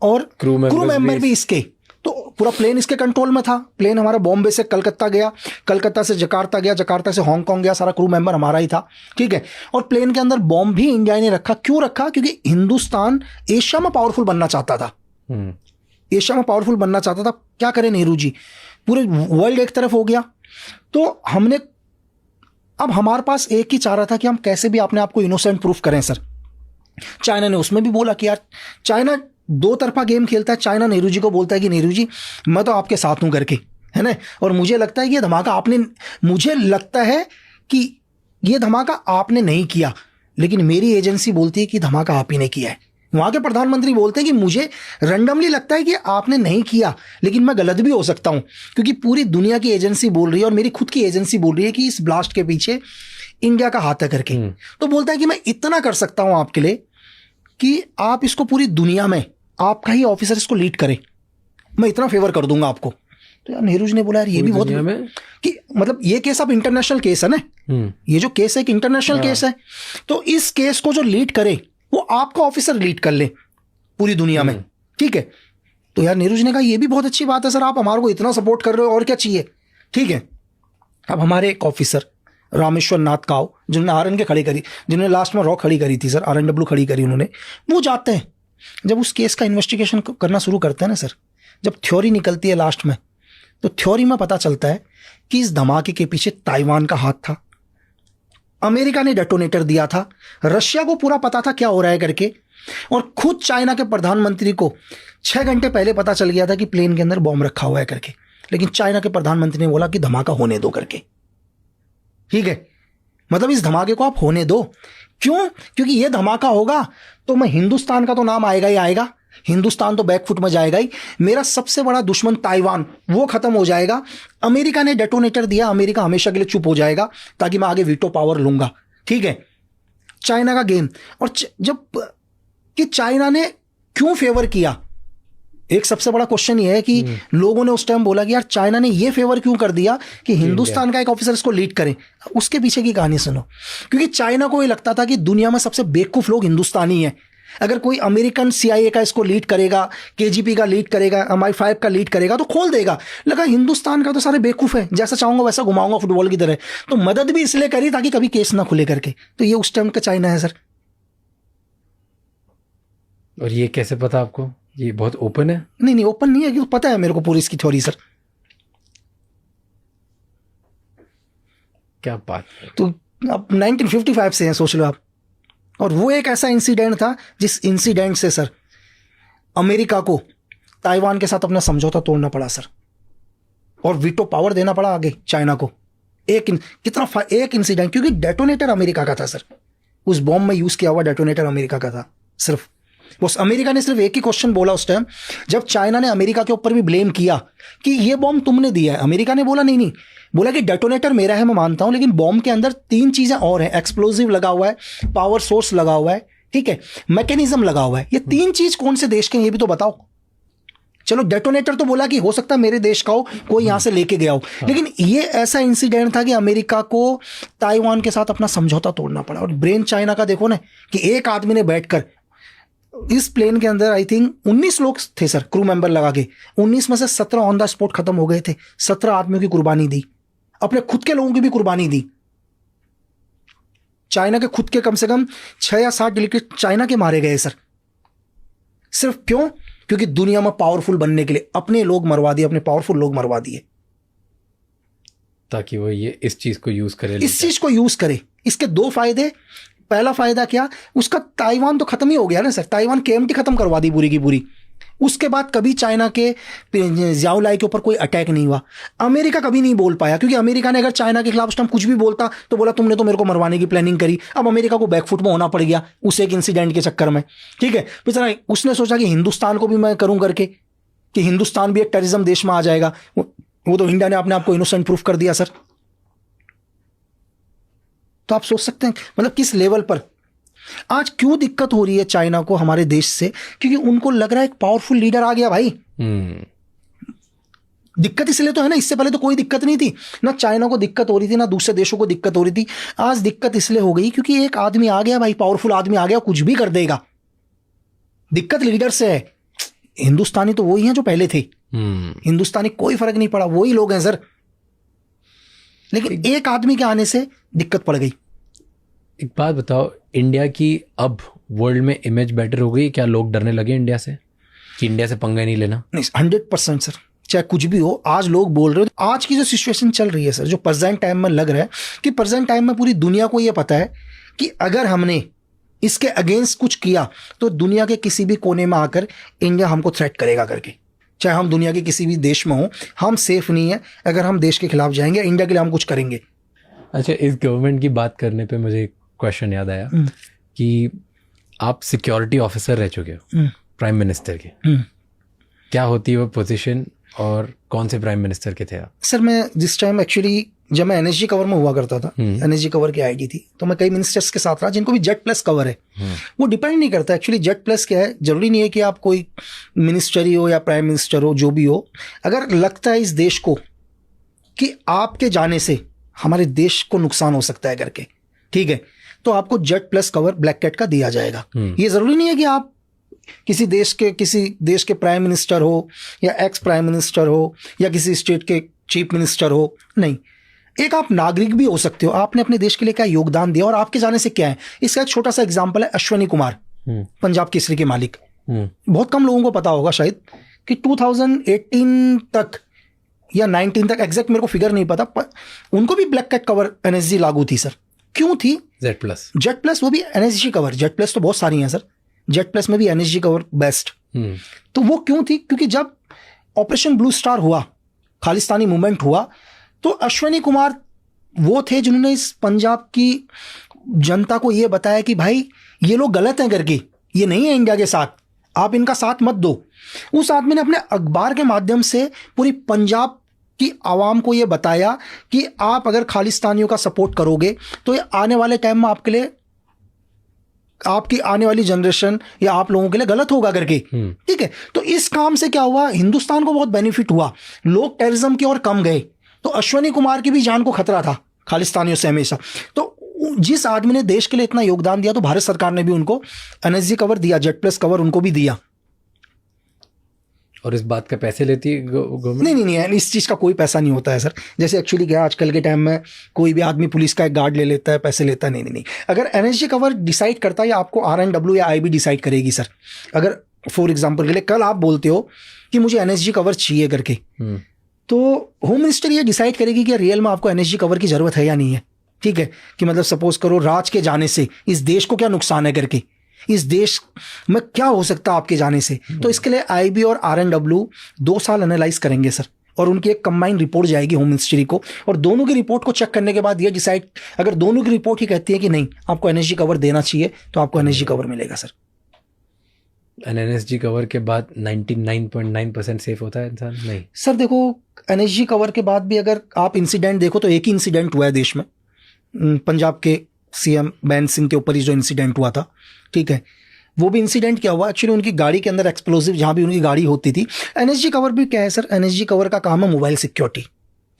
B: और क्रू मेंबर भी इसके, तो पूरा प्लेन इसके कंट्रोल में था। प्लेन हमारा बॉम्बे से कलकत्ता गया, कलकत्ता से जकार्ता गया, जकार्ता से हांगकांग गया, सारा क्रू मेंबर हमारा ही था। ठीक है, और प्लेन के अंदर बॉम्ब भी इंडिया ने रखा। क्यों रखा? क्योंकि हिंदुस्तान एशिया में पावरफुल बनना चाहता था। एशिया में पावरफुल बनना चाहता था। क्या करें नेहरू जी, पूरे वर्ल्ड एक तरफ हो गया। तो हमने, अब हमारे पास एक ही चाह रहा था कि हम कैसे भी अपने आप को इनोसेंट प्रूफ करें सर। चाइना ने उसमें भी बोला कि यार, चाइना दो तरफा गेम खेलता है। चाइना नेहरू जी को बोलता है कि नेहरू जी मैं तो आपके साथ हूं करके, है ना, और मुझे लगता है कि ये धमाका आपने, मुझे लगता है कि ये धमाका आपने नहीं किया, लेकिन मेरी एजेंसी बोलती है कि धमाका आप ही ने किया है। वहां के प्रधानमंत्री बोलते हैं कि मुझे रैंडमली लगता है कि आपने नहीं किया, लेकिन मैं गलत भी हो सकता हूं, क्योंकि पूरी दुनिया की एजेंसी बोल रही है और मेरी खुद की एजेंसी बोल रही है कि इस ब्लास्ट के पीछे इंडिया का हाथ है करके। तो बोलता है कि मैं इतना कर सकता हूं आपके लिए कि आप इसको पूरी दुनिया में आपका ही ऑफिसर इसको लीड करे, मैं इतना फेवर कर दूंगा आपको। तो यार नेहरू जी ने बोला यार ये भी बहुत कि मतलब ये केस अब इंटरनेशनल केस है ना, ये जो केस है एक इंटरनेशनल केस है, तो इस केस को जो लीड करे वो आपका ऑफिसर लीड कर ले पूरी दुनिया में। ठीक है, तो यार नेहरू जी ने कहा ये भी बहुत अच्छी बात है सर, आप हमारे को इतना सपोर्ट कर रहे हो और क्या चाहिए। ठीक है, अब हमारे एक ऑफिसर रामेश्वर नाथ काव, जिन्होंने RN के खड़ी करी, जिन्होंने लास्ट में रॉ खड़ी करी थी सर, RNW खड़ी करी उन्होंने, वो जाते हैं जब उस केस का इन्वेस्टिगेशन करना शुरू करते हैं ना सर, जब थ्योरी निकलती है लास्ट में, तो थ्योरी में पता चलता है कि इस धमाके के पीछे ताइवान का हाथ था, अमेरिका ने डेटोनेटर दिया था, रशिया को पूरा पता था क्या हो रहा है करके, और खुद चाइना के प्रधानमंत्री को 6 घंटे पहले पता चल गया था कि प्लेन के अंदर बॉम्ब रखा हुआ है करके, लेकिन चाइना के प्रधानमंत्री ने बोला कि धमाका होने दो करके। ठीक है, मतलब इस धमाके को आप होने दो। क्यों? क्योंकि ये धमाका होगा तो मैं हिंदुस्तान का तो नाम आएगा ही आएगा, हिंदुस्तान तो बैकफुट में जाएगा ही, मेरा सबसे बड़ा दुश्मन ताइवान वो खत्म हो जाएगा। अमेरिका ने डेटोनेटर दिया, अमेरिका हमेशा के लिए चुप हो जाएगा ताकि मैं आगे वीटो पावर लूंगा। ठीक है, चाइना का गेम। और जब कि चाइना ने क्यों फेवर किया, एक सबसे बड़ा क्वेश्चन ये है कि लोगों ने उस टाइम बोला कि यार चाइना ने ये फेवर क्यों कर दिया कि हिंदुस्तान का एक ऑफिसर इसको लीड करे। उसके पीछे की कहानी सुनो, क्योंकि चाइना को ये लगता था कि दुनिया में सबसे बेवकूफ लोग हिंदुस्तानी हैं। अगर कोई अमेरिकन CIA का इसको लीड करेगा, KGP का लीड करेगा, MI5 का लीड करेगा तो खोल देगा। लगा हिंदुस्तान का तो सारे बेवकूफ है, जैसा चाहूंगा वैसा घुमाऊंगा फुटबॉल की तरह। तो मदद भी इसलिए करी ताकि कभी केस ना खुले करके। तो ये उस टाइम का चाइना है सर।
A: और ये कैसे पता आपको? ये बहुत ओपन है?
B: नहीं ओपन नहीं है, कि पता है मेरे को पूरी इसकी थ्योरी सर।
A: क्या बात है।
B: तो अब 1955 से है, सोच लो आप। और वो एक ऐसा इंसिडेंट था जिस इंसिडेंट से सर अमेरिका को ताइवान के साथ अपना समझौता तोड़ना पड़ा सर, और वीटो पावर देना पड़ा आगे चाइना को। एक इंसिडेंट, क्योंकि डेटोनेटर अमेरिका का था सर, उस बॉम्ब में यूज किया हुआ डेटोनेटर अमेरिका का था। सिर्फ उस अमेरिका ने सिर्फ एक ही क्वेश्चन बोला उस टाइम, जब चाइना ने अमेरिका के ऊपर भी ब्लेम किया कि ये बॉम्ब तुमने दिया है। अमेरिका ने बोला नहीं, बोला कि डेटोनेटर मेरा है, मैं मानता हूं, लेकिन बॉम्ब के अंदर 3 चीजें और हैं। एक्सप्लोजिव लगा हुआ है, पावर सोर्स लगा हुआ है, ठीक है, मैकेनिज्म लगा हुआ है। ये 3 चीज कौन से देश के हैं ये भी तो बताओ। चलो डेटोनेटर तो बोला कि हो सकता है मेरे देश का हो, कोई यहां से लेके गया हो, लेकिन ये ऐसा इंसिडेंट था कि अमेरिका को ताइवान के साथ अपना समझौता तोड़ना पड़ा। और ब्रेन चाइना का देखो ना, कि एक आदमी ने बैठकर इस प्लेन के अंदर आई थिंक 19 लोग थे सर, क्रू मेंबर लगा के। 19 में से 17 ऑन द स्पॉट खत्म हो गए थे। 17 आदमियों की कुर्बानी दी, अपने खुद के लोगों की भी कुर्बानी दी। चाइना के खुद के कम से कम 6 या 7 डेलीगेट चाइना के मारे गए सर। सिर्फ क्यों? क्योंकि दुनिया में पावरफुल बनने के लिए अपने लोग मरवा दिए, अपने पावरफुल लोग मरवा दिए,
A: ताकि वो ये इस चीज को यूज करे,
B: इस चीज को यूज करे। इसके 2 फायदे। पहला फायदा क्या, उसका ताइवान तो खत्म ही हो गया ना सर, ताइवान KMT खत्म करवा दी पूरी की पूरी। उसके बाद कभी चाइना के ज़ियाओ लाई के ऊपर कोई अटैक नहीं हुआ। अमेरिका कभी नहीं बोल पाया, क्योंकि अमेरिका ने अगर चाइना के खिलाफ उस टाइम कुछ भी बोलता तो बोला तुमने तो मेरे को मरवाने की प्लानिंग करी। अब अमेरिका को बैकफुट में होना पड़ गया उस एक इंसिडेंट के चक्कर में, ठीक है। बेचारा उसने सोचा कि हिंदुस्तान को भी मैं करूं करके, कि हिंदुस्तान भी एक टेररिज्म देश में आ जाएगा। वो तो इंडिया ने अपने आप को इनोसेंट प्रूफ कर दिया सर। तो आप सोच सकते हैं मतलब किस लेवल पर आज क्यों दिक्कत हो रही है चाइना को हमारे देश से, क्योंकि उनको लग रहा है एक पावरफुल लीडर आ गया भाई। दिक्कत इसलिए तो है ना, इससे पहले तो कोई दिक्कत नहीं थी ना, चाइना को दिक्कत हो रही थी ना दूसरे देशों को दिक्कत हो रही थी। आज दिक्कत इसलिए हो गई क्योंकि एक आदमी आ गया भाई, पावरफुल आदमी आ गया, कुछ भी कर देगा। दिक्कत लीडर से है। हिंदुस्तानी तो वही हैं जो पहले थे, हिंदुस्तानी कोई फर्क नहीं पड़ा, वही लोग हैं सर, लेकिन एक आदमी के आने से दिक्कत पड़ गई।
A: एक बात बताओ, इंडिया की अब वर्ल्ड में इमेज बेटर हो गई क्या? लोग डरने लगे इंडिया से कि इंडिया से पंगा नहीं लेना?
B: नहीं, 100% सर, चाहे कुछ भी हो आज लोग बोल रहे हो। आज की जो सिचुएशन चल रही है सर, जो प्रेजेंट टाइम में लग रहा है कि प्रेजेंट टाइम में पूरी दुनिया को ये पता है कि अगर हमने इसके अगेंस्ट कुछ किया तो दुनिया के किसी भी कोने में आकर इंडिया हमको थ्रेट करेगा करके। चाहे हम दुनिया के किसी भी देश में हो, हम सेफ नहीं है। अगर हम देश के खिलाफ जाएंगे, इंडिया के लिए हम कुछ करेंगे।
A: अच्छा, इस गवर्नमेंट की बात करने पे मुझे एक क्वेश्चन याद आया कि आप सिक्योरिटी ऑफिसर रह चुके हो प्राइम मिनिस्टर के। क्या होती है वो पोजीशन और कौन से प्राइम मिनिस्टर के थे आप?
B: सर मैं जिस टाइम एक्चुअली जब मैं एनएसजी कवर में हुआ करता था, एनएसजी कवर की आईडी थी, तो मैं कई मिनिस्टर्स के साथ रहा जिनको भी जेड प्लस कवर है। वो डिपेंड नहीं करता एक्चुअली जेड प्लस क्या है, जरूरी नहीं है कि आप कोई मिनिस्टरी हो या प्राइम मिनिस्टर हो, जो भी हो। अगर लगता है इस देश को कि आपके जाने से हमारे देश को नुकसान हो सकता है करके, ठीक है, तो आपको Z plus cover black cat का दिया जाएगा। ये जरूरी नहीं है कि आप किसी देश के प्राइम मिनिस्टर हो या एक्स प्राइम मिनिस्टर हो या किसी स्टेट के चीफ मिनिस्टर हो, नहीं, एक आप नागरिक भी हो सकते हो। आपने अपने देश के लिए क्या योगदान दिया और आपके जाने से क्या है। इसका एक छोटा सा एग्जांपल है अश्वनी कुमार, पंजाब केसरी के मालिक। बहुत कम लोगों को पता होगा शायद कि 2018 तक या 19 तक, एग्जैक्ट मेरे को फिगर नहीं पता, पर उनको भी ब्लैक कैट कवर एनएसजी लागू थी सर। क्यों थी? जेड प्लस वो भी एनएसजी कवर। जेड प्लस तो बहुत सारी हैं सर, जेड प्लस में भी एनएसजी कवर बेस्ट। तो वो क्यों थी? क्योंकि जब ऑपरेशन ब्लू स्टार हुआ, खालिस्तानी मूवमेंट हुआ, तो अश्वनी कुमार वो थे जिन्होंने इस पंजाब की जनता को ये बताया कि भाई ये लोग गलत हैं करके, ये नहीं है इंडिया के साथ, आप इनका साथ मत दो। उस आदमी ने अपने अखबार के माध्यम से पूरी पंजाब की आवाम को ये बताया कि आप अगर खालिस्तानियों का सपोर्ट करोगे तो ये आने वाले टाइम में आपके लिए, आपकी आने वाली जनरेशन या आप लोगों के लिए गलत होगा करके, ठीक है। तो इस काम से क्या हुआ, हिंदुस्तान को बहुत बेनिफिट हुआ, लोग टेररिज्म की ओर कम गए। तो अश्वनी कुमार की भी जान को खतरा था खालिस्तानियों से हमेशा। तो जिस आदमी ने देश के लिए इतना योगदान दिया, तो भारत सरकार ने भी उनको एनएसजी कवर दिया, जेड प्लस कवर उनको भी दिया।
A: और इस बात का पैसे लेती है गवर्नमेंट?
B: नहीं, इस चीज़ का कोई पैसा नहीं होता है सर। जैसे एक्चुअली क्या आजकल के टाइम में कोई भी आदमी पुलिस का एक गार्ड ले लेता है, पैसे लेता है। नहीं। अगर एनएसजी कवर डिसाइड करता है या आपको RNW या IB डिसाइड करेगी सर। अगर फॉर एग्जाम्पल के लिए कल आप बोलते हो कि मुझे एनएसजी कवर चाहिए करके, तो होम मिनिस्टर ये डिसाइड करेगी कि रियल में आपको एनएसजी कवर की जरूरत है या नहीं है, ठीक है। कि मतलब सपोज करो राज के जाने से इस देश को क्या नुकसान है करके, इस देश में क्या हो सकता है आपके जाने से। तो इसके लिए IB और RNW 2 साल एनालाइज करेंगे सर, और उनकी एक कंबाइंड रिपोर्ट जाएगी होम मिनिस्ट्री को, और दोनों की रिपोर्ट को चेक करने के बाद ये डिसाइड, अगर दोनों की रिपोर्ट ही कहती है कि नहीं आपको एनएसजी कवर देना चाहिए, तो आपको एनएसजी कवर मिलेगा सर।
A: एनएसजी कवर के बाद 99.9% सेफ होता है इंसान? नहीं
B: सर, देखो एनएसजी कवर के बाद भी अगर आप इंसिडेंट देखो तो एक ही इंसिडेंट हुआ है देश में, पंजाब के CM बैन सिंह के ऊपर ही जो इंसिडेंट हुआ था, ठीक है। वो भी इंसिडेंट क्या हुआ, एक्चुअली उनकी गाड़ी के अंदर एक्सप्लोसिव, जहाँ भी उनकी गाड़ी होती थी। एनएसजी कवर भी क्या है सर, एनएसजी कवर का काम है मोबाइल सिक्योरिटी,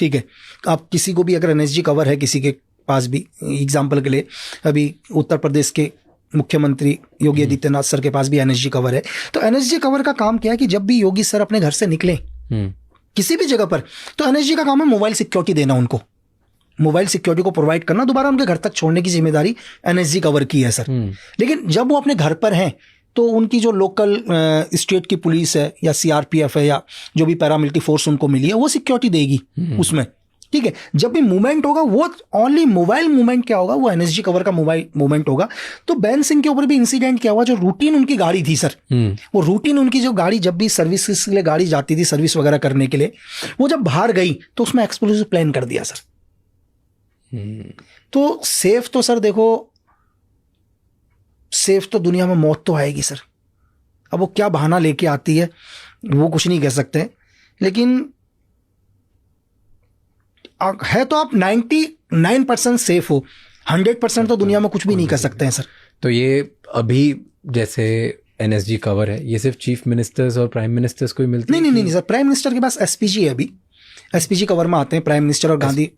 B: ठीक है। आप किसी को भी अगर एनएसजी कवर है किसी के पास भी, एग्जाम्पल के लिए अभी उत्तर प्रदेश के मुख्यमंत्री योगी आदित्यनाथ सर के पास भी एनएसजी कवर है। तो एनएसजी कवर का काम क्या है कि जब भी योगी सर अपने घर से निकले किसी भी जगह पर, तो एनएसजी का काम है मोबाइल सिक्योरिटी देना, उनको मोबाइल सिक्योरिटी को प्रोवाइड करना, दोबारा उनके घर तक छोड़ने की जिम्मेदारी एनएसजी कवर की है सर। लेकिन जब वो अपने घर पर हैं तो उनकी जो लोकल स्टेट की पुलिस है या CRPF है या जो भी पैरामिलिट्री फोर्स उनको मिली है, वो सिक्योरिटी देगी उसमें। ठीक है, जब भी मूवमेंट होगा वो ओनली मोबाइल मूवमेंट क्या होगा, वो एनएसजी कवर का मोबाइल मूवमेंट होगा। तो बैन सिंह के ऊपर भी इंसिडेंट क्या हुआ, जो रूटीन उनकी गाड़ी थी सर, वो रूटीन उनकी जो गाड़ी जब भी सर्विस के लिए गाड़ी जाती थी सर्विस वगैरह करने के लिए, वो जब बाहर गई तो उसमें एक्सप्लोजिव प्लान कर दिया सर। तो सेफ तो सर देखो, सेफ तो दुनिया में मौत तो आएगी सर। अब वो क्या बहाना लेके आती है वो कुछ नहीं कह सकते, लेकिन है तो आप 99% सेफ हो, 100% तो दुनिया में कुछ भी नहीं कर सकते हैं सर।
A: तो ये अभी जैसे एनएसजी कवर है, ये सिर्फ चीफ मिनिस्टर्स और प्राइम मिनिस्टर्स को ही मिलती है?
B: नहीं सर, प्राइम मिनिस्टर के पास एसपीजी है, अभी एसपीजी कवर में आते हैं प्राइम मिनिस्टर और Gandhi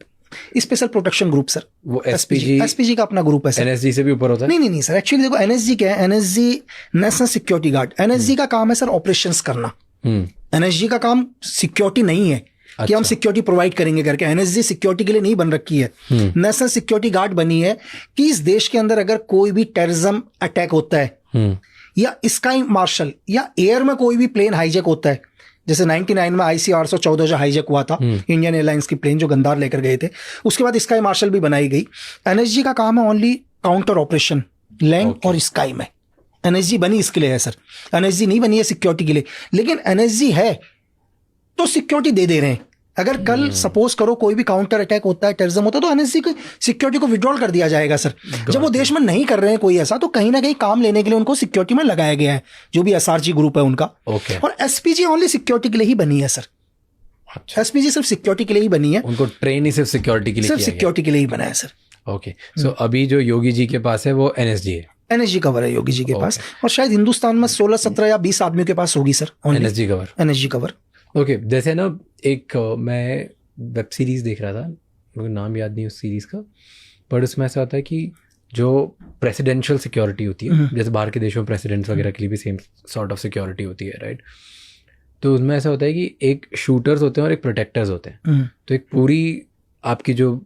B: special protection group sir.
A: वो एसपीजी
B: का अपना ग्रुप है सर।
A: एनएसजी से भी ऊपर होता है?
B: नहीं सर, एक्चुअली देखो एनएसजी क्या है, NSG national security guard. NSG का काम है सर ऑपरेशंस करना। एनएसजी का काम सिक्योरिटी नहीं है कि हम सिक्योरिटी प्रोवाइड करेंगे करके। एनएसजी सिक्योरिटी के लिए नहीं बन रखी है, नेशनल सिक्योरिटी गार्ड बनी है कि इस देश के अंदर अगर कोई भी टेररिज्म अटैक होता है या स्काई मार्शल या एयर में कोई भी प्लेन हाईजैक होता है, जैसे 99 में IC-814 जो हाईजैक हुआ था इंडियन एयरलाइंस की प्लेन जो गंदार लेकर गए थे, उसके बाद स्काई मार्शल भी बनाई गई। एनएसजी का काम है ओनली काउंटर ऑपरेशन लैंड और स्काई में। एनएसजी बनी इसके लिए है सर, एनएसजी नहीं बनी है सिक्योरिटी के लिए। लेकिन एनएसजी है तो सिक्योरिटी दे रहे हैं। अगर कल सपोज करो कोई भी काउंटर अटैक होता है, टेररिज्म होता है, तो एनएसजी की सिक्योरिटी को विड्रॉल कर दिया जाएगा सर। जब वो देश में नहीं कर रहे हैं कोई ऐसा, तो कहीं ना कहीं काम लेने के लिए उनको सिक्योरिटी में लगाया गया है, जो भी एसआरजी ग्रुप है उनका। और एसपीजी ओनली सिक्योरिटी के लिए ही बनी है सर। एसपीजी सिर्फ सिक्योरिटी के लिए ही बनी है,
A: उनको ट्रेन ही सिर्फ सिक्योरिटी के लिए,
B: सिर्फ सिक्योरिटी के लिए ही बना है सर।
A: ओके, सो अभी जो योगी जी के पास है वो एनएसजी है,
B: एनएसजी कवर है योगी जी के पास। और शायद हिंदुस्तान में 16, 17 या 20 आदमियों के पास होगी sir
A: NSG cover.
B: NSG cover
A: okay, जैसे ना एक मैं वेब सीरीज देख रहा था, मुझे नाम याद नहीं उस सीरीज का, पर उसमें ऐसा होता है कि जो प्रेसिडेंशियल सिक्योरिटी होती है, जैसे बाहर के देशों में प्रेसिडेंट्स वगैरह के लिए भी सेम सॉर्ट ऑफ सिक्योरिटी होती है, राइट? तो उसमें ऐसा होता है कि एक शूटर्स होते हैं और एक प्रोटेक्टर्स होते हैं। तो एक पूरी आपकी जो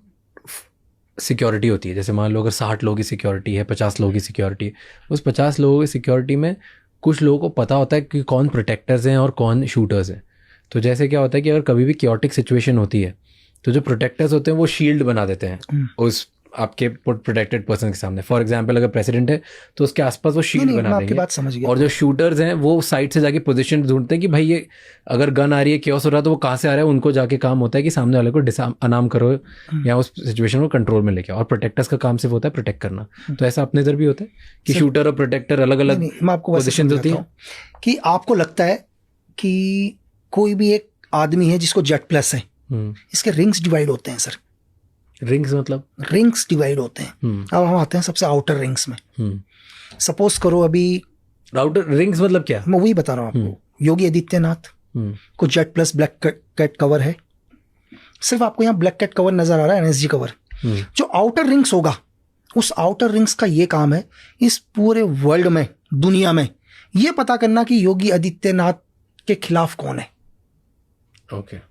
A: सिक्योरिटी होती है, जैसे मान लो अगर 60 लोगों की सिक्योरिटी है, 50 लोगों की सिक्योरिटी है, उस 50 लोगों की सिक्योरिटी में कुछ लोगों को पता होता है कि कौन प्रोटेक्टर्स हैं और कौन शूटर्स हैं। तो जैसे क्या होता है कि अगर कभी भी क्योटिक सिचुएशन होती है तो जो प्रोटेक्टर्स होते हैं वो शील्ड बना देते हैं उस आपके प्रोटेक्टेड पर्सन के सामने। फॉर एग्जांपल अगर प्रेसिडेंट है तो उसके आसपास वो शील्ड बना देंगे।
B: बात समझ गया।
A: और जो शूटर्स हैं वो साइड से जाके पोजीशन ढूंढते हैं कि भाई ये अगर गन आ रही है, क्योस हो रहा है, तो वो कहाँ से आ रहा है, उनको जाके काम होता है कि सामने वाले को अनाम करो या उस सिचुएशन को कंट्रोल में लेके आओ। और प्रोटेक्टर्स का काम सिर्फ होता है प्रोटेक्ट करना। तो ऐसा अपने इधर भी होता है कि शूटर और प्रोटेक्टर अलग अलग पोजिशन होती है।
B: कि आपको लगता है कि कोई भी एक आदमी है जिसको जेट प्लस है, इसके रिंग्स डिवाइड होते हैं सर।
A: रिंग्स मतलब?
B: रिंग्स डिवाइड होते हैं। अब हम आते हैं सबसे आउटर रिंग्स में। सपोज करो अभी
A: आउटर रिंग्स मतलब क्या?
B: मैं वही बता रहा हूँ आपको। योगी आदित्यनाथ को Z plus black cat cover है। सिर्फ आपको यहाँ ब्लैक कैट कवर नजर आ रहा है, एनएसजी कवर। जो आउटर रिंग्स होगा, उस आउटर रिंग्स का ये काम है इस पूरे वर्ल्ड में, दुनिया में ये पता करना कि योगी आदित्यनाथ के खिलाफ कौन है।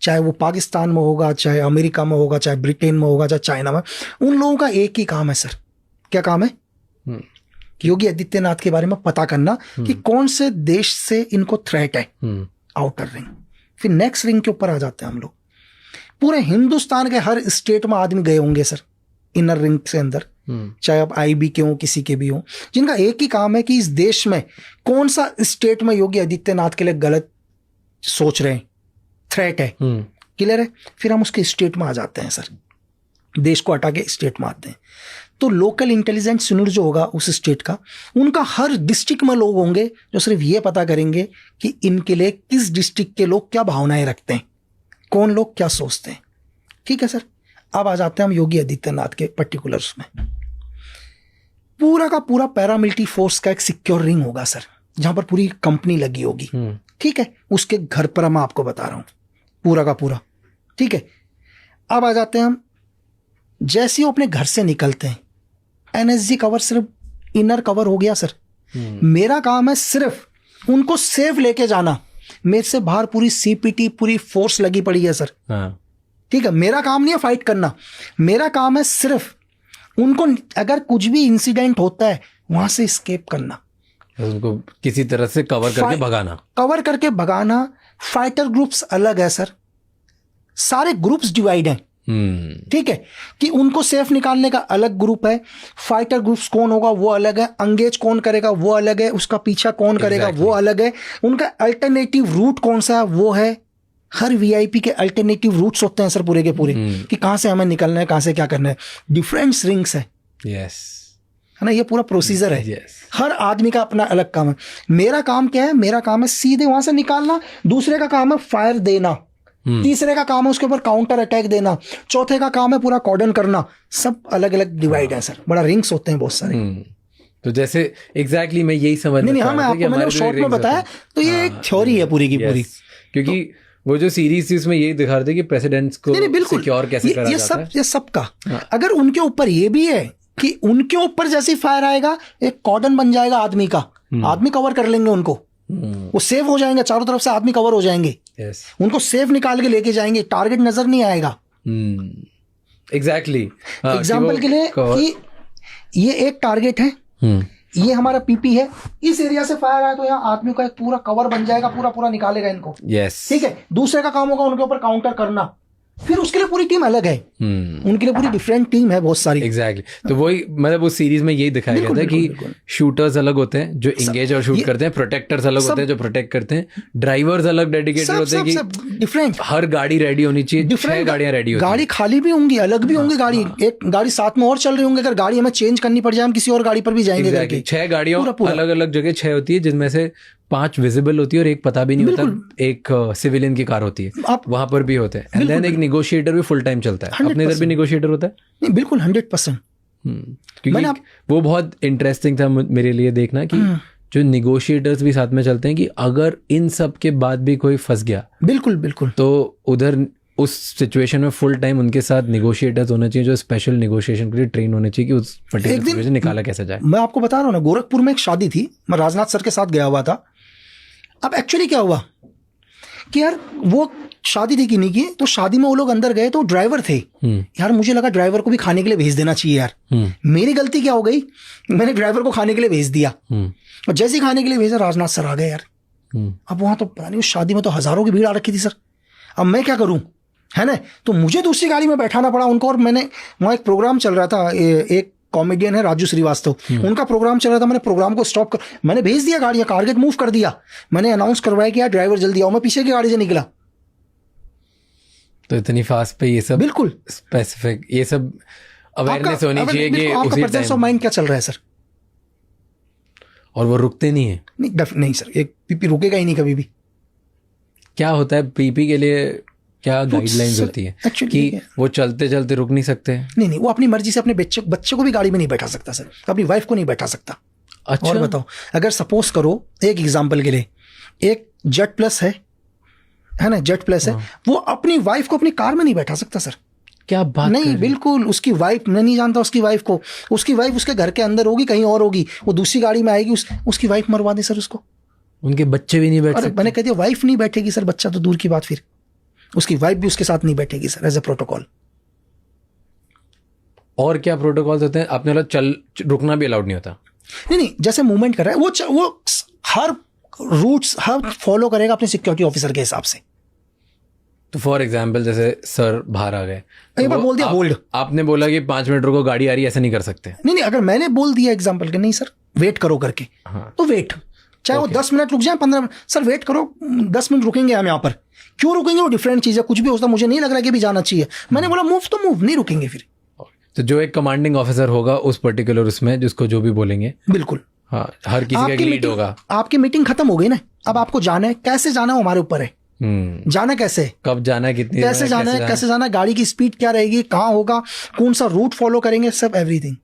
B: चाहे वो पाकिस्तान में होगा, चाहे अमेरिका में होगा, चाहे ब्रिटेन में होगा, चाहे चाइना में, उन लोगों का एक ही काम है सर। क्या काम है? योगी आदित्यनाथ के बारे में पता करना कि कौन से देश से इनको थ्रेट है। Outer ring. फिर नेक्स्ट रिंग के ऊपर आ जाते हैं हम लोग। पूरे हिंदुस्तान के हर स्टेट में आदमी गए होंगे सर इनर रिंग से अंदर, चाहे आप आईबी के हो, किसी के भी हो, जिनका एक ही काम है कि इस देश में कौन सा स्टेट में योगी आदित्यनाथ के लिए गलत सोच रहे हैं, थ्रेट है। क्लियर है? फिर हम उसके स्टेट में आ जाते हैं सर, देश को हटा के स्टेट में आते हैं। तो लोकल इंटेलिजेंस यूनिट जो होगा उस स्टेट का, उनका हर डिस्ट्रिक्ट में लोग होंगे जो सिर्फ ये पता करेंगे कि इनके लिए किस डिस्ट्रिक्ट के लोग क्या भावनाएं रखते हैं, कौन लोग क्या सोचते हैं। ठीक है सर? अब आ जाते हैं हम योगी आदित्यनाथ के पर्टिकुलर्स में। पूरा का पूरा पैरामिलिट्री फोर्स का एक सिक्योर रिंग होगा सर, जहां पर पूरी कंपनी लगी होगी। ठीक है? उसके घर पर मैं आपको बता रहा हूं पूरा का पूरा। ठीक है? अब आ जाते हैं हम, जैसे ही अपने घर से निकलते हैं, एनएसजी कवर सिर्फ इनर कवर हो गया सर। मेरा काम है सिर्फ उनको सेफ लेके जाना। मेरे से बाहर पूरी सीपीटी, पूरी फोर्स लगी पड़ी है सर। ठीक है? मेरा काम नहीं है फाइट करना, मेरा काम है सिर्फ उनको, अगर कुछ भी इंसिडेंट होता है वहां से एस्केप करना,
A: उनको किसी तरह से कवर करके भगाना। फाइटर ग्रुप्स अलग है सर, सारे ग्रुप्स डिवाइड हैं।
B: ठीक है, कि उनको सेफ निकालने का अलग ग्रुप है, फाइटर ग्रुप्स कौन होगा वो अलग है, अंगेज कौन करेगा वो अलग है, उसका पीछा कौन करेगा वो अलग है, उनका अल्टरनेटिव रूट कौन सा है वो है। हर वीआईपी के अल्टरनेटिव रूट्स होते हैं सर पूरे के पूरे, कि कहां से हमें निकलना है, कहां से क्या करना है, डिफरेंट रिंग्स है,
A: यस,
B: है ना, ये पूरा प्रोसीजर है।
A: yes.
B: हर आदमी का अपना अलग काम है। मेरा काम क्या है, मेरा काम है सीधे वहां से निकालना, दूसरे का काम है फायर देना, तीसरे का काम है उसके ऊपर काउंटर अटैक देना, चौथे का काम है पूरा कॉर्डन करना। सब अलग अलग डिवाइड है सर, बड़ा रिंग्स होते हैं बहुत सारे।
A: तो जैसे एग्जैक्टली मैं यही समझ
B: नहीं हाँ, मैं आपको मैंने शॉर्ट में बताया, तो ये एक थ्योरी है पूरी की पूरी।
A: क्योंकि वो जो सीरीज थी उसमें यही दिखा रहे थे कि प्रेसिडेंट्स को सिक्योर कैसे करा जाता है।
B: ये सब का अगर उनके ऊपर ये भी है कि उनके ऊपर जैसे फायर आएगा एक कॉर्डन बन जाएगा आदमी का, आदमी कवर कर लेंगे उनको, वो सेव हो जाएंगे, चारों तरफ से आदमी कवर हो जाएंगे, उनको सेफ निकाल के लेके जाएंगे, टारगेट नजर नहीं आएगा।
A: एग्जैक्टली
B: एग्जाम्पल के लिए कि ये एक टारगेट है, ये हमारा पीपी है, इस एरिया से फायर आया तो यहाँ आदमी का एक पूरा कवर बन जाएगा, पूरा पूरा निकालेगा इनको।
A: यस,
B: ठीक है, दूसरे का काम होगा उनके ऊपर काउंटर करना, फिर उसके लिए पूरी टीम अलग है, उनके लिए पूरी डिफरेंट टीम है बहुत सारी।
A: एग्जैक्टली तो वही मतलब उस सीरीज में यही दिखाया गया था कि शूटर्स अलग होते हैं जो एंगेज और शूट करते हैं, प्रोटेक्टर्स अलग होते हैं जो प्रोटेक्ट करते हैं, ड्राइवर्स अलग डेडिकेटेड होते हैं कि
B: डिफरेंट,
A: हर गाड़ी रेडी होनी चाहिए, 6 गाड़ियां रेडी होती हैं,
B: गाड़ी खाली भी होंगी, अलग भी होंगी गाड़ी, एक गाड़ी साथ में और चल रही होंगी, अगर गाड़ी हमें चेंज करनी पड़ जाए हम किसी और गाड़ी पर भी जाएंगे करके।
A: 6 गाड़ियों अलग अलग जगह 6 होती है, जिनमें से 5 विजिबल होती है और एक पता भी नहीं होता, एक सिविलियन की कार होती है, वहां पर भी होते हैं। एंड देन एक नेगोशिएटर भी फुल टाइम चलता है, अपने इधर भी नेगोशिएटर होता है।
B: नहीं बिल्कुल 100%।
A: क्योंकि वो बहुत इंटरेस्टिंग था मेरे लिए देखना कि जो नेगोशिएटर्स भी साथ में चलते हैं, कि अगर इन सब के बाद भी कोई फंस गया,
B: बिल्कुल बिल्कुल, तो
A: उधर उस सिचुएशन में फुल टाइम उनके साथ नेगोशिएटर्स होने चाहिए जो स्पेशल नेगोशिएशन के लिए ट्रेन होने चाहिए कि उस पर्टिकुलर सिचुएशन निकाला कैसे जाए।
B: मैं आपको बता रहा हूँ ना, गोरखपुर में एक शादी थी, मैं राजनाथ सर के साथ गया हुआ था। अब एक्चुअली क्या हुआ कि यार वो शादी थी कि नहीं की, तो शादी में वो लोग अंदर गए तो ड्राइवर थे, यार मुझे लगा ड्राइवर को भी खाने के लिए भेज देना चाहिए यार। मेरी गलती क्या हो गई, मैंने ड्राइवर को खाने के लिए भेज दिया, और जैसे ही खाने के लिए भेजा राजनाथ सर आ गए यार। अब वहां तो पता नहीं उस शादी में तो हजारों की भीड़ आ रखी थी सर। अब मैं क्या करूं, है ना, तो मुझे दूसरी गाड़ी में बैठाना पड़ा उनको। और मैंने वहाँ एक प्रोग्राम चल रहा था, एक कॉमेडियन है राजू श्रीवास्तव, उनका प्रोग्राम चल रहा था, मैंने प्रोग्राम को स्टॉप कर, मैंने भेज दिया गाड़ी, टारगेट मूव कर दिया, मैंने अनाउंस करवाया कि यार ड्राइवर जल्दी आओ, मैं पीछे की गाड़ी से निकला।
A: तो इतनी फास्ट पे ये सब
B: बिल्कुल
A: स्पेसिफिक, ये सब अवेयरनेस होनी चाहिए कि
B: आपका प्रेजेंस ऑफ माइंड क्या चल रहा है सर,
A: और वो रुकते नहीं है।
B: नहीं सर, एक पीपी रुकेगा ही नहीं कभी भी।
A: क्या होता है पीपी के लिए, क्या गाइडलाइंस होती है कि वो चलते चलते रुक नहीं सकते?
B: नहीं, वो अपनी मर्जी से अपने बच्चे को भी गाड़ी में नहीं बैठा सकता सर, अपनी वाइफ को नहीं बैठा सकता।
A: अच्छा,
B: और बताओ, अगर सपोज करो एक एग्जांपल के लिए, एक जेट प्लस है ना, जेट प्लस है, वो अपनी वाइफ को अपनी कार में नहीं बैठा सकता सर।
A: क्या बात
B: नहीं, बिल्कुल उसकी वाइफ, मैं नहीं जानता उसकी वाइफ को, उसकी वाइफ उसके घर के अंदर होगी, कहीं और होगी, वो दूसरी गाड़ी में आएगी, उसकी वाइफ मरवा दे सर उसको।
A: उनके बच्चे भी नहीं बैठ सकते?
B: मैंने कह दिया वाइफ नहीं बैठेगी सर, बच्चा तो दूर की बात, फिर उसकी वाइफ भी उसके साथ नहीं बैठेगी सर, एज ए प्रोटोकॉल।
A: और क्या प्रोटोकॉल्स होते हैं? आपने बोला चल रुकना भी अलाउड नहीं होता?
B: नहीं, जैसे मूवमेंट कर रहा है वो हर रूट्स हर फॉलो करेगा अपने सिक्योरिटी ऑफिसर के हिसाब से।
A: तो फॉर एग्जाम्पल जैसे सर बाहर आ गए,
B: एक बार बोल दिया होल्ड,
A: आपने बोला कि 5 मिनट रुको, गाड़ी आ रही है, ऐसा नहीं कर सकते?
B: नहीं, अगर मैंने बोल दिया एग्जाम्पल के नहीं सर वेट करो करके, तो वेट, चाहे वो 10 मिनट रुक जाए, 15 मिनट, सर वेट करो, 10 मिनट रुकेंगे हम यहाँ पर। क्यों रुकेंगे, वो डिफरेंट चीज है, कुछ भी होता मुझे नहीं लग रहा कि भी जाना चाहिए, मैंने बोला मूव तो मूव, नहीं रुकेंगे फिर।
A: तो जो एक कमांडिंग ऑफिसर होगा उस पर्टिकुलर उसमें, जिसको जो भी बोलेंगे,
B: बिल्कुल
A: हाँ, हर किसी का एक लीड होगा।
B: आपकी मीटिंग खत्म हो गई ना, अब आपको जाना है, कैसे जाना है हमारे ऊपर है, जाना कैसे,
A: कब जाना है, कितनी
B: कैसे जाना है, कैसे जाना है, गाड़ी की स्पीड क्या रहेगी, कहाँ होगा, कौन सा रूट फॉलो करेंगे, सब एवरीथिंग।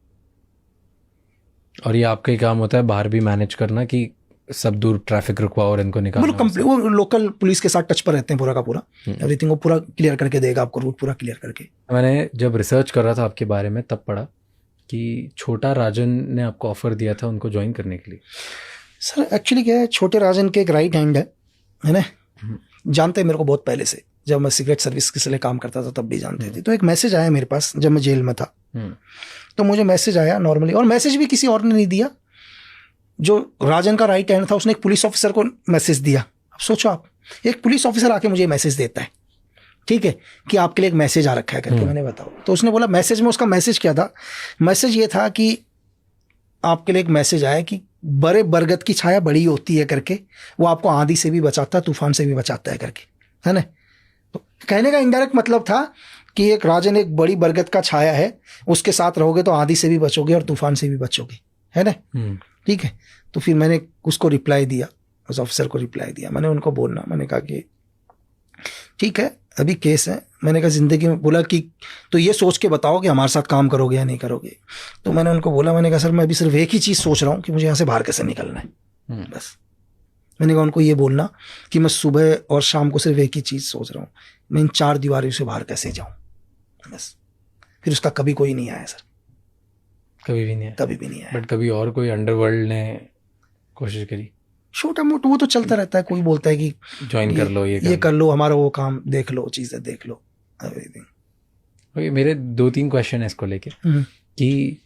A: और ये आपका ही काम होता है बाहर भी मैनेज करना कि सब दूर ट्रैफिक रुकवाओ और इनको निकालना।
B: वो लोकल पुलिस के साथ टच पर रहते हैं पूरा का पूरा, एवरीथिंग वो पूरा क्लियर करके देगा आपको, रूट पूरा क्लियर करके।
A: मैंने जब रिसर्च कर रहा था आपके बारे में तब पढ़ा कि छोटा राजन ने आपको ऑफर दिया था उनको ज्वाइन करने के लिए।
B: सर एक्चुअली क्या है, छोटे राजन के एक राइट हैंड है ना, जानते हैं मेरे को बहुत पहले से, जब मैं सीक्रेट सर्विस के लिए काम करता था तब भी जानते थे। तो एक मैसेज आया मेरे पास जब मैं जेल में था, तो मुझे मैसेज आया नॉर्मली, और मैसेज भी किसी और ने नहीं दिया, जो राजन का राइट हैंड था उसने एक पुलिस ऑफिसर को मैसेज दिया। अब सोचो आप, एक पुलिस ऑफिसर आके मुझे मैसेज देता है ठीक है, कि आपके लिए एक मैसेज आ रखा है करके। मैंने बताओ, तो उसने बोला मैसेज में, उसका मैसेज क्या था? मैसेज ये था कि आपके लिए एक मैसेज आया कि बड़े बरगद की छाया बड़ी होती है करके, वो आपको आंधी से भी बचाता है, तूफान से भी बचाता है करके, है ना। तो कहने का इनडायरेक्ट मतलब था कि एक राजन एक बड़ी बरगद का छाया है, उसके साथ रहोगे तो आंधी से भी बचोगे और तूफान से भी बचोगे, है ना। ठीक है, तो फिर मैंने उसको रिप्लाई दिया, उस ऑफिसर को रिप्लाई दिया। मैंने उनको बोलना, मैंने कहा कि ठीक है अभी केस है, मैंने कहा जिंदगी में, बोला कि तो ये सोच के बताओ कि हमारे साथ काम करोगे या नहीं करोगे। तो मैंने उनको बोला, मैंने कहा सर मैं अभी सिर्फ एक ही चीज़ सोच रहा हूँ कि मुझे यहाँ से बाहर कैसे निकलना है, बस। मैंने कहा उनको ये बोलना कि मैं सुबह और शाम को सिर्फ एक ही चीज़ सोच रहा हूँ, मैं इन 4 दीवारों से बाहर कैसे जाऊँ, बस। फिर उसका कभी कोई नहीं आया सर,
A: कभी भी नहीं है,
B: कभी भी नहीं आया।
A: बट कभी और कोई अंडरवर्ल्ड ने कोशिश करी?
B: छोटा मोटा वो तो चलता रहता है, कोई बोलता है कि
A: ज्वाइन कर लो,
B: ये कर लो, हमारा वो काम देख लो, चीज़ें देख लो, एवरीथिंग।
A: ओके, मेरे 2-3 क्वेश्चन है इसको लेके कि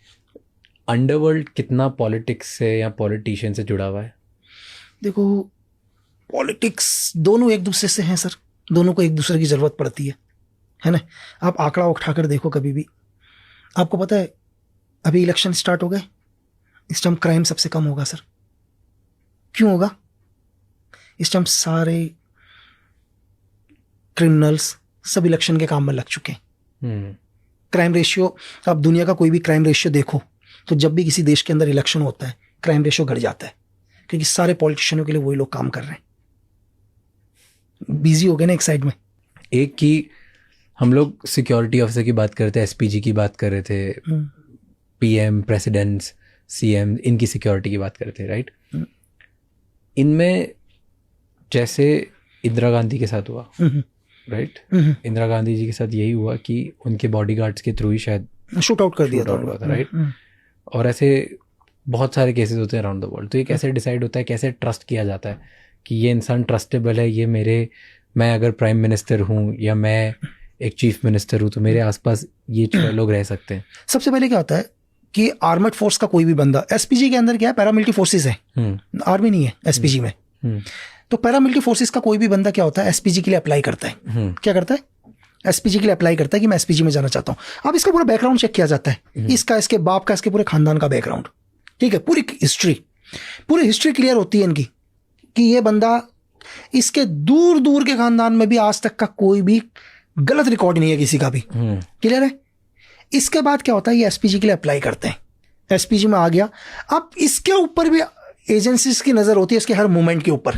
A: अंडरवर्ल्ड कितना पॉलिटिक्स से या पॉलिटिशियन से जुड़ा हुआ है?
B: देखो पॉलिटिक्स दोनों एक दूसरे से हैं सर, दोनों को एक दूसरे की ज़रूरत पड़ती है ना। आप आंकड़ा उठाकर देखो कभी भी, आपको पता है अभी इलेक्शन स्टार्ट हो गए, इस टाइम क्राइम सबसे कम होगा सर। क्यों होगा? इस टाइम सारे क्रिमिनल्स सब इलेक्शन के काम में लग चुके हैं। क्राइम रेशियो, आप दुनिया का कोई भी क्राइम रेशियो देखो, तो जब भी किसी देश के अंदर इलेक्शन होता है क्राइम रेशियो घट जाता है, क्योंकि सारे पॉलिटिशियनों के लिए वही लोग काम कर रहे हैं, बिजी हो गए ना एक साइड में।
A: एक की हम लोग सिक्योरिटी ऑफिसर की बात करते हैं, एसपीजी की बात कर रहे थे, पीएम, प्रेसिडेंट्स, सीएम, इनकी सिक्योरिटी की बात करते हैं, राइट। इनमें जैसे इंदिरा गांधी के साथ हुआ, राइट, इंदिरा गांधी जी के साथ यही हुआ कि उनके बॉडीगार्ड्स के थ्रू ही शायद
B: शूट आउट कर दिया था,
A: राइट। और ऐसे बहुत सारे केसेस होते हैं अराउंड द वर्ल्ड। तो ये कैसे डिसाइड होता है, कैसे ट्रस्ट किया जाता है कि ये इंसान ट्रस्टेबल है, ये मैं अगर प्राइम मिनिस्टर हूँ या मैं एक चीफ मिनिस्टर हूँ तो मेरे आसपास ये 6 लोग रह सकते हैं?
B: सबसे पहले क्या होता है कि आर्मड फोर्स का कोई भी बंदा, एसपीजी के अंदर क्या है, पैरामिलिट्री फोर्सेस है, आर्मी नहीं है एसपीजी में। तो पैरामिलिट्री फोर्सेस का कोई भी बंदा क्या होता है, एसपीजी के लिए अप्लाई करता है। क्या करता है? एसपीजी के लिए अप्लाई करता है कि मैं एसपीजी में जाना चाहता हूँ। अब इसका पूरा बैकग्राउंड चेक किया जाता है, इसका, इसके बाप का, इसके पूरे खानदान का बैकग्राउंड, ठीक है, पूरी हिस्ट्री क्लियर होती है इनकी कि ये बंदा, इसके दूर दूर के खानदान में भी आज तक का कोई भी गलत रिकॉर्ड नहीं है किसी का भी, क्लियर है। इसके बाद क्या होता है, ये एसपीजी के लिए अप्लाई करते हैं, एसपीजी में आ गया। अब इसके ऊपर भी एजेंसीज की नजर होती है, इसके हर मूवमेंट के ऊपर,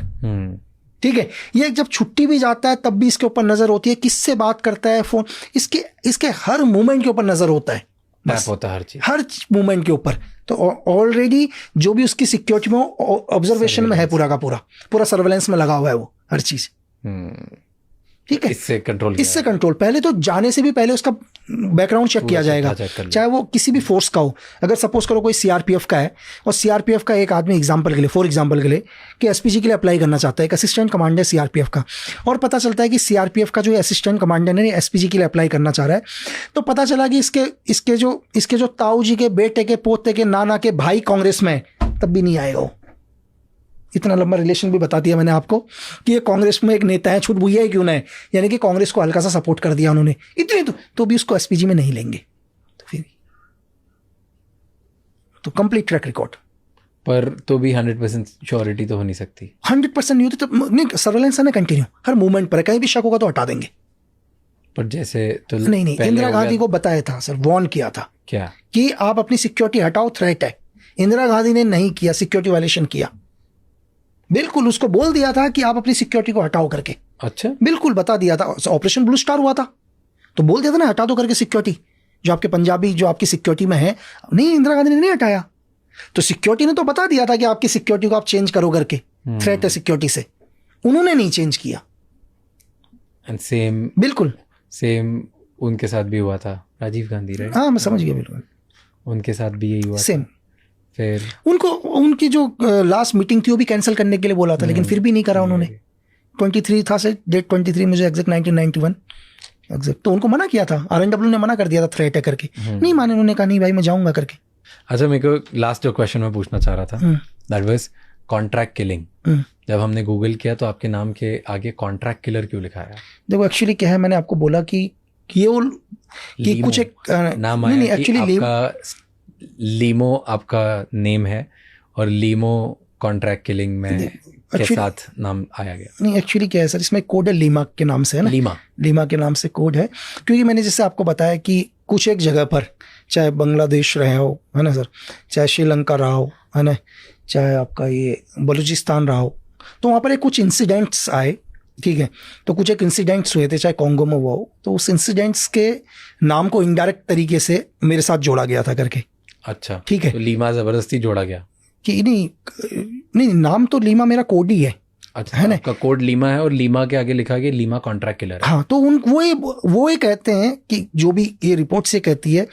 B: ठीक है। ये जब छुट्टी भी जाता है तब भी इसके ऊपर नजर होती है, किससे बात करता है फोन, इसके हर मूवमेंट के ऊपर नजर होता है,
A: बस होता है हर
B: मूवमेंट के ऊपर। तो ऑलरेडी जो भी उसकी सिक्योरिटी में ऑब्जर्वेशन में है, पूरा का पूरा सर्वेलेंस में लगा हुआ है वो हर चीज, ठीक है। इससे कंट्रोल पहले तो जाने से भी पहले उसका बैकग्राउंड चेक किया जाएगा, चाहे वो किसी भी फोर्स का हो। अगर सपोज करो कोई सीआरपीएफ का है और सीआरपीएफ का एक आदमी फॉर एग्जांपल के लिए कि एसपीजी के लिए अप्लाई करना चाहता है, एक असिस्टेंट कमांडर सीआरपीएफ का, और पता चलता है कि सीआरपीएफ का जो असिस्टेंट कमांडर है एसपीजी के लिए अप्लाई करना चाह रहा है, तो पता चला कि इसके जो ताऊ जी के बेटे के पोते के नाना के भाई कांग्रेस में, तब भी नहीं आएगा वो। इतना लंबा रिलेशन भी बता दिया मैंने आपको कि ये कांग्रेस में एक नेता है, छूट भूया ही क्यों ना है, यानी कि कांग्रेस को हल्का सा सपोर्ट कर दिया उन्होंने, इतने तो भी उसको एसपीजी में नहीं लेंगे। तो फिर तो कंप्लीट ट्रैक रिकॉर्ड,
A: पर तो भी 100% श्योरिटी तो हो नहीं सकती।
B: 100% नहीं होती तो नहीं, सर्वेलेंस है ना कंटिन्यू, हर मूवमेंट पर है, कहीं भी शक होगा तो हटा देंगे।
A: पर जैसे तो
B: नहीं, इंदिरा गांधी को बताया था सर, वार्न किया था
A: क्या
B: कि आप अपनी सिक्योरिटी हटाओ, थ्रेट है। इंदिरा गांधी ने नहीं किया, सिक्योरिटी वायलेशन किया, बिल्कुल उसको बोल दिया था कि आप अपनी सिक्योरिटी को हटाओ करके।
A: अच्छा,
B: बिल्कुल बता दिया था। ऑपरेशन ब्लू स्टार हुआ था तो बोल दिया था ना, हटा दो करके सिक्योरिटी, जो आपके पंजाबी जो आपकी सिक्योरिटी में है। नहीं, इंदिरा गांधी ने नहीं हटाया, तो सिक्योरिटी ने तो बता दिया था कि आपकी सिक्योरिटी को आप चेंज करो करके, थ्रेट है सिक्योरिटी से, उन्होंने नहीं चेंज किया।
A: एंड सेम, बिल्कुल सेम उनके साथ भी हुआ था, राजीव गांधी, राइट?
B: हाँ, मैं समझ गया, बिल्कुल उनके साथ भी यही हुआ सेम। फिर उनकी जो लास्ट मीटिंग थी वो भी कैंसिल करने के लिए बोला था, लेकिन फिर भी नहीं करा उन्होंने। 23 था से डेट 23 मुझे एग्जैक्ट 1991 एग्जैक्ट, तो उनको मना किया था, RNW ने मना कर दिया था थ्रेट है करके, नहीं माने, उन्होंने कहा नहीं भाई मैं जाऊंगा करके।
A: अच्छा, मेरे को लास्ट जो क्वेश्चन मैं पूछना चाह रहा था, दैट वाज कॉन्ट्रैक्ट किलिंग, जब हमने गूगल किया तो आपके नाम के आगे कॉन्ट्रैक्ट किलर क्यों लिखा है?
B: देखो एक्चुअली क्या है, मैंने आपको बोला कि ये वो कि
A: लीमो
B: कुछ एक
A: नाम
B: नहीं
A: आया कि
B: एक्चुअली
A: आपका लीमो आपका नेम है और लीमो कॉन्ट्रैक्ट किलिंग में के
B: actually-
A: साथ नाम आया गया।
B: नहीं एक्चुअली क्या है सर, इसमें कोड है लीमा के नाम से, है ना, लीमा के नाम से कोड है। क्योंकि मैंने जैसे आपको बताया कि कुछ एक जगह पर, चाहे बांग्लादेश रहे हो, है ना सर, चाहे श्रीलंका रहा हो, है ना, चाहे आपका ये बलूचिस्तान रहा हो, तो वहाँ पर एक कुछ इंसिडेंट्स आए, ठीक है, तो कुछ एक इंसिडेंट्स हुए थे, चाहे कॉन्गो में हुआ हो, तो उस इंसिडेंट्स के नाम को इनडायरेक्ट तरीके से मेरे साथ जोड़ा गया था करके।
A: अच्छा,
B: ठीक है,
A: तो लीमा जबरदस्ती जोड़ा गया
B: कि नहीं नाम तो लीमा मेरा कोड ही है।
A: अच्छा,
B: है ना,
A: आपका कोड लीमा है और लीमा के आगे लिखा गया लीमा कॉन्ट्रैक्ट किलर है।
B: हाँ, तो वो ये कहते हैं कि जो भी ये रिपोर्ट से कहती है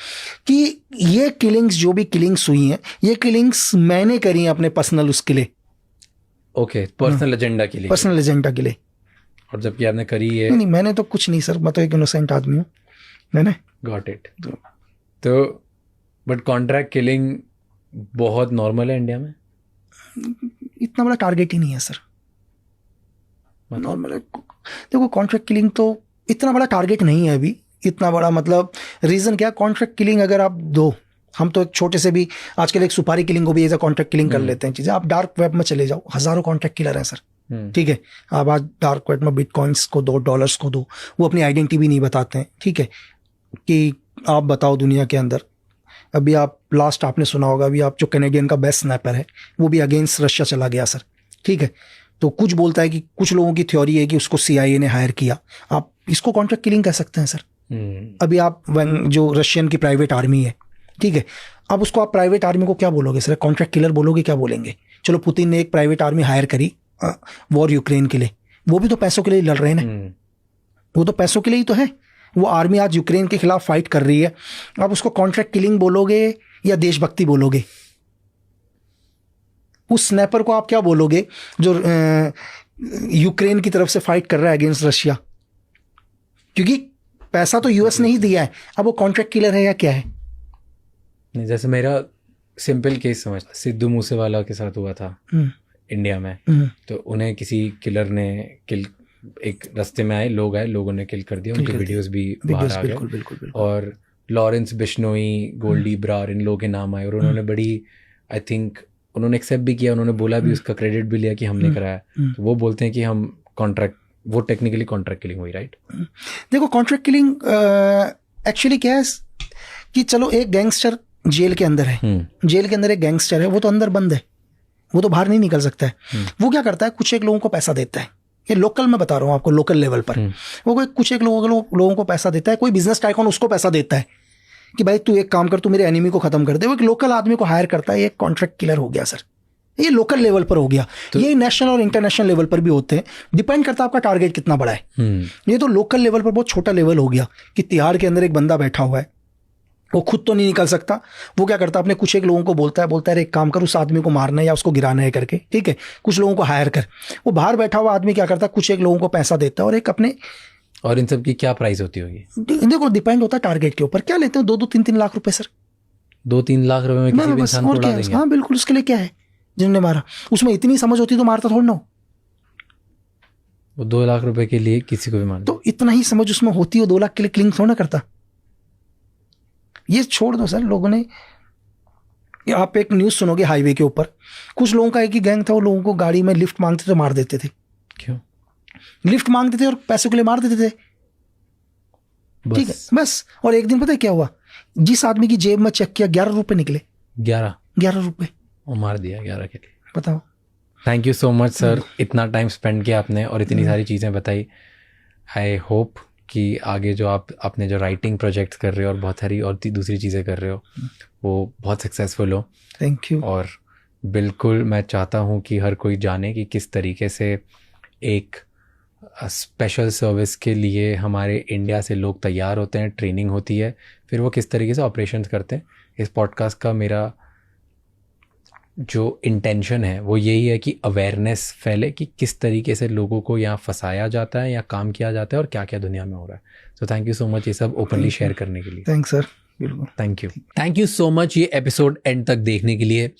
B: कि ये किलिंग्स, जो भी किलिंग्स हुई हैं, ये किलिंग्स मैंने करी हैं अपने पर्सनल उसके लिए,
A: ओके, पर्सनल एजेंडा के लिए,
B: पर्सनल एजेंडा के लिए।
A: और जबकि आपने करी है।
B: नहीं मैंने तो कुछ नहीं सर, मैं तो एक इनोसेंट आदमी हूँ, है ना।
A: Got it. तो बट कॉन्ट्रैक्ट किलिंग बहुत नॉर्मल है इंडिया में,
B: इतना बड़ा टारगेट ही नहीं है सर, नॉर्मल है। देखो कॉन्ट्रैक्ट किलिंग तो इतना बड़ा टारगेट नहीं है अभी, इतना बड़ा मतलब रीज़न क्या, कॉन्ट्रैक्ट किलिंग अगर आप दो, हम तो एक छोटे से भी आजकल एक सुपारी किलिंग को भी एज अ कॉन्ट्रैक्ट किलिंग कर लेते हैं चीज़ें। आप डार्क वेब में चले जाओ, हज़ारों कॉन्ट्रैक्ट किलर हैं सर, ठीक है। आप आज डार्क वेब में बिटकॉइंस को दो, डॉलर्स को दो, वो अपनी आइडेंटिटी भी नहीं बताते हैं, ठीक है, कि आप बताओ दुनिया के अंदर। अभी आप लास्ट आपने सुना होगा, अभी आप जो कैनेडियन का बेस्ट स्नैपर है वो भी अगेंस्ट रशिया चला गया सर, ठीक है। तो कुछ बोलता है कि कुछ लोगों की थ्योरी है कि उसको CIA ने हायर किया, आप इसको कॉन्ट्रैक्ट किलिंग कह सकते हैं सर। अभी आप जो रशियन की प्राइवेट आर्मी है, ठीक है, अब उसको आप प्राइवेट आर्मी को क्या बोलोगे सर, कॉन्ट्रैक्ट किलर बोलोगे, क्या बोलेंगे? चलो पुतिन ने एक प्राइवेट आर्मी हायर करी वॉर यूक्रेन के लिए, वो भी तो पैसों के लिए लड़ रहे हैं ना, वो तो पैसों के लिए ही तो है। वो आर्मी आज यूक्रेन के खिलाफ फाइट कर रही है, आप उसको कॉन्ट्रैक्ट किलिंग बोलोगे या देशभक्ति बोलोगे? उस स्नैपर को आप क्या बोलोगे जो यूक्रेन की तरफ से फाइट कर रहा है अगेंस्ट रशिया? क्योंकि पैसा तो US ने ही दिया है, अब वो कॉन्ट्रैक्ट किलर है या क्या है?
A: नहीं, जैसे मेरा सिंपल केस समझ, सिद्धू मूसेवाला के साथ हुआ था इंडिया में, तो उन्हें किसी किलर ने किल, एक रास्ते में आए, लोगों ने किल कर दिया, उनके वीडियोस भी बाहर आ गए। और लॉरेंस बिश्नोई, गोल्डी ब्रार, इन लोगों के नाम आए और उन्होंने बड़ी, आई थिंक उन्होंने एक्सेप्ट भी किया, उन्होंने बोला भी, उसका क्रेडिट भी लिया कि हमने कराया। तो वो बोलते हैं कि हम कॉन्ट्रैक्ट, वो टेक्निकली कॉन्ट्रैक्ट किलिंग हुई, राइट?
B: देखो कॉन्ट्रैक्ट किलिंग एक्चुअली क्या है कि चलो एक गैंगस्टर जेल के अंदर है, जेल के अंदर एक गैंगस्टर है, वो तो अंदर बंद है, वो तो बाहर नहीं निकल सकता है। वो क्या करता है, कुछ एक लोगों को पैसा देता है, ये लोकल में बता रहा हूँ आपको, लोकल लेवल पर वो कुछ एक लोगों को पैसा देता है। कोई बिजनेस टाइकॉन उसको पैसा देता है कि भाई तू एक काम कर, तू मेरे एनिमी को खत्म कर दे। वो एक लोकल आदमी को हायर करता है, ये कॉन्ट्रैक्ट किलर हो गया सर। ये लोकल लेवल पर हो गया, तो ये नेशनल और इंटरनेशनल लेवल पर भी होते हैं, डिपेंड करता है आपका टारगेट कितना बड़ा है। ये तो लोकल लेवल पर बहुत छोटा लेवल हो गया कि तिहाड़ के अंदर एक बंदा बैठा हुआ है, वो खुद तो नहीं निकल सकता, वो क्या करता है, अपने कुछ एक लोगों को बोलता है एक काम कर, उस आदमी को मारना है या उसको गिराना है करके, ठीक है, कुछ लोगों को हायर कर। वो बाहर बैठा हुआ आदमी क्या करता है, कुछ एक लोगों को पैसा देता है और एक अपने।
A: और इन सब की क्या प्राइस होती होगी?
B: देखो डिपेंड होता है टारगेट के ऊपर, क्या लेते हैं, 2-3 लाख रुपए सर।
A: 2-3 लाख रुपए में किसी भी इंसान को उड़ा देंगे?
B: हाँ बिल्कुल, उसके लिए क्या है, जिन्होंने मारा उसमें इतनी समझ होती तो मारता थोड़ा ना हो।
A: वो 2 लाख रुपए के लिए किसी को भी मार,
B: तो इतना ही समझ उसमें होती है, 2 लाख के लिए क्लिंग थोड़ा ना करता। ये छोड़ दो सर, लोगों ने, आप एक न्यूज़ सुनोगे हाईवे के ऊपर, कुछ लोगों का एक ही गैंग था, वो लोगों को गाड़ी में लिफ्ट मांगते थे, मार देते थे।
A: क्यों?
B: लिफ्ट मांगते थे और पैसों के लिए मार देते थे, ठीक है, बस। और एक दिन पता है क्या हुआ, जिस आदमी की जेब में चेक किया 11 रुपए निकले। 11 रुपए
A: वो मार दिया 11 के लिए।
B: बताओ।
A: Thank you so much sir, इतना टाइम स्पेंड किया आपने और इतनी सारी चीज़ें बताई। आई होप कि आगे जो आपने जो राइटिंग प्रोजेक्ट्स कर रहे हो और बहुत सारी और दूसरी चीज़ें कर रहे हो वो बहुत सक्सेसफुल हो।
B: Thank you.
A: और बिल्कुल मैं चाहता हूँ कि हर कोई जाने कि किस तरीके से एक स्पेशल सर्विस के लिए हमारे इंडिया से लोग तैयार होते हैं, ट्रेनिंग होती है, फिर वो किस तरीके से ऑपरेशंस करते हैं। इस पॉडकास्ट का मेरा जो इंटेंशन है वो यही है कि अवेयरनेस फैले कि किस तरीके से लोगों को यहाँ फंसाया जाता है या काम किया जाता है और क्या क्या दुनिया में हो रहा है। So thank you so much ये सब ओपनली शेयर करने के लिए।
B: Thanks sir.
A: Thank you so much ये एपिसोड एंड तक देखने के लिए।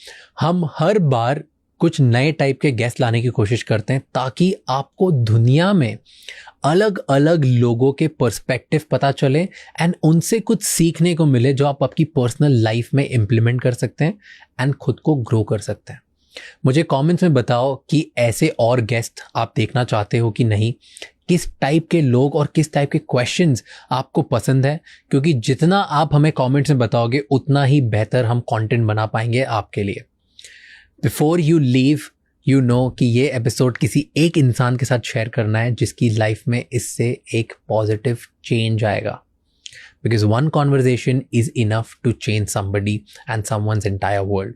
A: हम हर बार कुछ नए टाइप के गेस्ट लाने की कोशिश करते हैं ताकि आपको दुनिया में अलग अलग लोगों के पर्सपेक्टिव पता चले एंड उनसे कुछ सीखने को मिले जो आप आपकी पर्सनल लाइफ में इम्प्लीमेंट कर सकते हैं एंड खुद को ग्रो कर सकते हैं। मुझे कमेंट्स में बताओ कि ऐसे और गेस्ट आप देखना चाहते हो कि नहीं, किस टाइप के लोग और किस टाइप के क्वेश्चंस आपको पसंद है, क्योंकि जितना आप हमें कमेंट्स में बताओगे उतना ही बेहतर हम कंटेंट बना पाएंगे आपके लिए। Before you leave, you know कि ये एपिसोड किसी एक इंसान के साथ शेयर करना है जिसकी लाइफ में इससे एक पॉजिटिव चेंज आएगा, because one conversation is enough to change somebody and someone's entire world.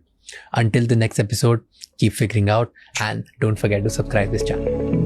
A: Until the next episode, keep figuring out and don't forget to subscribe this channel.